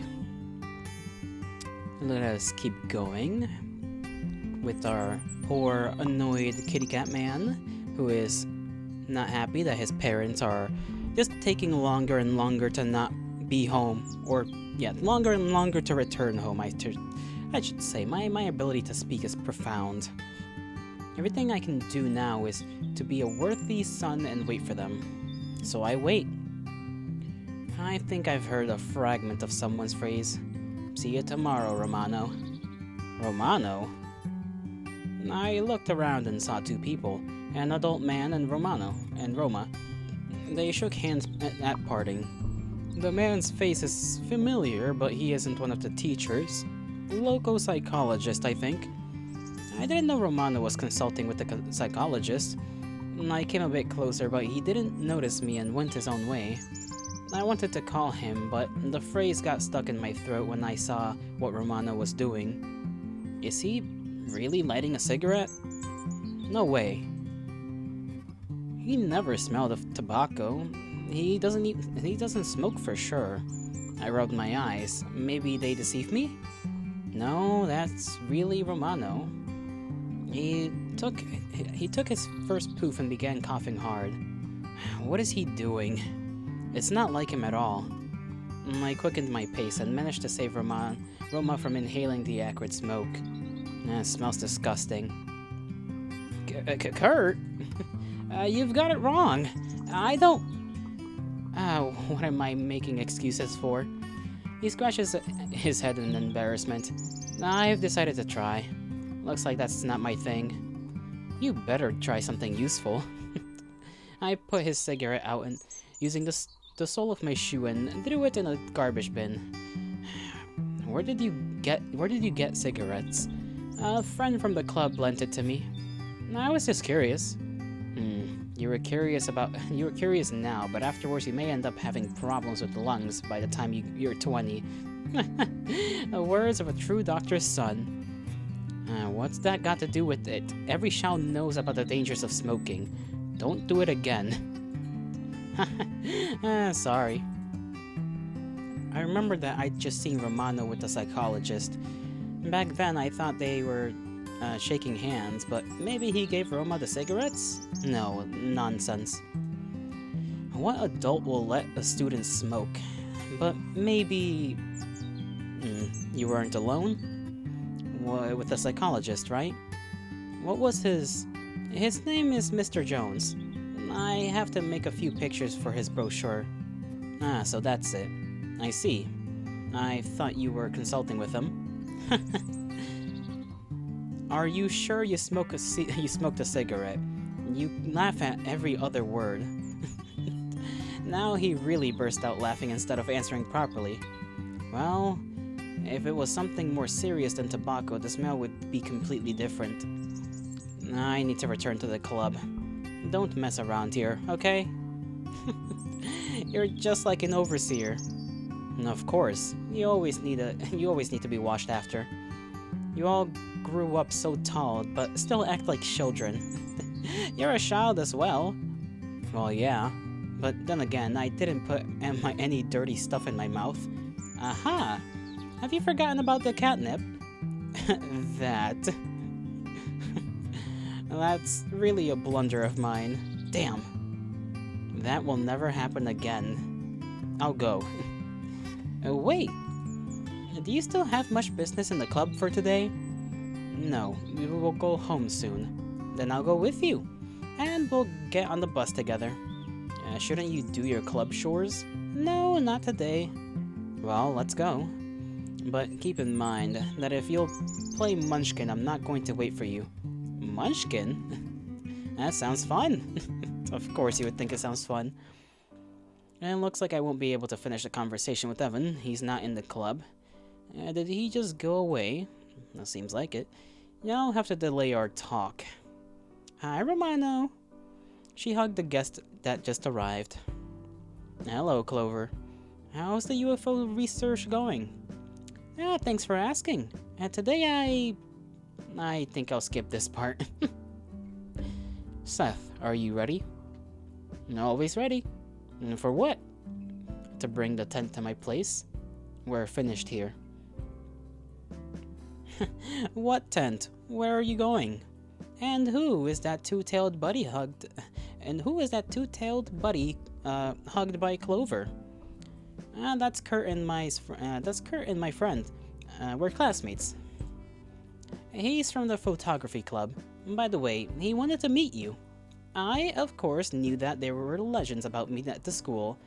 Let us keep going with our poor, annoyed kitty cat man, who is not happy that his parents are just taking longer and longer to not be home, or yeah, longer and longer to return home. I should say, my ability to speak is profound. Everything I can do now is to be a worthy son and wait for them. So I wait. I think I've heard a fragment of someone's phrase. See you tomorrow, Romano. Romano? I looked around and saw two people, an adult man and Roma. They shook hands at parting. The man's face is familiar, but he isn't one of the teachers. Local psychologist, I think. I didn't know Romano was consulting with the psychologist. I came a bit closer, but he didn't notice me and went his own way. I wanted to call him, but the phrase got stuck in my throat when I saw what Romano was doing. Is he really lighting a cigarette? No way. He never smelled of tobacco. He doesn't smoke for sure. I rubbed my eyes. Maybe they deceived me? No, that's really Romano. He took his first poof and began coughing hard. What is he doing? It's not like him at all. I quickened my pace and managed to save Roma from inhaling the acrid smoke. It smells disgusting. Kurt? You've got it wrong. I don't... what am I making excuses for? He scratches his head in embarrassment. I've decided to try. Looks like that's not my thing. You better try something useful. I put his cigarette out and, using the sole of my shoe, and threw it in a garbage bin. Where did you get cigarettes? A friend from the club lent it to me. I was just curious. You were curious now, but afterwards you may end up having problems with the lungs by the time you're 20. The words of a true doctor's son. What's that got to do with it? Every child knows about the dangers of smoking. Don't do it again. Sorry. I remember that I'd just seen Romano with the psychologist. Back then, I thought they were shaking hands, but maybe he gave Roma the cigarettes? No, nonsense. What adult will let a student smoke? But maybe... you weren't alone? With the psychologist, right? What was his... His name is Mr. Jones. I have to make a few pictures for his brochure. So that's it. I see. I thought you were consulting with him. Are you sure you smoked a cigarette? You laugh at every other word. Now he really burst out laughing instead of answering properly. Well, if it was something more serious than tobacco, the smell would be completely different. I need to return to the club. Don't mess around here, okay? You're just like an overseer. And of course, you always need to be washed after. You all grew up so tall, but still act like children. You're a child as well. Well, yeah. But then again, I didn't put any dirty stuff in my mouth. Aha! Have you forgotten about the catnip? That. That's really a blunder of mine. Damn. That will never happen again. I'll go. Wait. Do you still have much business in the club for today? No, we will go home soon. Then I'll go with you. And we'll get on the bus together. Shouldn't you do your club chores? No, not today. Well, let's go. But keep in mind that if you'll play Munchkin, I'm not going to wait for you. Munchkin? That sounds fun. Of course you would think it sounds fun. And it looks like I won't be able to finish the conversation with Evan. He's not in the club. Did he just go away? That seems like it. Now I'll have to delay our talk. Hi, Romano. She hugged the guest that just arrived. Hello, Clover. How's the UFO research going? Thanks for asking. Today I think I'll skip this part. Seth, are you ready? Always ready. For what? to bring the tent to my place. We're finished here. What tent? Where are you going? And who is that two-tailed buddy hugged? And who is that two-tailed buddy hugged by Clover? That's Kurt and my friend. We're classmates. He's from the photography club. By the way, he wanted to meet you. I, of course, knew that there were legends about me at the school.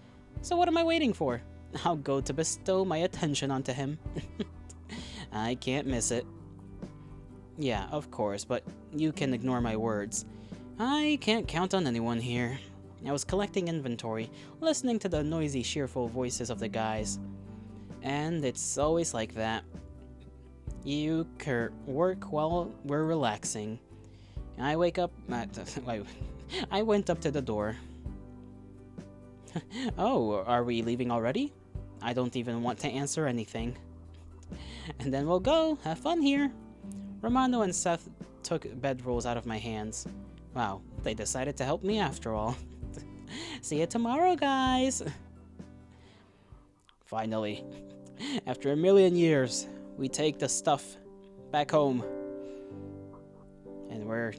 So what am I waiting for? I'll go to bestow my attention onto him. I can't miss it. Yeah, of course, but you can ignore my words. I can't count on anyone here. I was collecting inventory, listening to the noisy, cheerful voices of the guys. And it's always like that. You, Kurt, work while we're relaxing. I wake up... I went up to the door. Oh, are we leaving already? I don't even want to answer anything. And then we'll go. Have fun here. Romano and Seth took bedrolls out of my hands. Wow, they decided to help me after all. See you tomorrow, guys. Finally, after a million years, we take the stuff back home. And we're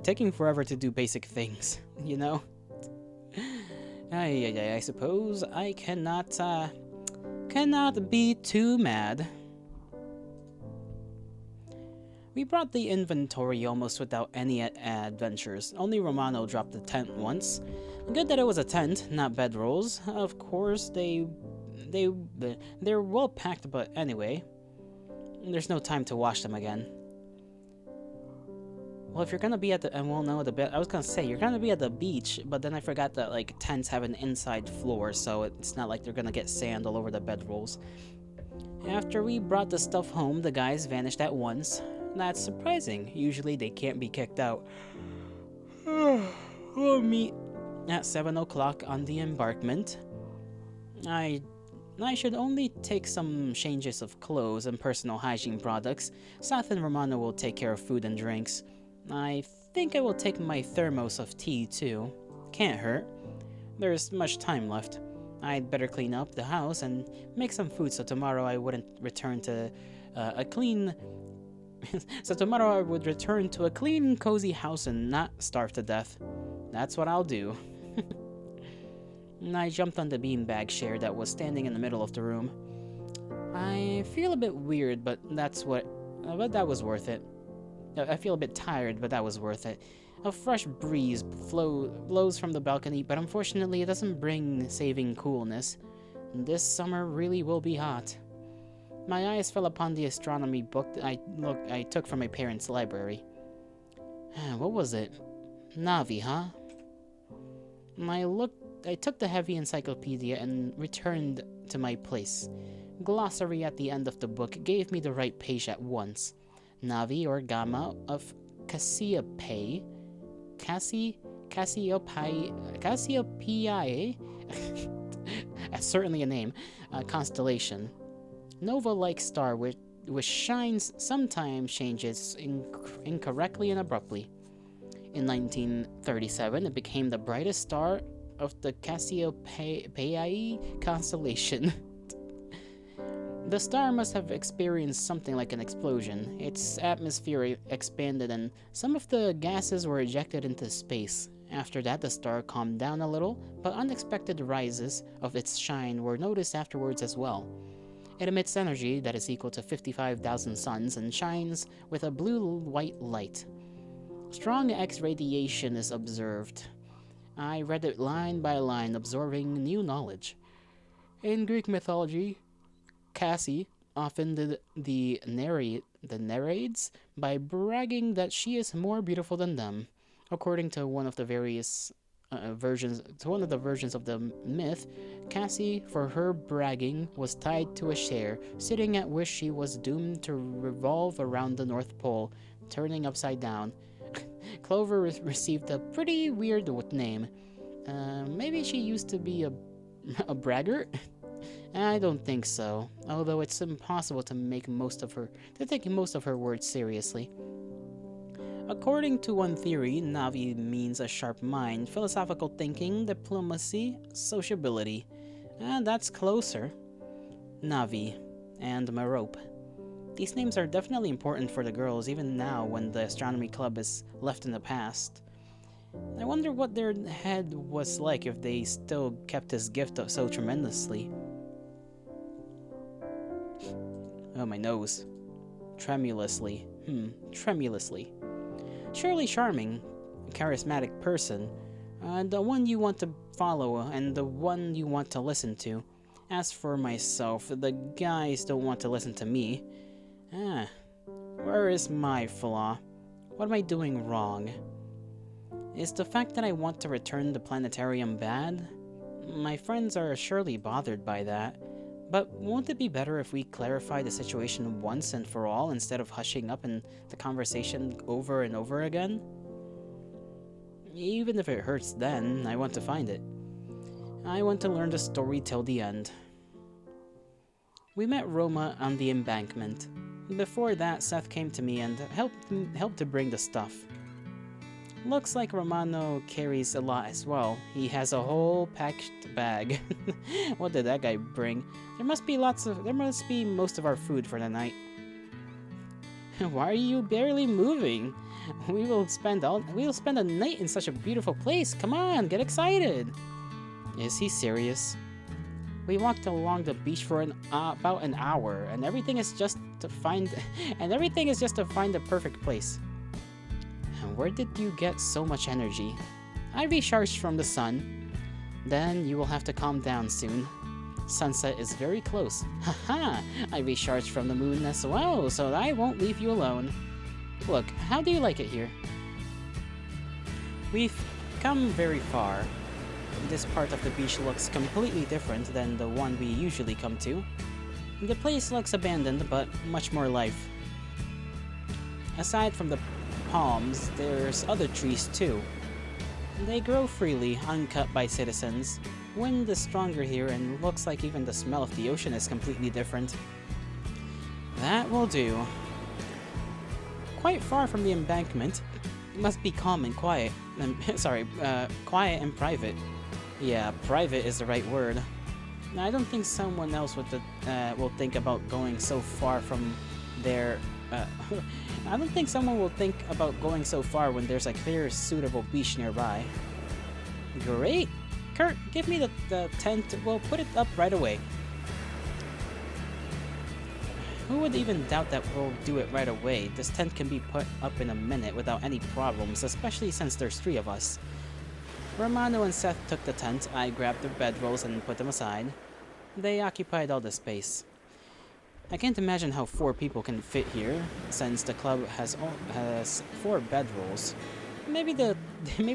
taking forever to do basic things, you know? I suppose I cannot be too mad. We brought the inventory almost without any adventures. Only Romano dropped the tent once. Good that it was a tent, not bedrolls. Of course, they're well packed, but anyway, there's no time to wash them again. Well, if you're gonna be at the, and well, no, I was gonna say you're gonna be at the beach, but then I forgot that like tents have an inside floor, so it's not like they're gonna get sand all over the bedrolls. After we brought the stuff home, the guys vanished at once. That's surprising. Usually they can't be kicked out. We'll meet at 7 o'clock on the embankment. I should only take some changes of clothes and personal hygiene products. Seth and Romano will take care of food and drinks. I think I will take my thermos of tea too. Can't hurt. There's much time left. I'd better clean up the house and make some food so tomorrow I wouldn't return to a clean... so tomorrow I would return to a clean, cozy house and not starve to death. That's what I'll do. I jumped on the beanbag chair that was standing in the middle of the room. I feel a bit weird, but that was worth it. I feel a bit tired, but that was worth it. A fresh breeze blows from the balcony, but unfortunately it doesn't bring saving coolness. This summer really will be hot. My eyes fell upon the astronomy book I took from my parents' library. What was it? Navi, huh? I took the heavy encyclopedia and returned to my place. Glossary at the end of the book gave me the right page at once. Navi, or Gamma, of Cassiopeia, that's certainly a name, constellation. Nova-like star which shines, sometimes changes incorrectly and abruptly. In 1937, it became the brightest star of the Cassiopeia constellation. The star must have experienced something like an explosion. Its atmosphere expanded and some of the gases were ejected into space. After that, the star calmed down a little, but unexpected rises of its shine were noticed afterwards as well. It emits energy that is equal to 55,000 suns and shines with a blue-white light. Strong X-radiation is observed. I read it line by line, absorbing new knowledge. In Greek mythology, Cassie often narrates by bragging that she is more beautiful than them. According to one of the various versions of the myth, Cassie, for her bragging, was tied to a chair, sitting at which she was doomed to revolve around the North Pole, turning upside down. Clover received a pretty weird name. Maybe she used to be a braggart? I don't think so, although it's impossible to take most of her words seriously. According to one theory, Navi means a sharp mind, philosophical thinking, diplomacy, sociability. And that's closer. Navi and Merope. These names are definitely important for the girls, even now when the astronomy club is left in the past. I wonder what their head was like if they still kept his gift up so tremendously. Oh, my nose. Tremulously. Tremulously. Surely charming, charismatic person. The one you want to follow and the one you want to listen to. As for myself, the guys don't want to listen to me. Where is my flaw? What am I doing wrong? Is the fact that I want to return the planetarium bad? My friends are surely bothered by that, but won't it be better if we clarify the situation once and for all instead of hushing up in the conversation over and over again? Even if it hurts then, I want to find it. I want to learn the story till the end. We met Roma on the embankment. Before that, Seth came to me and helped to bring the stuff. Looks like Romano carries a lot as well. He has a whole packed bag. What did that guy bring? There must be most of our food for the night. Why are you barely moving? We'll spend a night in such a beautiful place. Come on, get excited. Is he serious? We walked along the beach for about an hour, and everything is just to find the perfect place. And where did you get so much energy? I recharged from the sun. Then you will have to calm down soon. Sunset is very close. Haha! I recharged from the moon as well, so I won't leave you alone. Look, how do you like it here? We've come very far. This part of the beach looks completely different than the one we usually come to. The place looks abandoned, but much more life. Aside from the palms, there's other trees too. They grow freely, uncut by citizens. Wind is stronger here, and looks like even the smell of the ocean is completely different. That will do. Quite far from the embankment. It must be calm and quiet. Quiet and private. Yeah, private is the right word. I don't think someone else will think about going so far from there. I don't think someone will think about going so far when there's a clear, suitable beach nearby. Great! Kurt, give me the tent. We'll put it up right away. Who would even doubt that we'll do it right away? This tent can be put up in a minute without any problems, especially since there's 3 of us. Romano and Seth took the tent. I grabbed the bedrolls and put them aside. They occupied all the space. I can't imagine how 4 people can fit here, since the club has 4 bedrolls. Maybe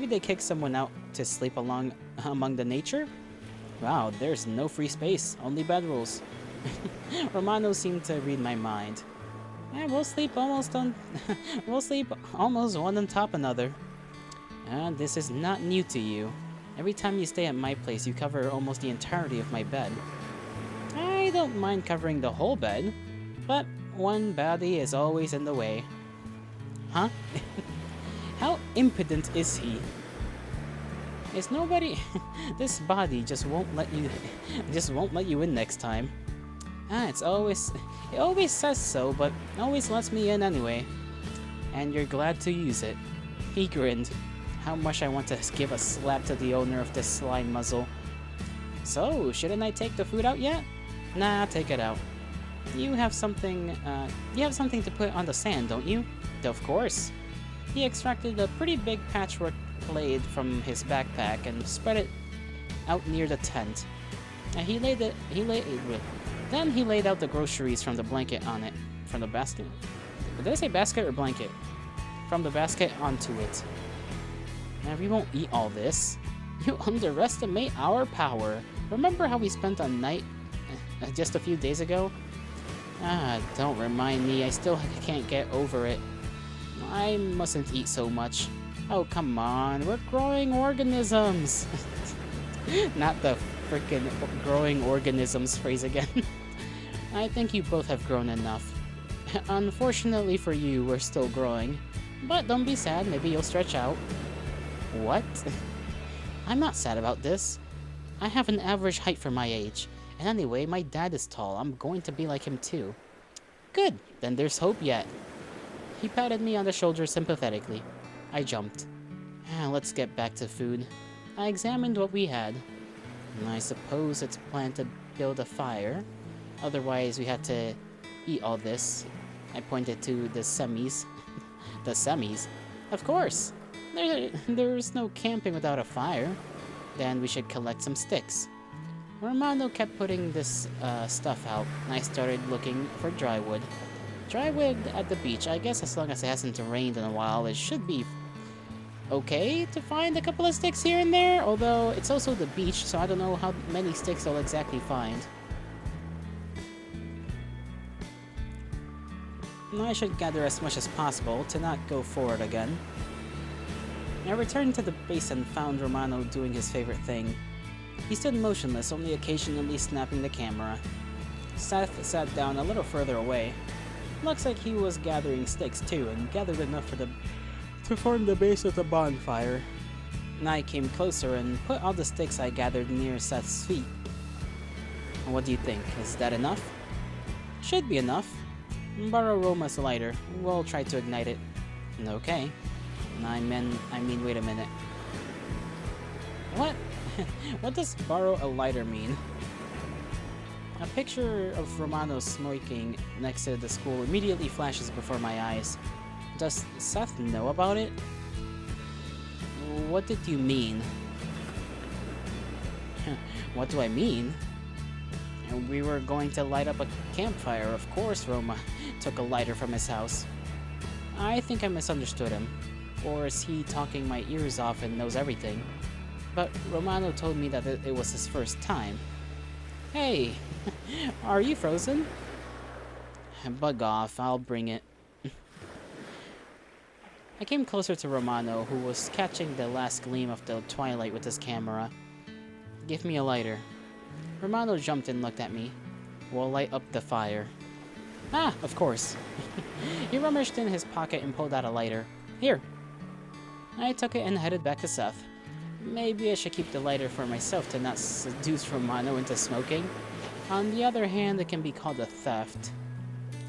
they kick someone out to sleep among the nature? Wow, there's no free space, only bedrolls. Romano seemed to read my mind. Yeah, we'll sleep almost one on top another. This is not new to you. Every time you stay at my place, you cover almost the entirety of my bed. I don't mind covering the whole bed, but one body is always in the way. Huh? How impudent is he? Is nobody... This body just won't let you in next time. It always says so, but always lets me in anyway. And you're glad to use it. He grinned. How much I want to give a slap to the owner of this slime muzzle. So, shouldn't I take the food out yet? Nah, take it out. You have something to put on the sand, don't you? Of course. He extracted a pretty big patchwork blade from his backpack and spread it out near the tent. And then he laid out the groceries from the blanket on it. From the basket? Did I say basket or blanket? From the basket onto it. Now, we won't eat all this. You underestimate our power. Remember how we spent a night just a few days ago? Don't remind me. I still can't get over it. I mustn't eat so much. Oh, come on. We're growing organisms. Not the frickin' growing organisms phrase again. I think you both have grown enough. Unfortunately for you, we're still growing. But don't be sad. Maybe you'll stretch out. What? I'm not sad about this. I have an average height for my age. And anyway, my dad is tall. I'm going to be like him too. Good, then there's hope yet. He patted me on the shoulder sympathetically. I jumped. Let's get back to food. I examined what we had. I suppose it's planned to build a fire. Otherwise, we had to eat all this. I pointed to the semis. The semis? Of course! There's no camping without a fire. Then we should collect some sticks. Romano kept putting this stuff out, and I started looking for dry wood. Dry wood at the beach. I guess as long as it hasn't rained in a while, it should be okay to find a couple of sticks here and there, although it's also the beach, so I don't know how many sticks I'll exactly find. I should gather as much as possible to not go forward again. I returned to the base and found Romano doing his favorite thing. He stood motionless, only occasionally snapping the camera. Seth sat down a little further away. Looks like he was gathering sticks too, and gathered enough to form the base of the bonfire. I came closer and put all the sticks I gathered near Seth's feet. What do you think? Is that enough? Should be enough. Borrow Roma's lighter. We'll try to ignite it. Okay. I mean, wait a minute. What? What does borrow a lighter mean? A picture of Romano smoking next to the school immediately flashes before my eyes. Does Seth know about it? What did you mean? What do I mean? We were going to light up a campfire. Of course Roma took a lighter from his house. I think I misunderstood him. Or is he talking my ears off and knows everything? But Romano told me that it was his first time. Hey, are you frozen? Bug off, I'll bring it. I came closer to Romano, who was catching the last gleam of the twilight with his camera. Give me a lighter. Romano jumped and looked at me. We'll light up the fire. Ah, of course. He rummaged in his pocket and pulled out a lighter. Here. I took it and headed back to Seth. Maybe I should keep the lighter for myself to not seduce Romano into smoking. On the other hand, it can be called a theft.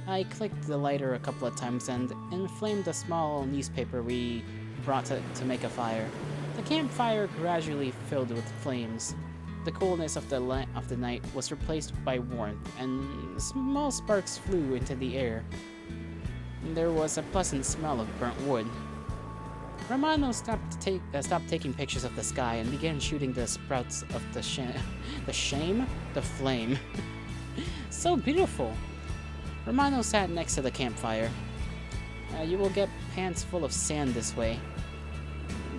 I clicked the lighter a couple of times and inflamed the small newspaper we brought to make a fire. The campfire gradually filled with flames. The coolness of the night was replaced by warmth, and small sparks flew into the air. There was a pleasant smell of burnt wood. Romano stopped taking pictures of the sky and began shooting the sprouts of the flame. So beautiful. Romano sat next to the campfire. You will get pants full of sand this way.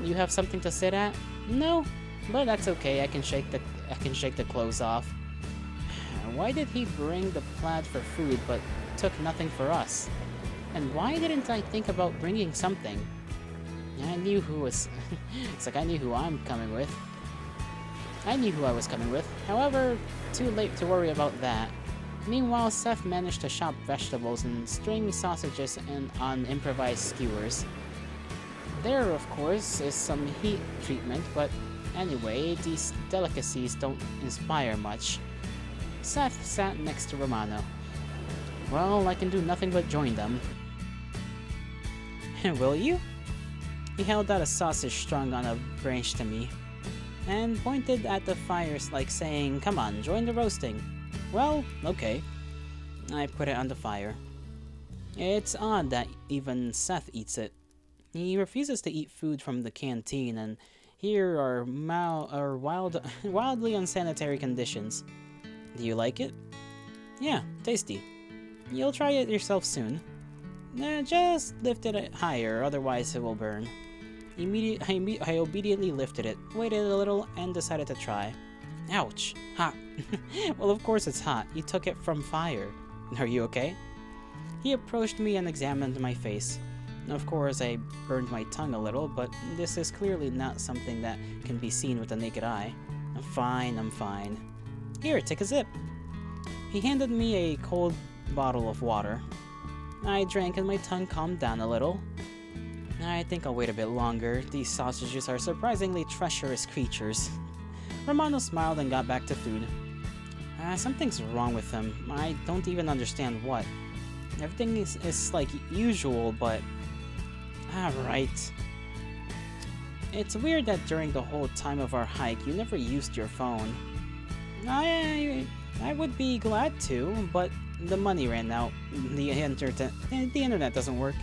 You have something to sit at? No, but that's okay. I can shake the clothes off. Why did he bring the plaid for food but took nothing for us? And why didn't I think about bringing something? I knew who was. It's like I knew who I'm coming with. I knew who I was coming with. However, too late to worry about that. Meanwhile, Seth managed to chop vegetables and string sausages on improvised skewers. There, of course, is some heat treatment, but anyway, these delicacies don't inspire much. Seth sat next to Romano. Well, I can do nothing but join them. Will you? He held out a sausage strung on a branch to me, and pointed at the fires like saying, "Come on, join the roasting." Well, okay. I put it on the fire. It's odd that even Seth eats it. He refuses to eat food from the canteen, and here are wildly unsanitary conditions. Do you like it? Yeah, tasty. You'll try it yourself soon. Just lift it higher, otherwise it will burn. I obediently lifted it, waited a little, and decided to try. Ouch! Hot! Well, of course it's hot. You took it from fire. Are you okay? He approached me and examined my face. Of course, I burned my tongue a little, but this is clearly not something that can be seen with the naked eye. I'm fine. Here, take a sip. He handed me a cold bottle of water. I drank and my tongue calmed down a little. I think I'll wait a bit longer. These sausages are surprisingly treacherous creatures. Romano smiled and got back to food. Something's wrong with him. I don't even understand what. Everything is like usual, but... Right. It's weird that during the whole time of our hike, you never used your phone. I would be glad to, but the money ran out. The internet doesn't work.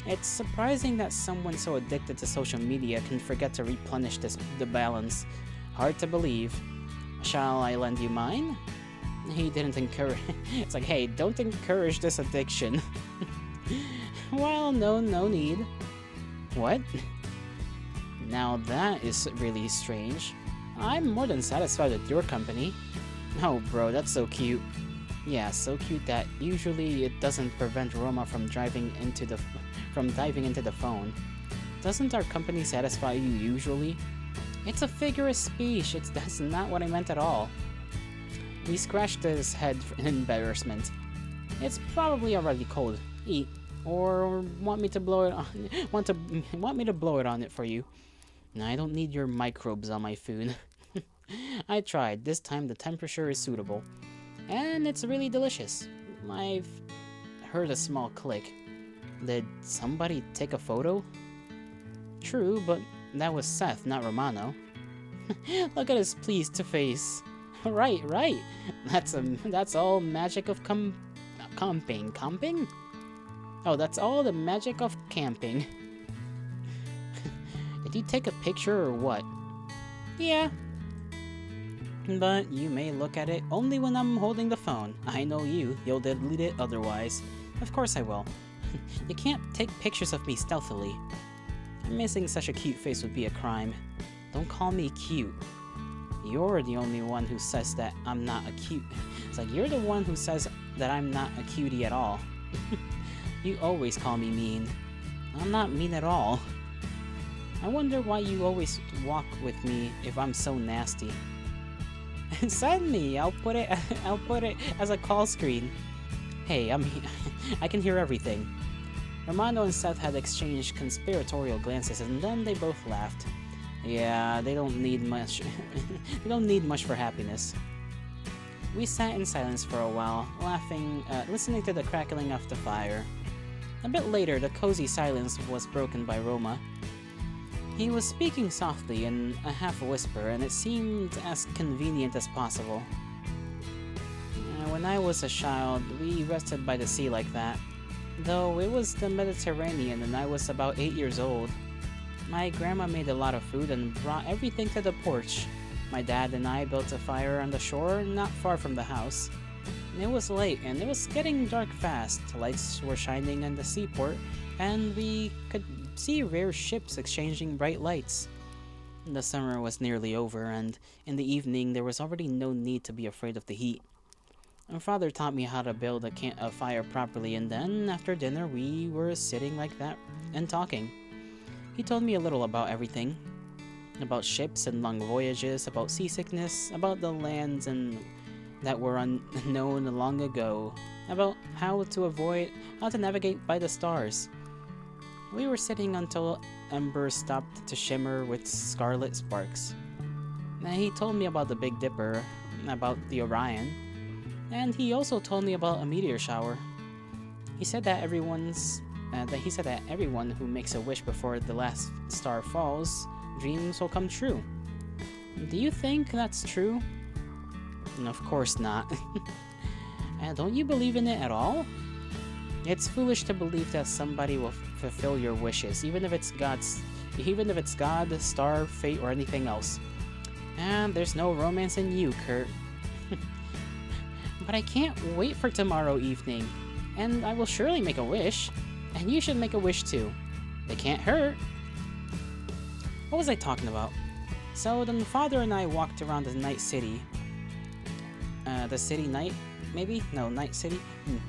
It's surprising that someone so addicted to social media can forget to replenish the balance. Hard to believe. Shall I lend you mine? He didn't encourage... It's like, hey, don't encourage this addiction. Well, no need. What? Now that is really strange. I'm more than satisfied with your company. Oh, bro, that's so cute. Yeah, so cute that usually it doesn't prevent Roma from diving into the phone. Doesn't our company satisfy you usually? It's a figure of speech. That's not what I meant at all. He scratched his head in embarrassment. It's probably already cold. Eat. Or want me to blow it on? Want me to blow it on it for you? No, I don't need your microbes on my food. I tried. This time the temperature is suitable. And it's really delicious. I've heard a small click. Did somebody take a photo? True, but that was Seth, not Romano. Look at his pleased face. Right. That's all magic of camping. Camping? Oh, that's all the magic of camping. Did you take a picture or what? Yeah. But you may look at it only when I'm holding the phone. I know you'll delete it otherwise. Of course I will. You can't take pictures of me stealthily. Missing such a cute face would be a crime. Don't call me cute. You're the only one who says that I'm not a cute. It's like you're the one who says that I'm not a cutie at all. You always call me mean. I'm not mean at all. I wonder why you always walk with me if I'm so nasty. Send me. I'll put it as a call screen. Hey, I can hear everything. Romano and Seth had exchanged conspiratorial glances, and then they both laughed. Yeah, they don't need much. They don't need much for happiness. We sat in silence for a while, laughing, listening to the crackling of the fire. A bit later, the cozy silence was broken by Roma. He was speaking softly in a half-whisper, and it seemed as convenient as possible. When I was a child, we rested by the sea like that. Though it was the Mediterranean and I was about 8 years old. My grandma made a lot of food and brought everything to the porch. My dad and I built a fire on the shore not far from the house. It was late and it was getting dark fast. Lights were shining in the seaport and we could see rare ships exchanging bright lights. The summer was nearly over and in the evening there was already no need to be afraid of the heat. My father taught me how to build a fire properly, and then, after dinner, we were sitting like that and talking. He told me a little about everything. About ships and long voyages, about seasickness, about the lands that were unknown long ago, about how to navigate by the stars. We were sitting until embers stopped to shimmer with scarlet sparks. He told me about the Big Dipper, about the Orion, and he also told me about a meteor shower. He said that everyone who makes a wish before the last star falls, dreams will come true. Do you think that's true? Of course not. Don't you believe in it at all? It's foolish to believe that somebody will fulfill your wishes, even if it's God, star, fate, or anything else. And there's no romance in you, Kurt. But I can't wait for tomorrow evening, and I will surely make a wish, and you should make a wish too. They can't hurt. What was I talking about? So then father and I walked around the night city. The city night? Maybe? No, night city?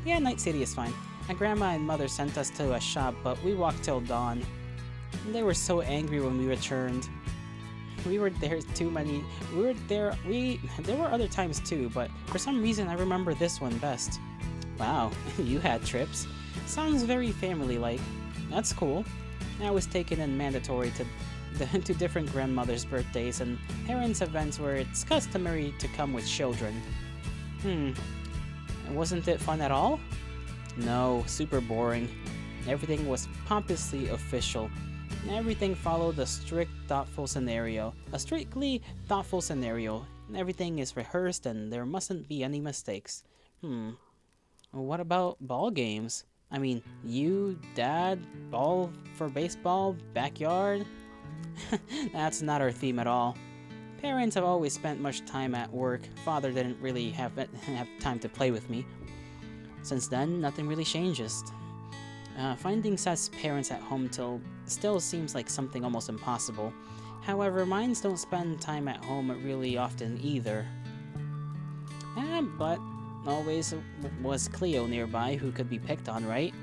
Yeah, night city is fine. My grandma and mother sent us to a shop, but we walked till dawn. They were so angry when we returned. We were there there were other times too, but for some reason I remember this one best. Wow, you had trips. Sounds very family-like. That's cool. I was taken in mandatory to to different grandmothers' birthdays and parents' events where it's customary to come with children. Wasn't it fun at all? No, super boring. Everything was pompously official. Everything followed a strictly thoughtful scenario. Everything is rehearsed and there mustn't be any mistakes. What about ball games? I mean, you, dad, ball for baseball, backyard? That's not our theme at all. Parents have always spent much time at work. Father didn't really have time to play with me. Since then, nothing really changes. Finding such parents at home still seems like something almost impossible. However, mines don't spend time at home really often either. But always was Cleo nearby who could be picked on, right?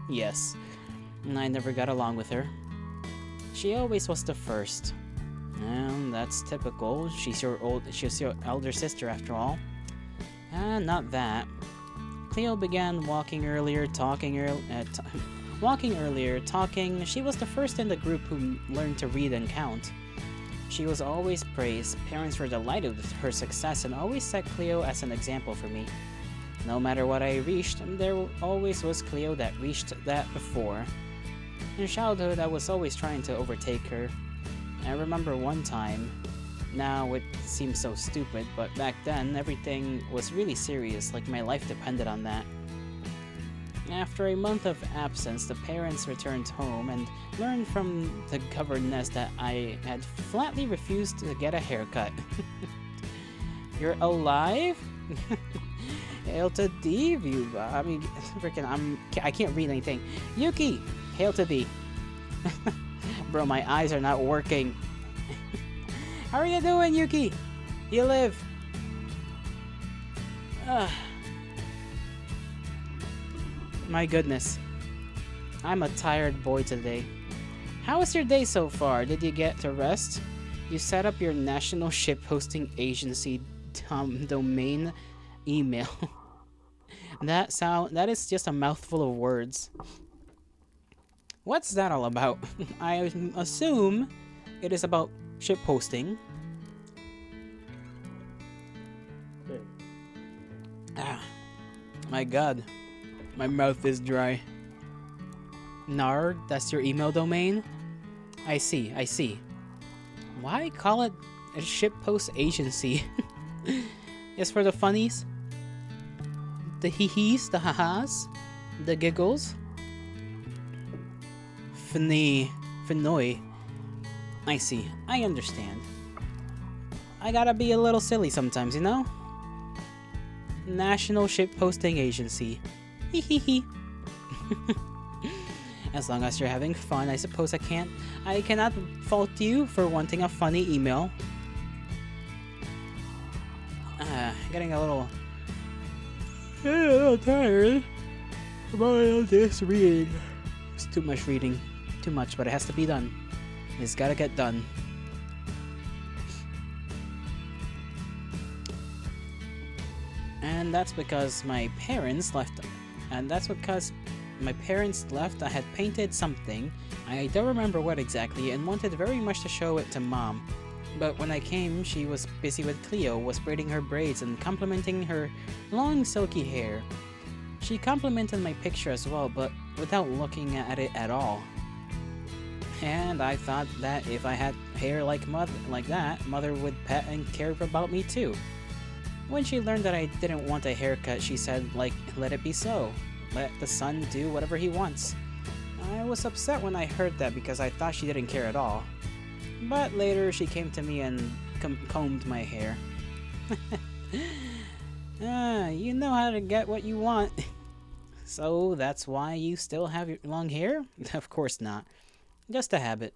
Yes. I never got along with her. She always was the first. That's typical. She's your elder sister after all. Not that. Cleo began walking earlier, talking. She was the first in the group who learned to read and count. She was always praised. Parents were delighted with her success and always set Cleo as an example for me. No matter what I reached, there always was Cleo that reached that before. In childhood, I was always trying to overtake her. I remember one time. Now it seems so stupid, but back then everything was really serious, like my life depended on that. After a month of absence, the parents returned home and learned from the governess that I had flatly refused to get a haircut. You're alive? Hail to thee, I can't read anything. Yuki, hail to thee. Bro, my eyes are not working. How are you doing, Yuki? You live? My goodness. I'm a tired boy today. How was your day so far? Did you get to rest? You set up your national ship hosting agency domain email. That is just a mouthful of words. What's that all about? I assume it is about ship hosting. My god. My mouth is dry. Nard, that's your email domain? I see. Why call it a shitpost agency? Just for the funnies? The hee-hees, the ha-has? The giggles? Finoy. I see. I understand. I gotta be a little silly sometimes, you know? National Shipposting Agency. Hee. As long as you're having fun, I suppose I cannot fault you for wanting a funny email. Getting a little tired about all this reading. It's too much reading. Too much, but it has to be done. It's gotta get done. And that's because my parents left. I had painted something. I don't remember what exactly, and wanted very much to show it to Mom. But when I came, she was busy with Cleo, was braiding her braids and complimenting her long silky hair. She complimented my picture as well, but without looking at it at all. And I thought that if I had hair like that, Mother would pet and care about me too. When she learned that I didn't want a haircut, she said, let it be so. Let the son do whatever he wants. I was upset when I heard that because I thought she didn't care at all. But later she came to me and combed my hair. You know how to get what you want. So that's why you still have your long hair? Of course not. Just a habit.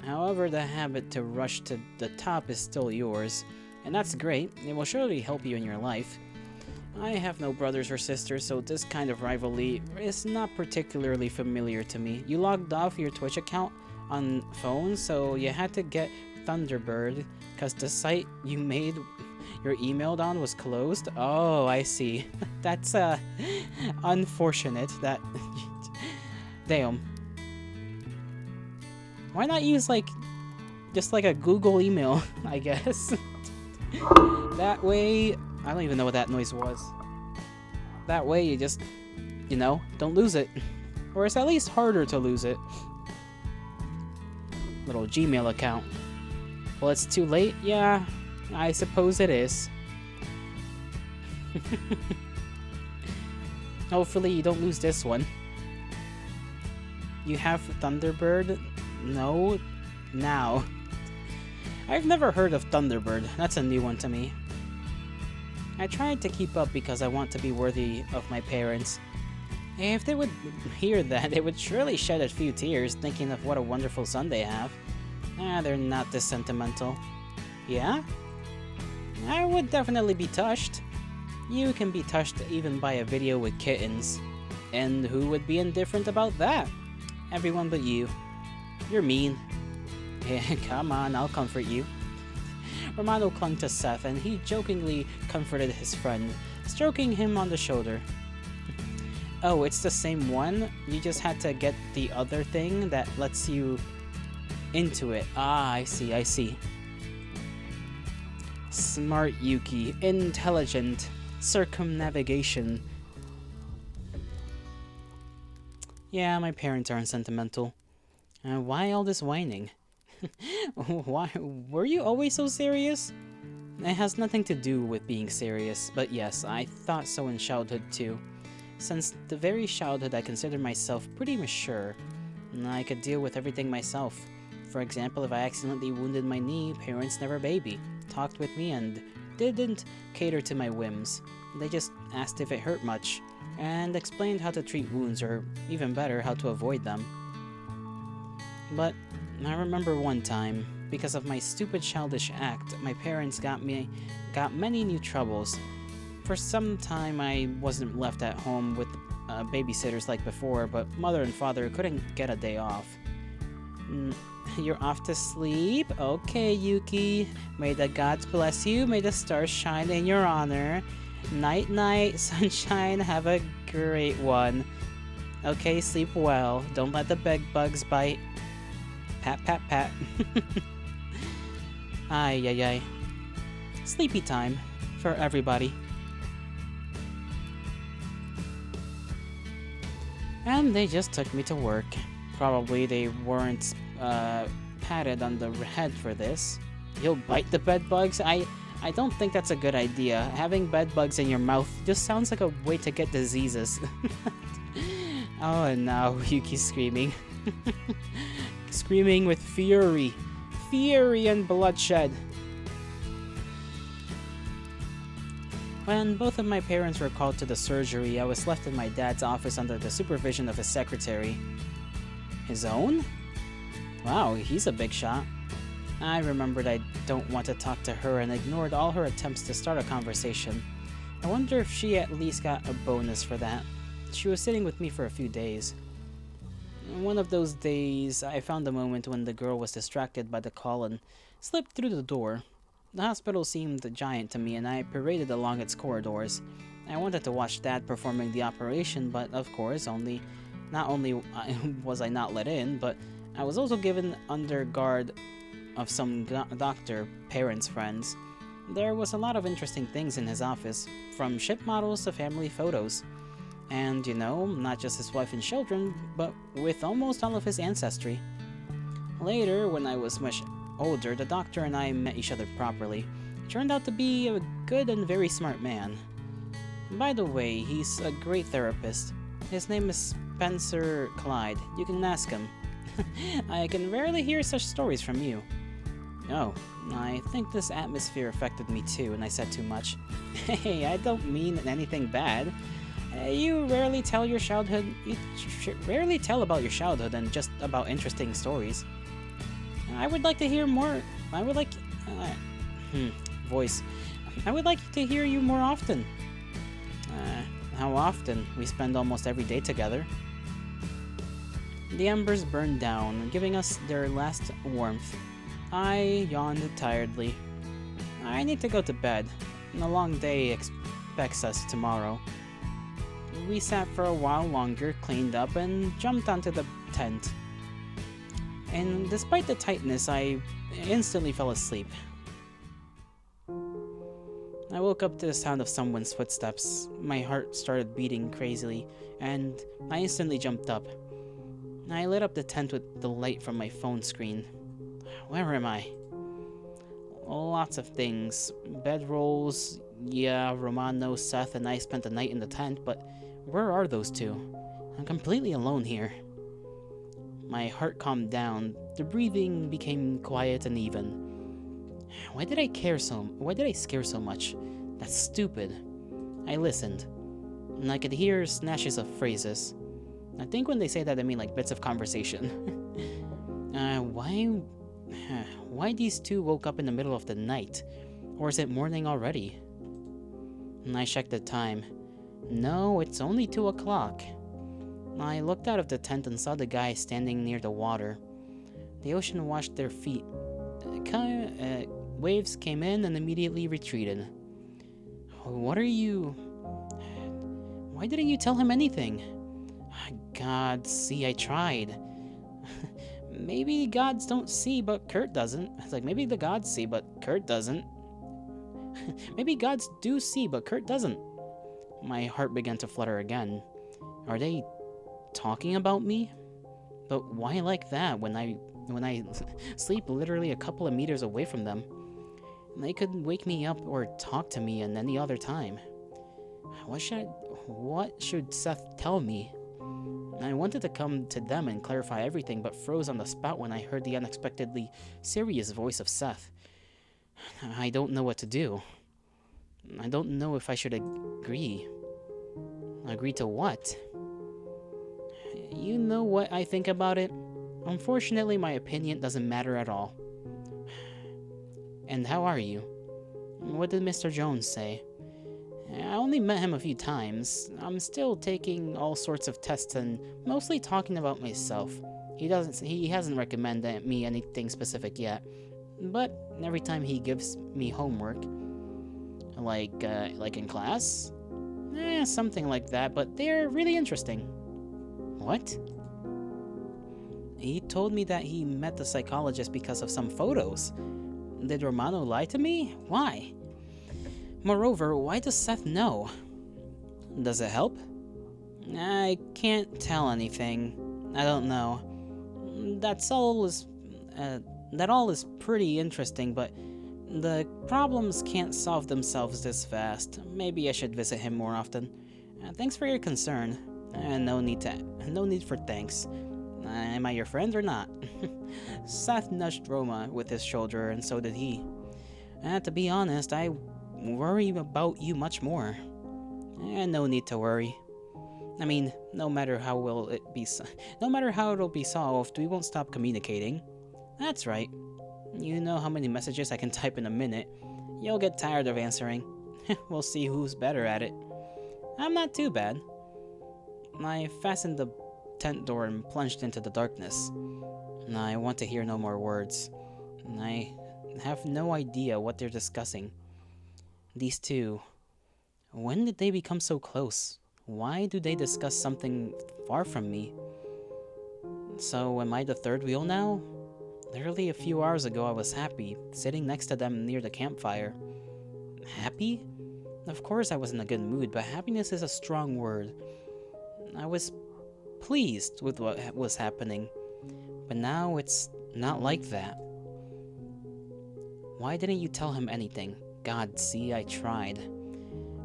However, the habit to rush to the top is still yours. And that's great. It will surely help you in your life. I have no brothers or sisters, so this kind of rivalry is not particularly familiar to me. You logged off your Twitch account on phone, so you had to get Thunderbird because the site you made your emailed on was closed. Oh, I see. That's unfortunate. That damn. Why not use, like, just like a Google email, I guess? That way, I don't even know what that noise was. That way you just, you know, don't lose it. Or it's at least harder to lose it. Little Gmail account. Well, it's too late? Yeah, I suppose it is. Hopefully you don't lose this one. You have Thunderbird? No, now. I've never heard of Thunderbird. That's a new one to me. I tried to keep up because I want to be worthy of my parents. If they would hear that, they would surely shed a few tears thinking of what a wonderful son they have. They're not this sentimental. Yeah? I would definitely be touched. You can be touched even by a video with kittens. And who would be indifferent about that? Everyone but you. You're mean. Yeah, come on, I'll comfort you. Romano clung to Seth and he jokingly comforted his friend, stroking him on the shoulder. Oh, it's the same one? You just had to get the other thing that lets you into it. Ah, I see. Smart Yuki. Intelligent. Circumnavigation. Yeah, my parents aren't sentimental. Why all this whining? Why? Were you always so serious? It has nothing to do with being serious, but yes, I thought so in childhood too. Since the very childhood I considered myself pretty mature, and I could deal with everything myself. For example, if I accidentally wounded my knee, parents never baby, talked with me, and didn't cater to my whims. They just asked if it hurt much, and explained how to treat wounds, or even better, how to avoid them. But I remember one time, because of my stupid childish act, my parents got many new troubles. For some time I wasn't left at home with babysitters like before, but mother and father couldn't get a day off. You're off to sleep? Okay, Yuki. May the gods bless you. May the stars shine in your honor. Night, night, sunshine. Have a great one. Okay, sleep well. Don't let the bed bugs bite. Pat, pat, pat. Ay, ay, ay. Sleepy time for everybody. And they just took me to work. Probably they weren't patted on the head for this. You'll bite the bed bugs? I don't think that's a good idea. Having bed bugs in your mouth just sounds like a way to get diseases. Oh, and now Yuki's screaming. Screaming with fury. Fury and bloodshed. When both of my parents were called to the surgery, I was left in my dad's office under the supervision of his secretary. His own? Wow, he's a big shot. I remembered I don't want to talk to her and ignored all her attempts to start a conversation. I wonder if she at least got a bonus for that. She was sitting with me for a few days. One of those days, I found a moment when the girl was distracted by the call and slipped through the door. The hospital seemed giant to me and I paraded along its corridors. I wanted to watch Dad performing the operation, but of course, not only was I not let in, but I was also given under guard of some doctor, parents' friends. There was a lot of interesting things in his office, from ship models to family photos. And, you know, not just his wife and children, but with almost all of his ancestry. Later, when I was much older, the doctor and I met each other properly. He turned out to be a good and very smart man. By the way, he's a great therapist. His name is Spencer Clyde. You can ask him. I can rarely hear such stories from you. Oh, I think this atmosphere affected me too, and I said too much. Hey, I don't mean anything bad. You rarely tell your childhood. You rarely tell about your childhood and just about interesting stories. I would like to hear more. I would like. Voice. I would like to hear you more often. How often? We spend almost every day together. The embers burned down, giving us their last warmth. I yawned tiredly. I need to go to bed. A long day expects us tomorrow. We sat for a while longer, cleaned up, and jumped onto the tent. and despite the tightness, I instantly fell asleep. I woke up to the sound of someone's footsteps. My heart started beating crazily, and I instantly jumped up. I lit up the tent with the light from my phone screen. Where am I? Lots of things. Bedrolls, yeah, Romano, Seth, and I spent the night in the tent, but where are those two? I'm completely alone here. My heart calmed down. The breathing became quiet and even. Why did I scare so much? That's stupid. I listened, and I could hear snatches of phrases. I think when they say that, I mean like bits of conversation. Why these two woke up in the middle of the night? Or is it morning already? And I checked the time. No, it's only 2 o'clock. I looked out of the tent and saw the guy standing near the water. The ocean washed their feet. Waves came in and immediately retreated. What are you... Why didn't you tell him anything? God, see, I tried. Maybe gods don't see, but Kurt doesn't. It's like, maybe the gods see, but Kurt doesn't. Maybe gods do see, but Kurt doesn't. My heart began to flutter again. Are they talking about me? But why like that when I sleep literally a couple of meters away from them? They could wake me up or talk to me at any other time. What should Seth tell me? I wanted to come to them and clarify everything, but froze on the spot when I heard the unexpectedly serious voice of Seth. I don't know what to do. I don't know if I should agree. Agree to what? You know what I think about it? Unfortunately, my opinion doesn't matter at all. And how are you? What did Mr. Jones say? I only met him a few times. I'm still taking all sorts of tests and mostly talking about myself. He hasn't recommended me anything specific yet. But every time he gives me homework, like in class, something like that, but they're really interesting. What? He told me that he met the psychologist because of some photos. Did Romano lie to me? Why? Moreover, why does Seth know? Does it help? I can't tell anything. I don't know. That all is pretty interesting, but the problems can't solve themselves this fast. Maybe I should visit him more often. Thanks for your concern. No need for thanks. Am I your friend or not? Seth nudged Roma with his shoulder, and so did he. To be honest, I worry about you much more. No need to worry. I mean, no matter how it'll be solved, we won't stop communicating. That's right. You know how many messages I can type in a minute. You'll get tired of answering. We'll see who's better at it. I'm not too bad. I fastened the tent door and plunged into the darkness. I want to hear no more words. I have no idea what they're discussing. These two, when did they become so close? Why do they discuss something far from me? So, am I the third wheel now? Literally a few hours ago I was happy, sitting next to them near the campfire. Happy? Of course I was in a good mood, but happiness is a strong word. I was pleased with what was happening, but now it's not like that. Why didn't you tell him anything? God, see, I tried.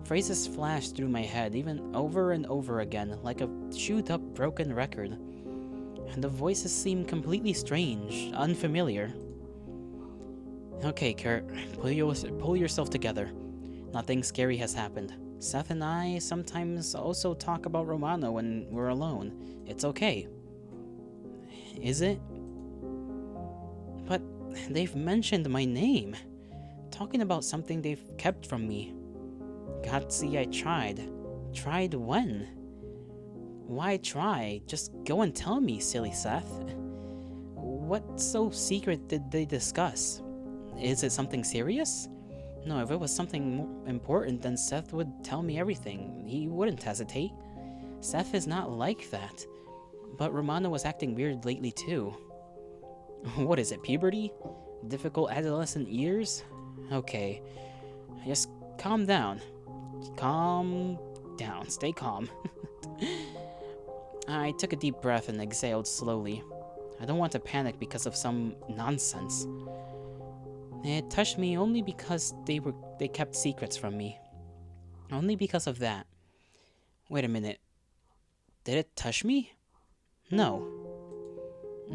Phrases flashed through my head, even over and over again, like a chewed-up broken record. And the voices seemed completely strange, unfamiliar. Okay, Kurt, pull yourself together. Nothing scary has happened. Seth and I sometimes also talk about Romano when we're alone. It's okay. Is it? But they've mentioned my name. Talking about something they've kept from me. God, see, I tried. Tried when? Why try? Just go and tell me, silly Seth. What so secret did they discuss? Is it something serious? No, if it was something more important, then Seth would tell me everything. He wouldn't hesitate. Seth is not like that. But Romano was acting weird lately too. What is it, puberty? Difficult adolescent years? Okay, just calm down. Calm down. Stay calm. I took a deep breath and exhaled slowly. I don't want to panic because of some nonsense. It touched me only because they kept secrets from me. Only because of that. Wait a minute. Did it touch me? No.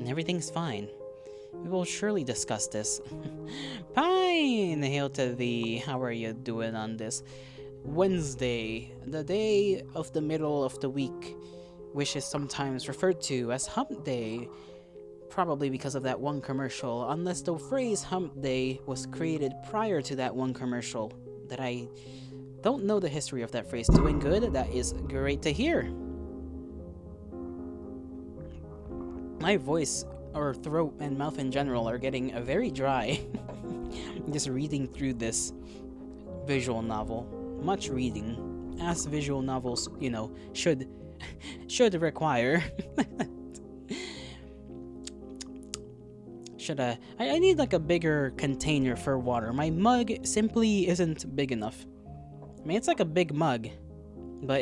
Everything's fine. We will surely discuss this. Fine! Hail to thee. How are you doing on this Wednesday, the day of the middle of the week, which is sometimes referred to as Hump Day, probably because of that one commercial, unless the phrase Hump Day was created prior to that one commercial that I don't know the history of that phrase. Doing good? That is great to hear. My voice, or throat and mouth in general, are getting very dry. Just reading through this visual novel. Much reading, as visual novels, should require. I need like a bigger container for water. My mug simply isn't big enough. I mean, it's like a big mug, but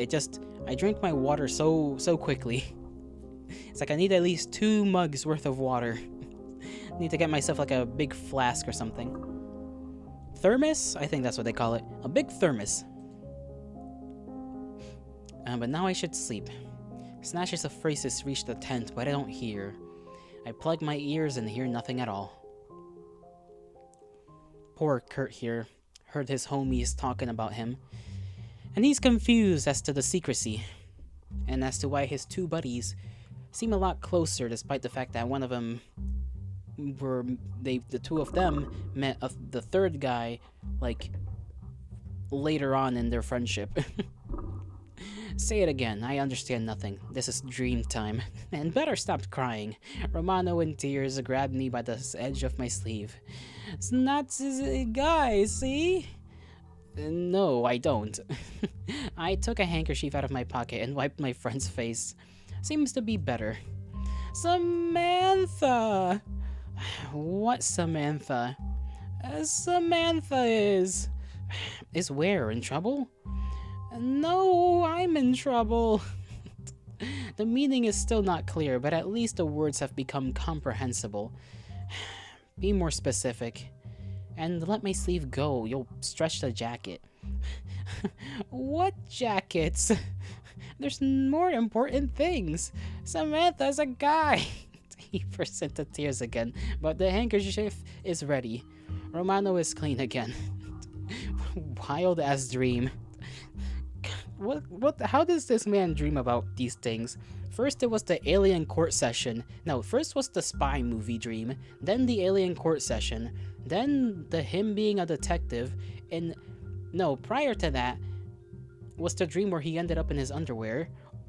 I drink my water so quickly. It's like I need at least 2 mugs worth of water. I need to get myself like a big flask or something. Thermos? I think that's what they call it. A big thermos. But now I should sleep. Snatches of phrases reach the tent, but I don't hear. I plug my ears and hear nothing at all. Poor Kurt here. Heard his homies talking about him. And he's confused as to the secrecy. And as to why his 2 buddies seem a lot closer, despite the fact that one of them the 2 of them met the 3rd guy, like, later on in their friendship. Say it again. I understand nothing. This is dream time. And better stop crying. Romano in tears grabbed me by the edge of my sleeve. It's not guys, see? No, I don't. I took a handkerchief out of my pocket and wiped my friend's face. Seems to be better. Samantha! What Samantha? Samantha is where? In trouble? No, I'm in trouble. The meaning is still not clear, but at least the words have become comprehensible. Be more specific. And let my sleeve go. You'll stretch the jacket. What jackets? There's more important things. Samantha's a guy. He burst into tears again, but the handkerchief is ready. Romano is clean again. Wild ass dream. How does this man dream about these things? First it was the alien court session. No, first was the spy movie dream, then the alien court session, then him being a detective, and no, prior to that was the dream where he ended up in his underwear.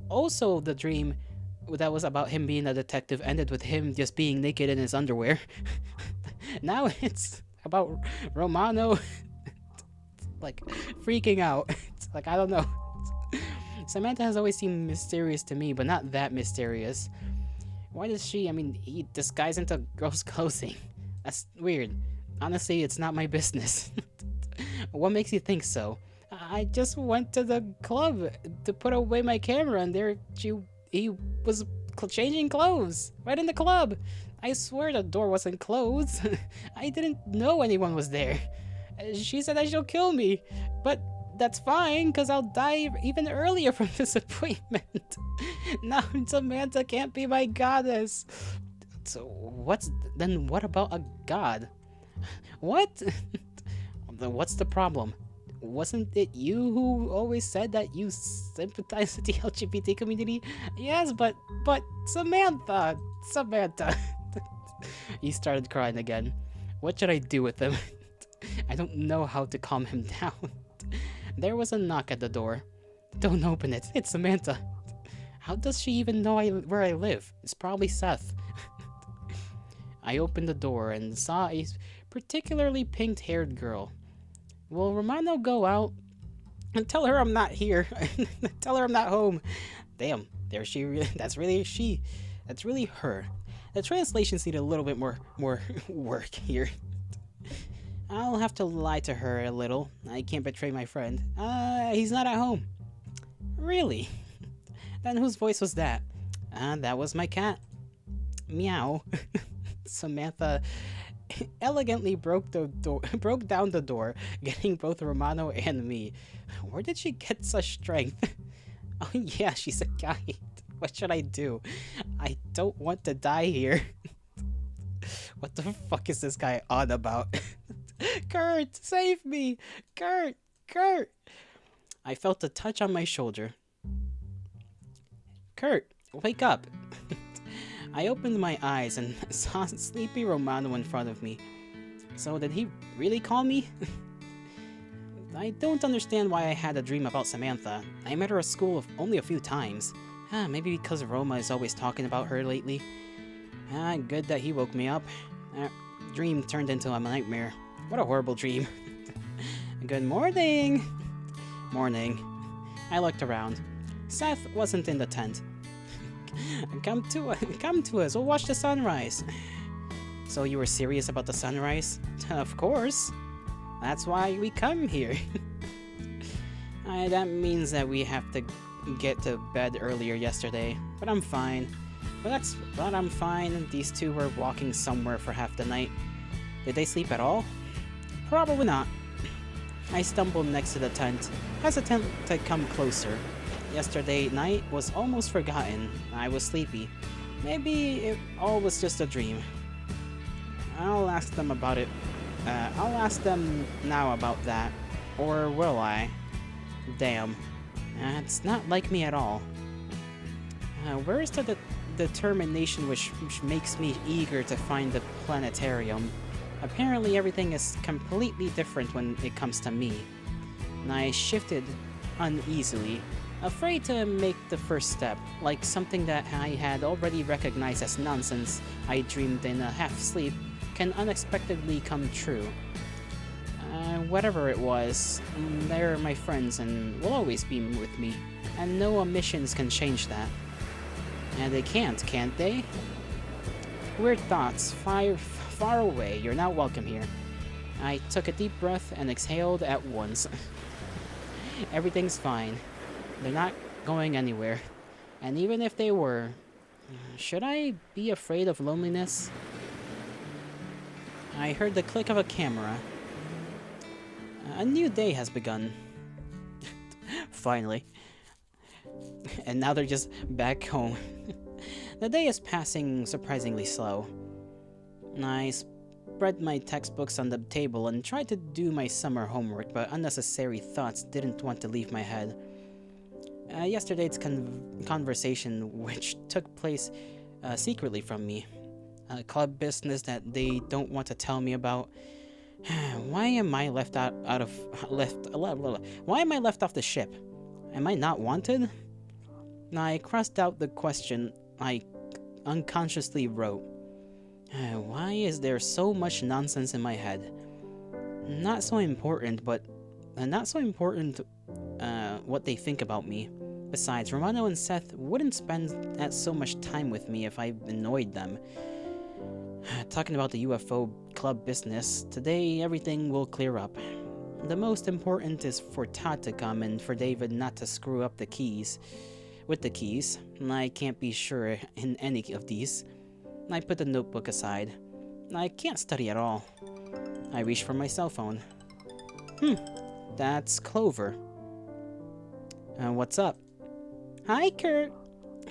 Also the dream that was about him being a detective ended with him just being naked in his underwear. Now it's about Romano like freaking out. It's like, I don't know. Samantha has always seemed mysterious to me, but not that mysterious. Why does he disguise into girls' clothing? That's weird. Honestly, it's not my business. What makes you think so? I just went to the club to put away my camera, and he was changing clothes right in the club. I swear the door wasn't closed. I didn't know anyone was there. She said that she'll kill me, but that's fine, because I'll die even earlier from disappointment. Now Samantha can't be my goddess. So what about a god? What? What's the problem? Wasn't it you who always said that you sympathize with the LGBT community? Yes, but Samantha. He started crying again. What should I do with him? I don't know how to calm him down. There was a knock at the door. Don't open it. It's Samantha. How does she even know where I live? It's probably Seth. I opened the door and saw a particularly pink-haired girl. Will Romano go out and tell her I'm not here? Tell her I'm not home. Damn, that's really she. That's really her. The translations need a little bit more work here. I'll have to lie to her a little. I can't betray my friend. He's not at home. Really? Then whose voice was that? That was my cat. Meow. Samantha elegantly broke down the door, getting both Romano and me. Where did she get such strength? Oh yeah, she's a guide. What should I do? I don't want to die here. What the fuck is this guy on about? Kurt, save me! Kurt! Kurt! I felt a touch on my shoulder. Kurt, wake up! I opened my eyes and saw sleepy Romano in front of me. So did he really call me? I don't understand why I had a dream about Samantha. I met her at school only a few times. Maybe because Roma is always talking about her lately. Good that he woke me up. Dream turned into a nightmare. What a horrible dream. Good morning! Morning. I looked around. Seth wasn't in the tent. Come to us, we'll watch the sunrise. So you were serious about the sunrise? Of course. That's why we come here. That means that we have to get to bed earlier yesterday, but I'm fine. But I'm fine. These two were walking somewhere for half the night. Did they sleep at all? Probably not. I stumbled next to the tent, hesitant to come closer. Yesterday night was almost forgotten. I was sleepy. Maybe it all was just a dream. I'll ask them about it. I'll ask them now about that. Or will I? Damn. It's not like me at all. Where is the determination which makes me eager to find the planetarium? Apparently everything is completely different when it comes to me. I shifted uneasily, afraid to make the first step, like something that I had already recognized as nonsense I dreamed in a half-sleep can unexpectedly come true. Whatever it was, they're my friends and will always be with me, and no omissions can change that. And they can't they? Weird thoughts, far away, you're not welcome here. I took a deep breath and exhaled at once. Everything's fine. They're not going anywhere. And even if they were, should I be afraid of loneliness? I heard the click of a camera. A new day has begun. Finally. And now they're just back home. The day is passing surprisingly slow. I spread my textbooks on the table and tried to do my summer homework, but unnecessary thoughts didn't want to leave my head. Yesterday's conversation, which took place secretly from me. A club business that they don't want to tell me about. Why am I left off the ship? Am I not wanted? I crossed out the question I unconsciously wrote. Why is there so much nonsense in my head? Not so important what they think about me. Besides, Romano and Seth wouldn't spend so much time with me if I annoyed them. Talking about the UFO club business, today everything will clear up. The most important is for Todd to come and for David not to screw up with the keys. I can't be sure in any of these. I put the notebook aside. I can't study at all. I reached for my cell phone. That's Clover. What's up? Hi, Kurt.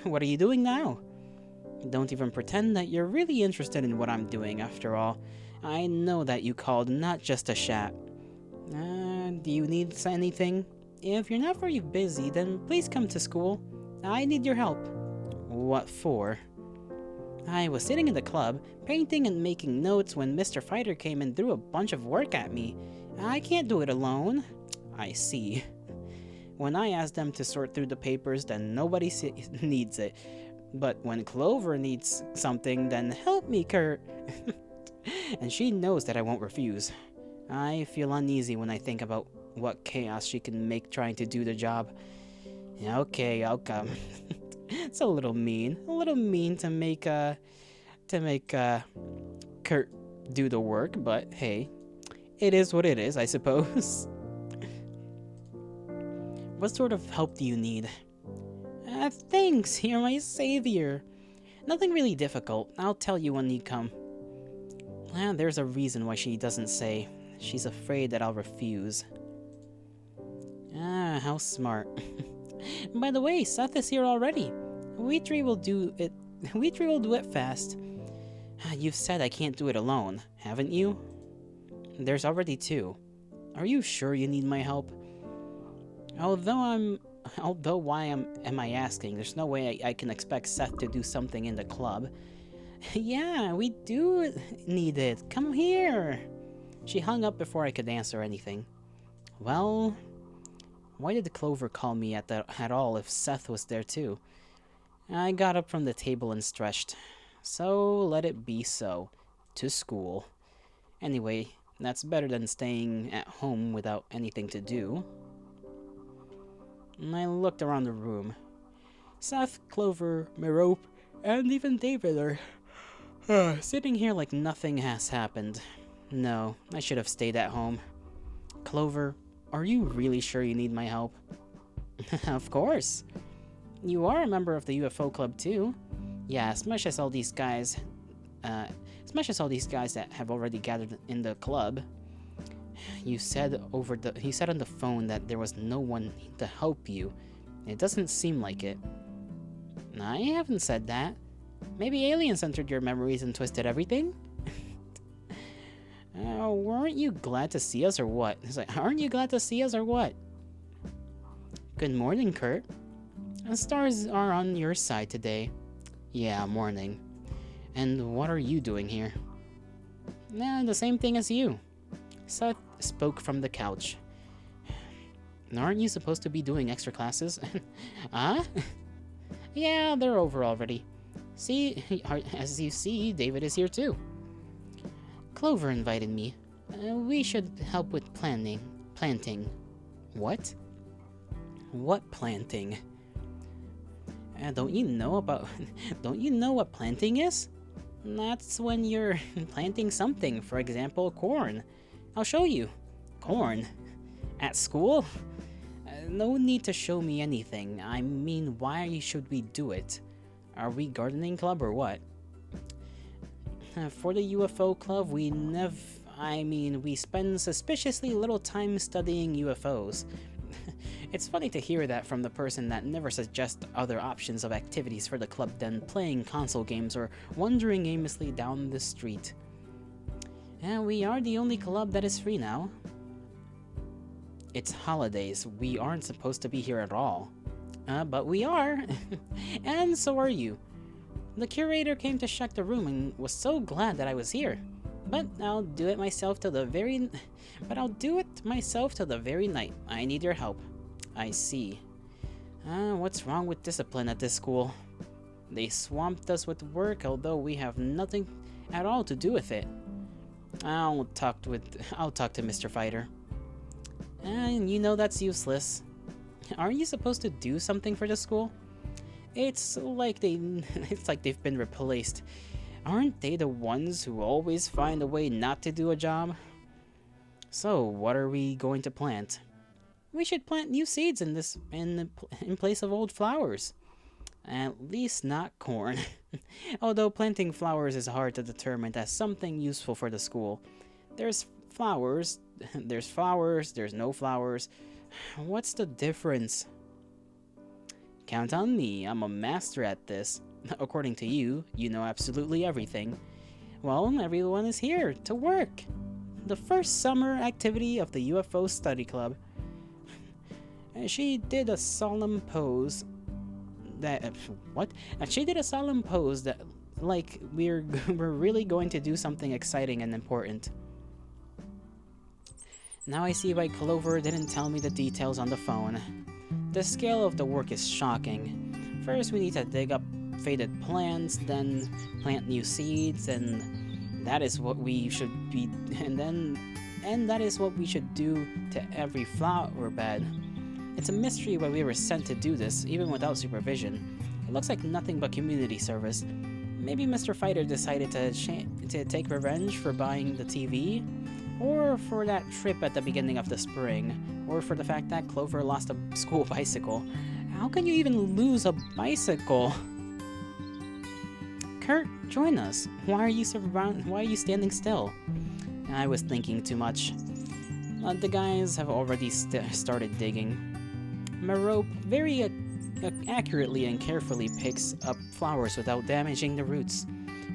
What are you doing now? Don't even pretend that you're really interested in what I'm doing, after all. I know that you called not just to chat. Do you need anything? If you're not very busy, then please come to school. I need your help. What for? I was sitting in the club, painting and making notes when Mr. Fighter came and threw a bunch of work at me. I can't do it alone. I see. When I ask them to sort through the papers, then nobody needs it. But when Clover needs something, then help me, Kurt. And she knows that I won't refuse. I feel uneasy when I think about what chaos she can make trying to do the job. Okay, I'll come. It's a little mean to make to make Kurt do the work, but hey, it is what it is, I suppose. What sort of help do you need? Thanks, you're my savior. Nothing really difficult. I'll tell you when you come. There's a reason why she doesn't say. She's afraid that I'll refuse. How smart. By the way, Seth is here already. We three will do it. We three will do it fast. You've said I can't do it alone, haven't you? There's already two. Are you sure you need my help? Although why am I asking? There's no way I can expect Seth to do something in the club. Yeah, we do need it. Come here. She hung up before I could answer anything. Well, why did Clover call me at all if Seth was there too? I got up from the table and stretched. So let it be so. To school. Anyway, that's better than staying at home without anything to do. And I looked around the room. Seth, Clover, Merope, and even David are sitting here like nothing has happened. No, I should have stayed at home. Clover, are you really sure you need my help? Of course. You are a member of the UFO club too. Yeah, as much as all these guys that have already gathered in the club. You said on the phone that there was no one to help you. It doesn't seem like it. I haven't said that. Maybe aliens entered your memories and twisted everything? Weren't you glad to see us or what? It's like, aren't you glad to see us or what? Good morning, Kurt. The stars are on your side today. Yeah, morning. And what are you doing here? The same thing as you. Seth spoke from the couch. Aren't you supposed to be doing extra classes? Huh? Yeah, they're over already. See, as you see, David is here too. Clover invited me. We should help with planting. What? What planting? Don't you know what planting is? That's when you're planting something, for example, corn. I'll show you. Corn? At school? No need to show me anything. I mean, why should we do it? Are we gardening club or what? For the UFO club, we spend suspiciously little time studying UFOs. It's funny to hear that from the person that never suggests other options of activities for the club than playing console games or wandering aimlessly down the street. And we are the only club that is free now. It's holidays. We aren't supposed to be here at all. But we are. And so are you. The curator came to check the room and was so glad that I was here. But I'll do it myself till the very night. I need your help. I see. What's wrong with discipline at this school? They swamped us with work, although we have nothing at all to do with it. I'll talk to Mr. Fighter. And you know that's useless. Aren't you supposed to do something for the school? It's like they've been replaced. Aren't they the ones who always find a way not to do a job? So, what are we going to plant? We should plant new seeds in place of old flowers. At least not corn. Although planting flowers is hard to determine as something useful for the school. There's flowers, there's no flowers. What's the difference? Count on me, I'm a master at this. According to you, you know absolutely everything. Well, everyone is here to work. The first summer activity of the UFO Study Club. She did a solemn pose that like we're really going to do something exciting and important. Now I see why Clover didn't tell me the details on the phone. The scale of the work is shocking. First we need to dig up faded plants, then plant new seeds, and that is what we should do to every flower bed. It's a mystery why we were sent to do this, even without supervision. It looks like nothing but community service. maybe Mr. Fighter decided to take revenge for buying the TV, or for that trip at the beginning of the spring, or for the fact that Clover lost a school bicycle. How can you even lose a bicycle? Kurt, join us. Why are you standing still? I was thinking too much. The guys have already started digging. Merope very accurately and carefully picks up flowers without damaging the roots.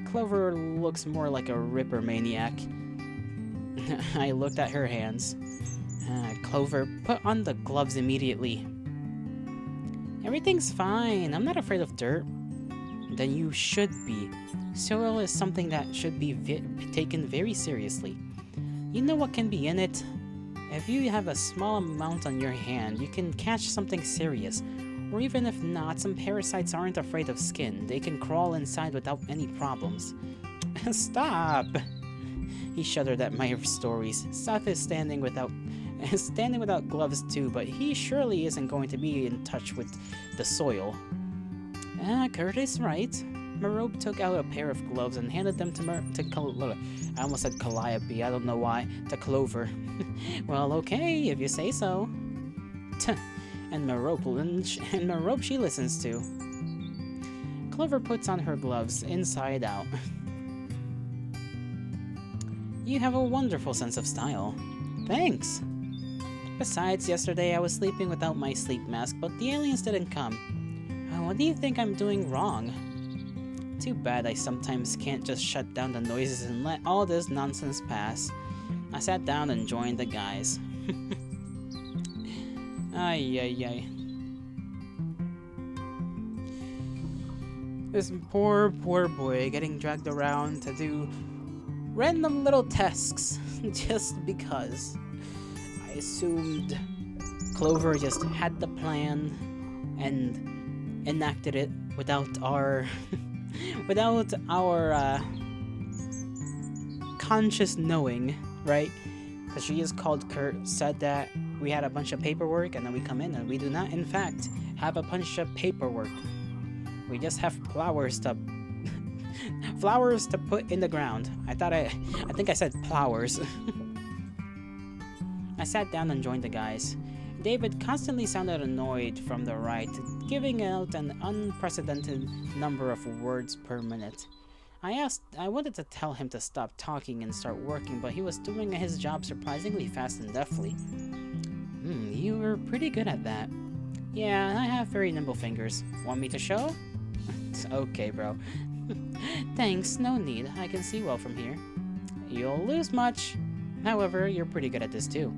Clover looks more like a ripper maniac. I looked at her hands. Clover, put on the gloves immediately. Everything's fine. I'm not afraid of dirt. Then you should be. Soil is something that should be taken very seriously. You know what can be in it? If you have a small amount on your hand, you can catch something serious. Or even if not, some parasites aren't afraid of skin. They can crawl inside without any problems. Stop! He shuddered at my stories. Seth is standing without gloves too, but he surely isn't going to be in touch with the soil. Kurt is right. Merope took out a pair of gloves and handed them I almost said Calliope, I don't know why, to Clover. Well, okay, if you say so. And Merope she listens to. Clover puts on her gloves inside out. You have a wonderful sense of style. Thanks. Besides, yesterday I was sleeping without my sleep mask, but the aliens didn't come. What do you think I'm doing wrong? Too bad I sometimes can't just shut down the noises and let all this nonsense pass. I sat down and joined the guys. Ay. This poor boy getting dragged around to do random little tasks just because. I assumed Clover just had the plan and enacted it without our conscious knowing, right? Because she just called Kurt, said that we had a bunch of paperwork, and then we come in and we do not, in fact, have a bunch of paperwork. We just have flowers to put in the ground. I think I said flowers. I sat down and joined the guys. David constantly sounded annoyed from the right, giving out an unprecedented number of words per minute. I wanted to tell him to stop talking and start working, but he was doing his job surprisingly fast and deftly. You were pretty good at that. Yeah, I have very nimble fingers. Want me to show? Okay, bro. Thanks, no need. I can see well from here. You'll lose much. However, you're pretty good at this too.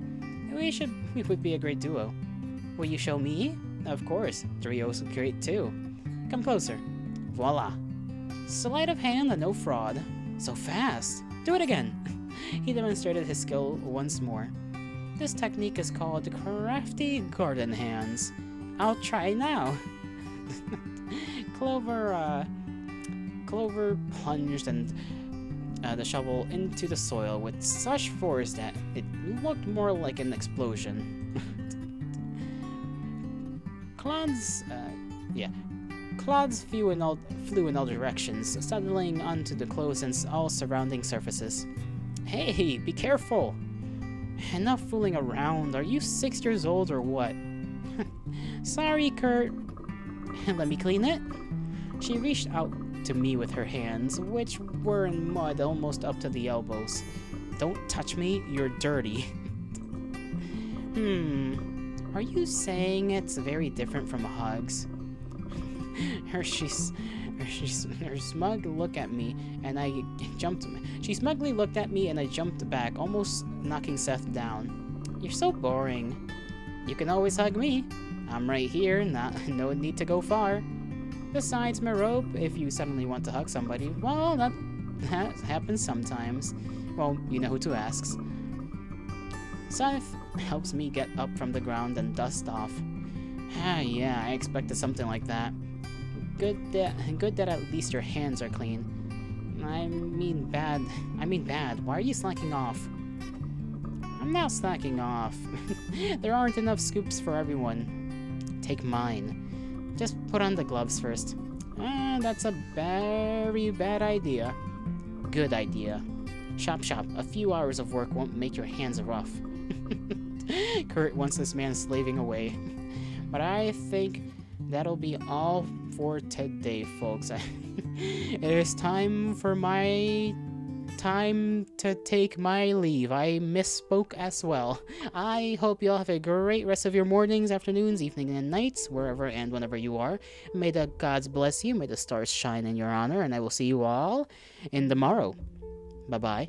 We would be a great duo. Will you show me? Of course. Trio's great too. Come closer. Voila. Sleight of hand and no fraud. So fast. Do it again. He demonstrated his skill once more. This technique is called crafty garden hands. I'll try now. Clover plunged the shovel into the soil with such force that it looked more like an explosion. Clouds flew in all directions, settling onto the clothes and all surrounding surfaces. Hey, be careful! Enough fooling around. Are you 6 years old or what? Sorry, Kurt. Let me clean it. She reached out to me with her hands, which were in mud almost up to the elbows. Don't touch me, you're dirty. Are you saying it's very different from hugs? Her smug look at me, and I jumped. She smugly looked at me, and I jumped back, almost knocking Seth down. You're so boring. You can always hug me. I'm right here. No need to go far. Besides, Merope, if you suddenly want to hug somebody, well, that happens sometimes. Well, you know who to ask. Seth helps me get up from the ground and dust off. Yeah, I expected something like that. Good that at least your hands are clean. I mean bad. Why are you slacking off? I'm not slacking off. There aren't enough scoops for everyone. Take mine. Just put on the gloves first. That's a very bad idea. Good idea. Chop chop, a few hours of work won't make your hands rough. Kurt wants this man slaving away. But I think that'll be all for today, folks. It is time to take my leave. I misspoke as well. I hope you all have a great rest of your mornings, afternoons, evenings, and nights, wherever and whenever you are. May the gods bless you, may the stars shine in your honor, and I will see you all in tomorrow. Bye-bye.